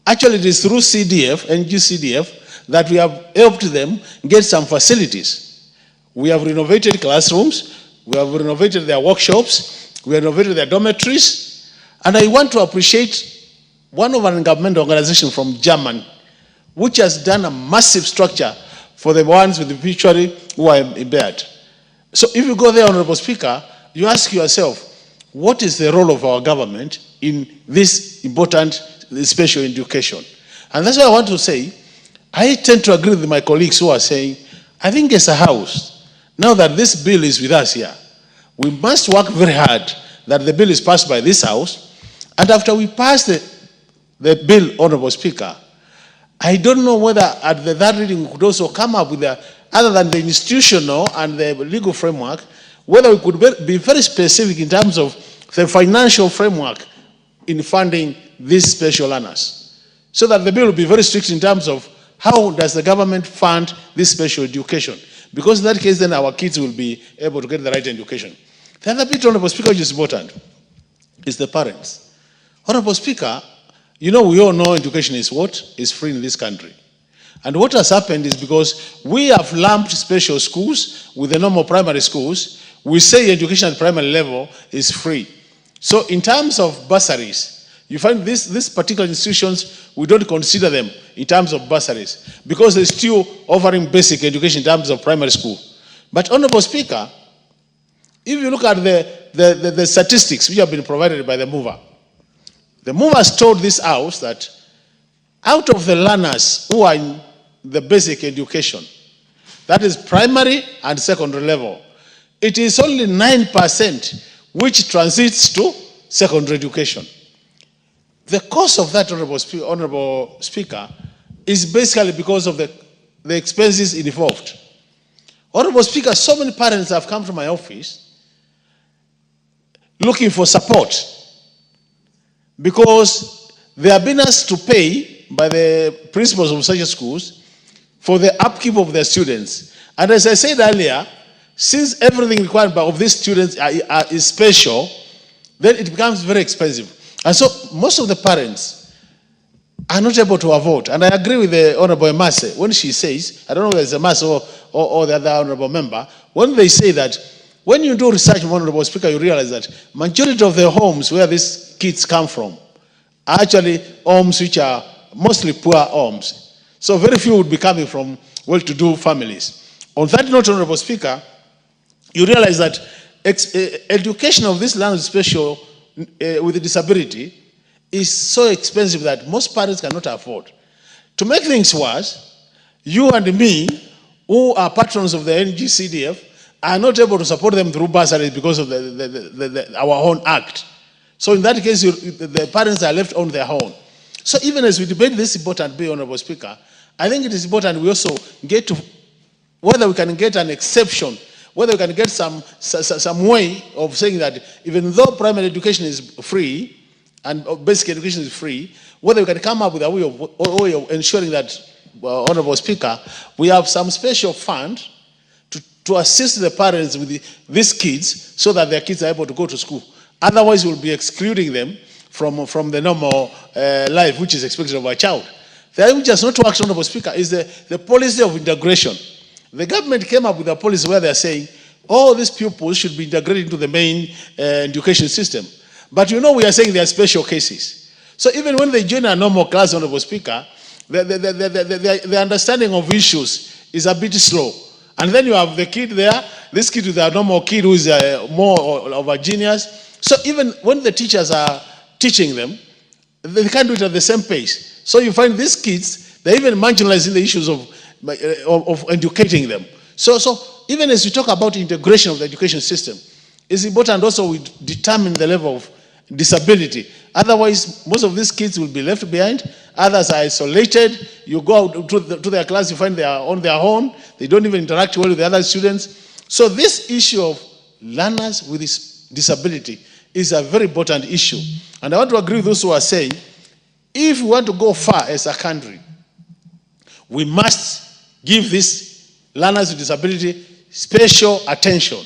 Actually, it is through CDF, NGCDF, that we have helped them get some facilities. We have renovated classrooms, we have renovated their workshops, we have renovated their dormitories, and I want to appreciate one of our government organization from Germany, which has done a massive structure for the ones with the visually who are impaired. So if you go there, Honorable Speaker, you ask yourself, what is the role of our government in this important special education? And that's why I want to say, I tend to agree with my colleagues who are saying, I think as a House, now that this bill is with us here, we must work very hard that the bill is passed by this House, and after we pass the bill, Honorable Speaker, I don't know whether at the third reading we could also come up with, other than the institutional and the legal framework, whether we could be very specific in terms of the financial framework in funding these special learners, so that the bill will be very strict in terms of how does the government fund this special education. Because in that case, then our kids will be able to get the right education. The other bit, Honorable Speaker, which is important, is the parents. Honorable Speaker, you know, we all know education is what? Is free in this country. And what has happened is because we have lumped special schools with the normal primary schools, we say education at primary level is free. So in terms of bursaries, you find these particular institutions, we don't consider them in terms of bursaries because they're still offering basic education in terms of primary school. But Honorable Speaker, if you look at the statistics which have been provided by the mover has told this House that out of the learners who are in the basic education, That is primary and secondary level. It is only 9% which transits to secondary education. The cause of that, Honorable Speaker, is basically because of the expenses involved. Honorable Speaker, so many parents have come to my office looking for support because they have been asked to pay by the principals of such schools for the upkeep of their students. And as I said earlier, since everything required of these students is special, then it becomes very expensive. And so most of the parents are not able to afford. And I agree with the Honorable Emase when she says, I don't know whether it's Emase or the other Honorable member, when they say that when you do research, Honorable Speaker, you realize that majority of the homes where these kids come from are actually homes which are mostly poor homes. So very few would be coming from well-to-do families. On that note, Honorable Speaker, you realize that education of this language special with a disability is so expensive that most parents cannot afford. To make things worse, you and me, who are patrons of the NGCDF, are not able to support them through bursaries because of our own act. So in that case, the parents are left on their own. So even as we debate this important bill, Honorable Speaker, I think it is important we also get to whether we can get an exception, whether we can get some way of saying that even though primary education is free and basic education is free, whether we can come up with a way of ensuring that, Honorable Speaker, we have some special fund to assist the parents with these kids so that their kids are able to go to school. Otherwise, we'll be excluding them from the normal life which is expected of a child. The thing which has not worked, Honorable Speaker, is the policy of integration. The government came up with a policy where they're saying all these pupils should be integrated into the main education system. But you know we are saying there are special cases. So even when they join a normal class, Honorable Speaker, the understanding of issues is a bit slow. And then you have the kid there, this kid with a normal kid who is more of a genius. So even when the teachers are teaching them, they can't do it at the same pace. So you find these kids, they're even marginalizing the issues of educating them. So even as we talk about integration of the education system, it's important also we determine the level of disability. Otherwise, most of these kids will be left behind. Others are isolated. You go out to their class, you find they are on their own. They don't even interact well with the other students. So this issue of learners with disability is a very important issue. And I want to agree with those who are saying, if we want to go far as a country, we must give these learners with disability special attention.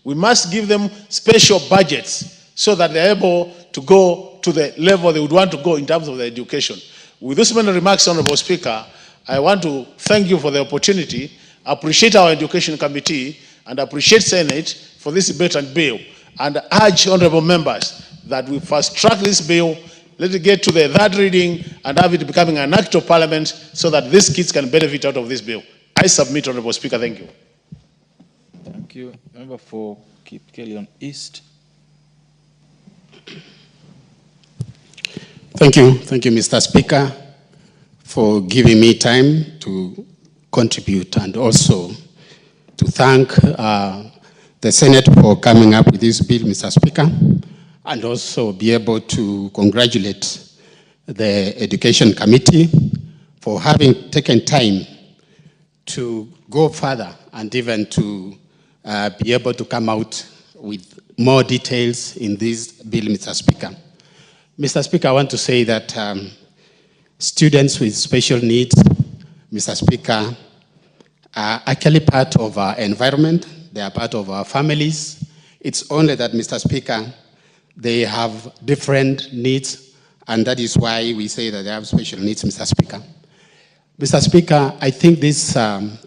We must give them special budgets so that they're able to go to the level they would want to go in terms of their education. With those many remarks, Honorable Speaker, I want to thank you for the opportunity, appreciate our Education Committee, and appreciate Senate for this debate and bill, and urge honorable members that we fast track this bill, let it get to the third reading, and have it becoming an act of parliament so that these kids can benefit out of this bill. I submit, Honorable Speaker. Thank you. Thank you. Member for Kipkelion East. Thank you, Mr. Speaker, for giving me time to contribute and also to thank the Senate for coming up with this bill, Mr. Speaker, and also be able to congratulate the Education Committee for having taken time to go further and even to be able to come out with more details in this bill, Mr. Speaker. Mr. Speaker, I want to say that students with special needs, Mr. Speaker, are actually part of our environment. They are part of our families. It's only that, Mr. Speaker, they have different needs, and that is why we say that they have special needs, Mr. Speaker. Mr. Speaker, I think this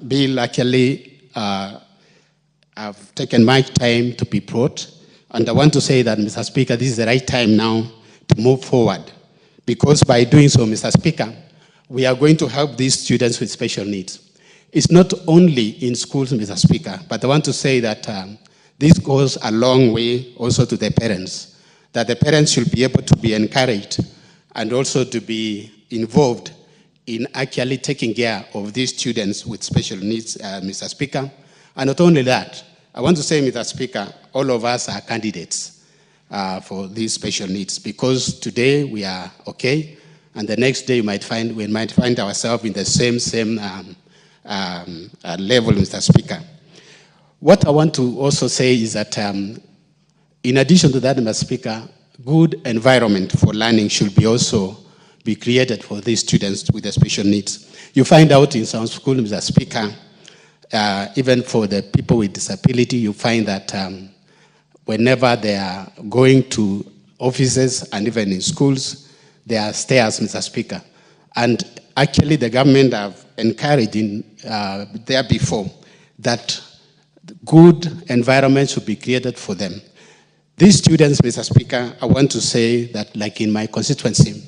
bill actually have taken my time to be brought, and I want to say that, Mr. Speaker, this is the right time now to move forward, because by doing so, Mr. Speaker, we are going to help these students with special needs. It's not only in schools, Mr. Speaker, but I want to say that this goes a long way also to the parents, that the parents should be able to be encouraged and also to be involved in actually taking care of these students with special needs, Mr. Speaker. And not only that, I want to say, Mr. Speaker, all of us are candidates for these special needs, because today we are okay, and the next day we might find ourselves in the same level, Mr. Speaker. What I want to also say is that in addition to that, Mr. Speaker, good environment for learning should be also be created for these students with the special needs. You find out in some schools, Mr. Speaker, even for the people with disability, you find that whenever they are going to offices and even in schools, there are stairs, Mr. Speaker. And actually the government have encouraged there before that good environment should be created for them. These students, Mr. Speaker, I want to say that, like in my constituency,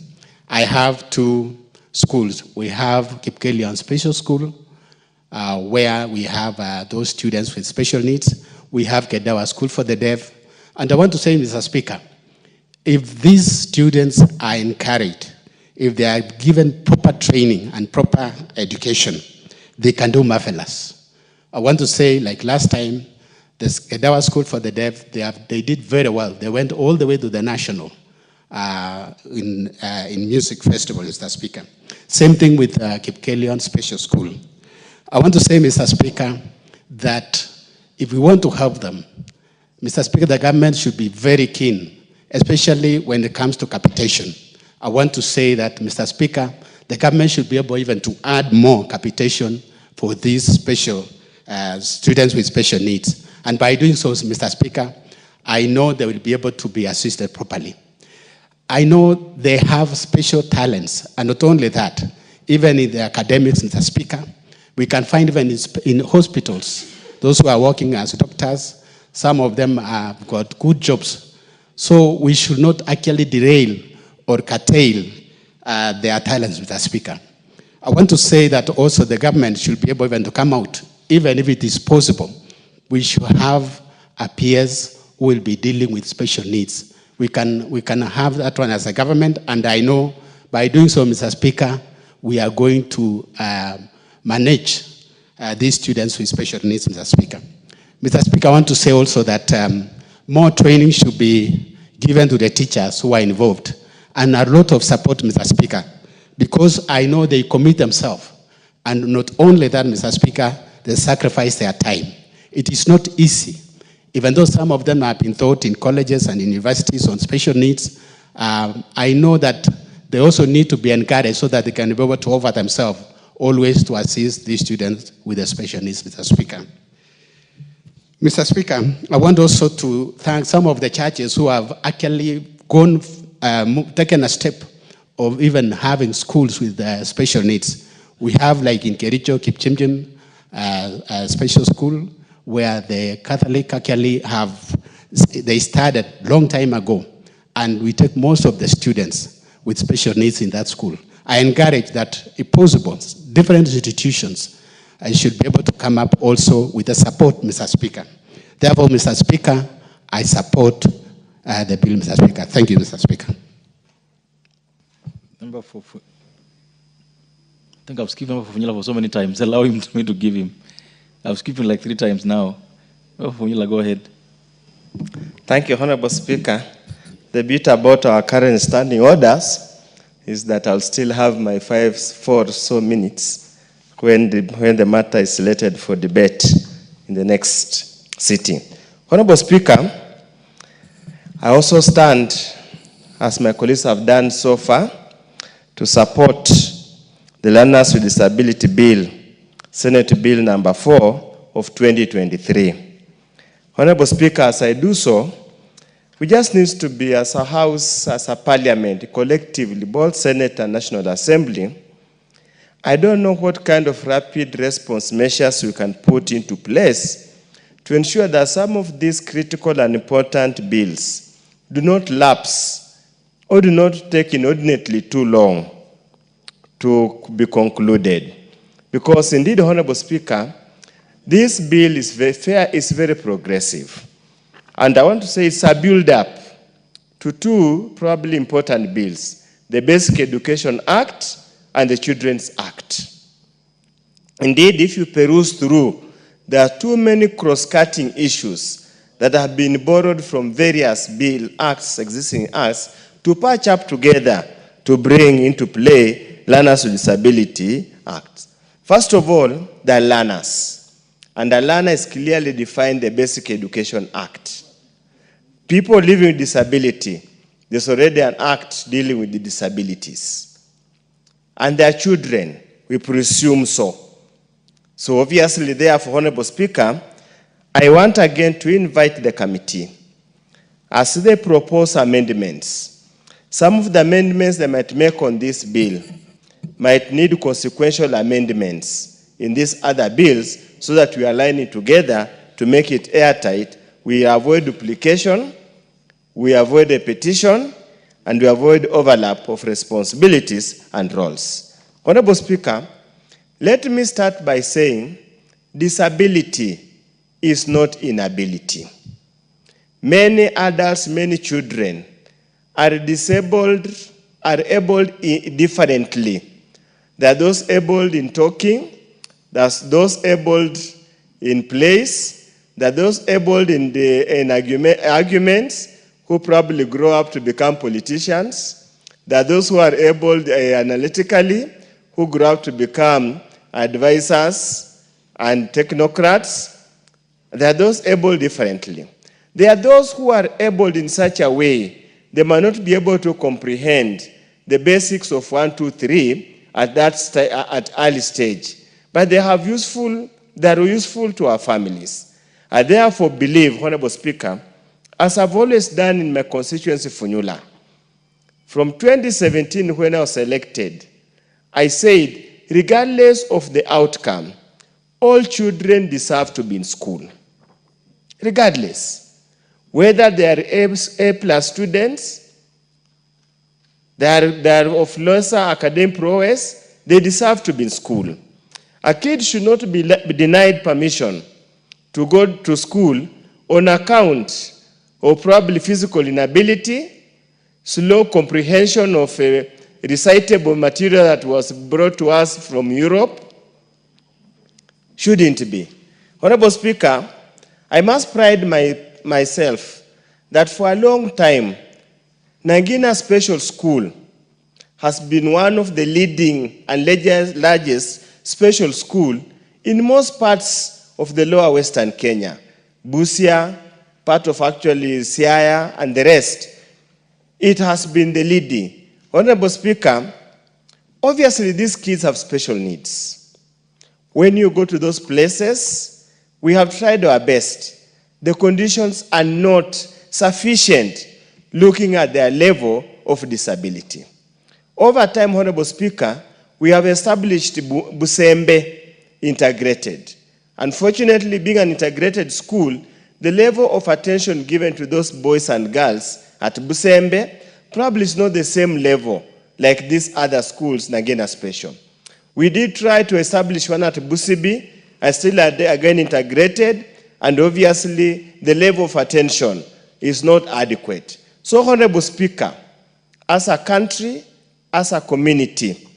I have 2 schools. We have Kipkelian Special School, where we have those students with special needs. We have Kedawa School for the Deaf. And I want to say, Mr. Speaker, if these students are encouraged, if they are given proper training and proper education, they can do marvelous. I want to say, like last time, the Kedawa School for the Deaf, they did very well. They went all the way to the national in music festival, Mr. Speaker. Same thing with Kipkelian Special School. I want to say, Mr. Speaker, that if we want to help them, Mr. Speaker, the government should be very keen, especially when it comes to capitation. I want to say that, Mr. Speaker, the government should be able even to add more capitation for these special students with special needs. And by doing so, Mr. Speaker, I know they will be able to be assisted properly. I know they have special talents, and not only that, even in the academics, Mr. Speaker, we can find even in hospitals, those who are working as doctors, some of them have got good jobs. So we should not actually derail or curtail their talents, Mr. Speaker. I want to say that also the government should be able even to come out, even if it is possible. We should have peers who will be dealing with special needs. We can have that one as a government, and I know by doing so, Mr. Speaker, we are going to manage these students with special needs, Mr. Speaker. Mr. Speaker, I want to say also that more training should be given to the teachers who are involved, and a lot of support, Mr. Speaker, because I know they commit themselves. And not only that, Mr. Speaker, they sacrifice their time. It is not easy. Even though some of them have been taught in colleges and universities on special needs, I know that they also need to be encouraged so that they can be able to offer themselves always to assist these students with the special needs, Mr. Speaker. Mr. Speaker, I want also to thank some of the churches who have actually taken a step of even having schools with special needs. We have, like in Kericho, Kipchimchim, a special school where the Catholic actually they started long time ago, and we take most of the students with special needs in that school. I encourage that, if possible, different institutions should be able to come up also with the support, Mr. Speaker. Therefore, Mr. Speaker, I support the bill, Mr. Speaker. Thank you, Mr. Speaker. Number 4. I think I've skipped number 4 for so many times. Allow me to give him. I've skipped him like 3 times now. Go ahead. Thank you, Honorable Speaker. The bit about our current standing orders is that I'll still have my 4 or so minutes when the matter is slated for debate in the next sitting. Honorable Speaker, I also stand, as my colleagues have done so far, to support the Learners with Disability Bill, Senate Bill number 4 of 2023. Honorable Speaker, as I do so, we just need to be, as a House, as a Parliament, collectively, both Senate and National Assembly. I don't know what kind of rapid response measures we can put into place to ensure that some of these critical and important bills do not lapse or do not take inordinately too long to be concluded. Because indeed, Honorable Speaker, this bill is very progressive. And I want to say it's a build-up to 2 probably important bills, the Basic Education Act and the Children's Act. Indeed, if you peruse through, there are too many cross-cutting issues that have been borrowed from various bill acts, existing acts, to patch up together to bring into play Learners with Disability Act. First of all, the learners. And the learner is clearly defined in the Basic Education Act. People living with disability, there's already an act dealing with the disabilities. And their children, we presume so. So obviously, therefore, Honorable Speaker, I want again to invite the committee, as they propose amendments, some of the amendments they might make on this bill might need consequential amendments in these other bills so that we align it together to make it airtight. We avoid duplication, we avoid repetition, and we avoid overlap of responsibilities and roles. Honorable Speaker, let me start by saying disability is not inability. Many adults, many children are disabled, are able differently. There are those able in talking, there's those able in place, there are those able in arguments who probably grow up to become politicians. There are those who are able analytically, who grow up to become advisors and technocrats. There are those able differently. There are those who are able in such a way they might not be able to comprehend the basics of 1, 2, 3 at at early stage, but they are useful to our families. I therefore believe, Honorable Speaker, as I've always done in my constituency, Funyula, from 2017 when I was elected, I said, regardless of the outcome, all children deserve to be in school. Regardless. Whether they are A+ students, they are of lesser academic prowess, they deserve to be in school. A kid should not be denied permission to go to school on account of probably physical inability, slow comprehension of a recitable material that was brought to us from Europe. Shouldn't be. Honorable Speaker, I must pride myself that for a long time, Nangina Special School has been one of the leading and largest special school in most parts of the lower western Kenya. Busia, part of actually Siaya, and the rest. It has been the leading. Honorable Speaker, obviously these kids have special needs. When you go to those places, we have tried our best. The conditions are not sufficient looking at their level of disability. Over time, Honorable Speaker, we have established Mutembei integrated. Unfortunately, being an integrated school, the level of attention given to those boys and girls at Mutembei probably is not the same level like these other schools, Nangina Special. We did try to establish one at Busibi, and still again integrated, and obviously the level of attention is not adequate. So, Honorable Speaker, as a country, as a community,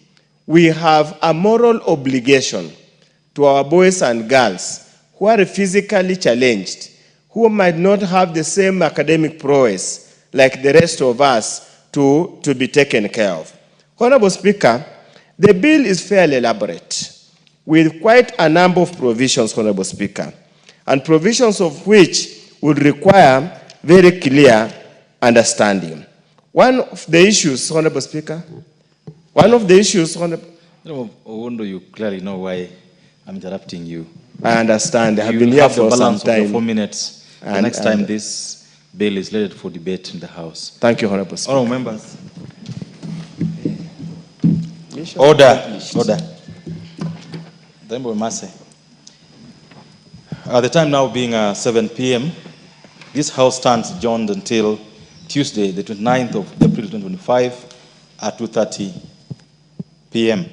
we have a moral obligation to our boys and girls who are physically challenged, who might not have the same academic prowess like the rest of us to be taken care of. Honorable Speaker, the bill is fairly elaborate with quite a number of provisions, Honorable Speaker, and provisions of which would require very clear understanding. One of the issues, Honorable Speaker, Owondo, you clearly know why I'm interrupting you. I understand. I have been here for some time. 4 minutes. The next time this bill is laid for debate in the House. Thank you, Honorable Speaker. Honorable members. Order. The time now being 7 p.m., this House stands adjourned until Tuesday, the 29th of April 2025 at 2:30 p.m.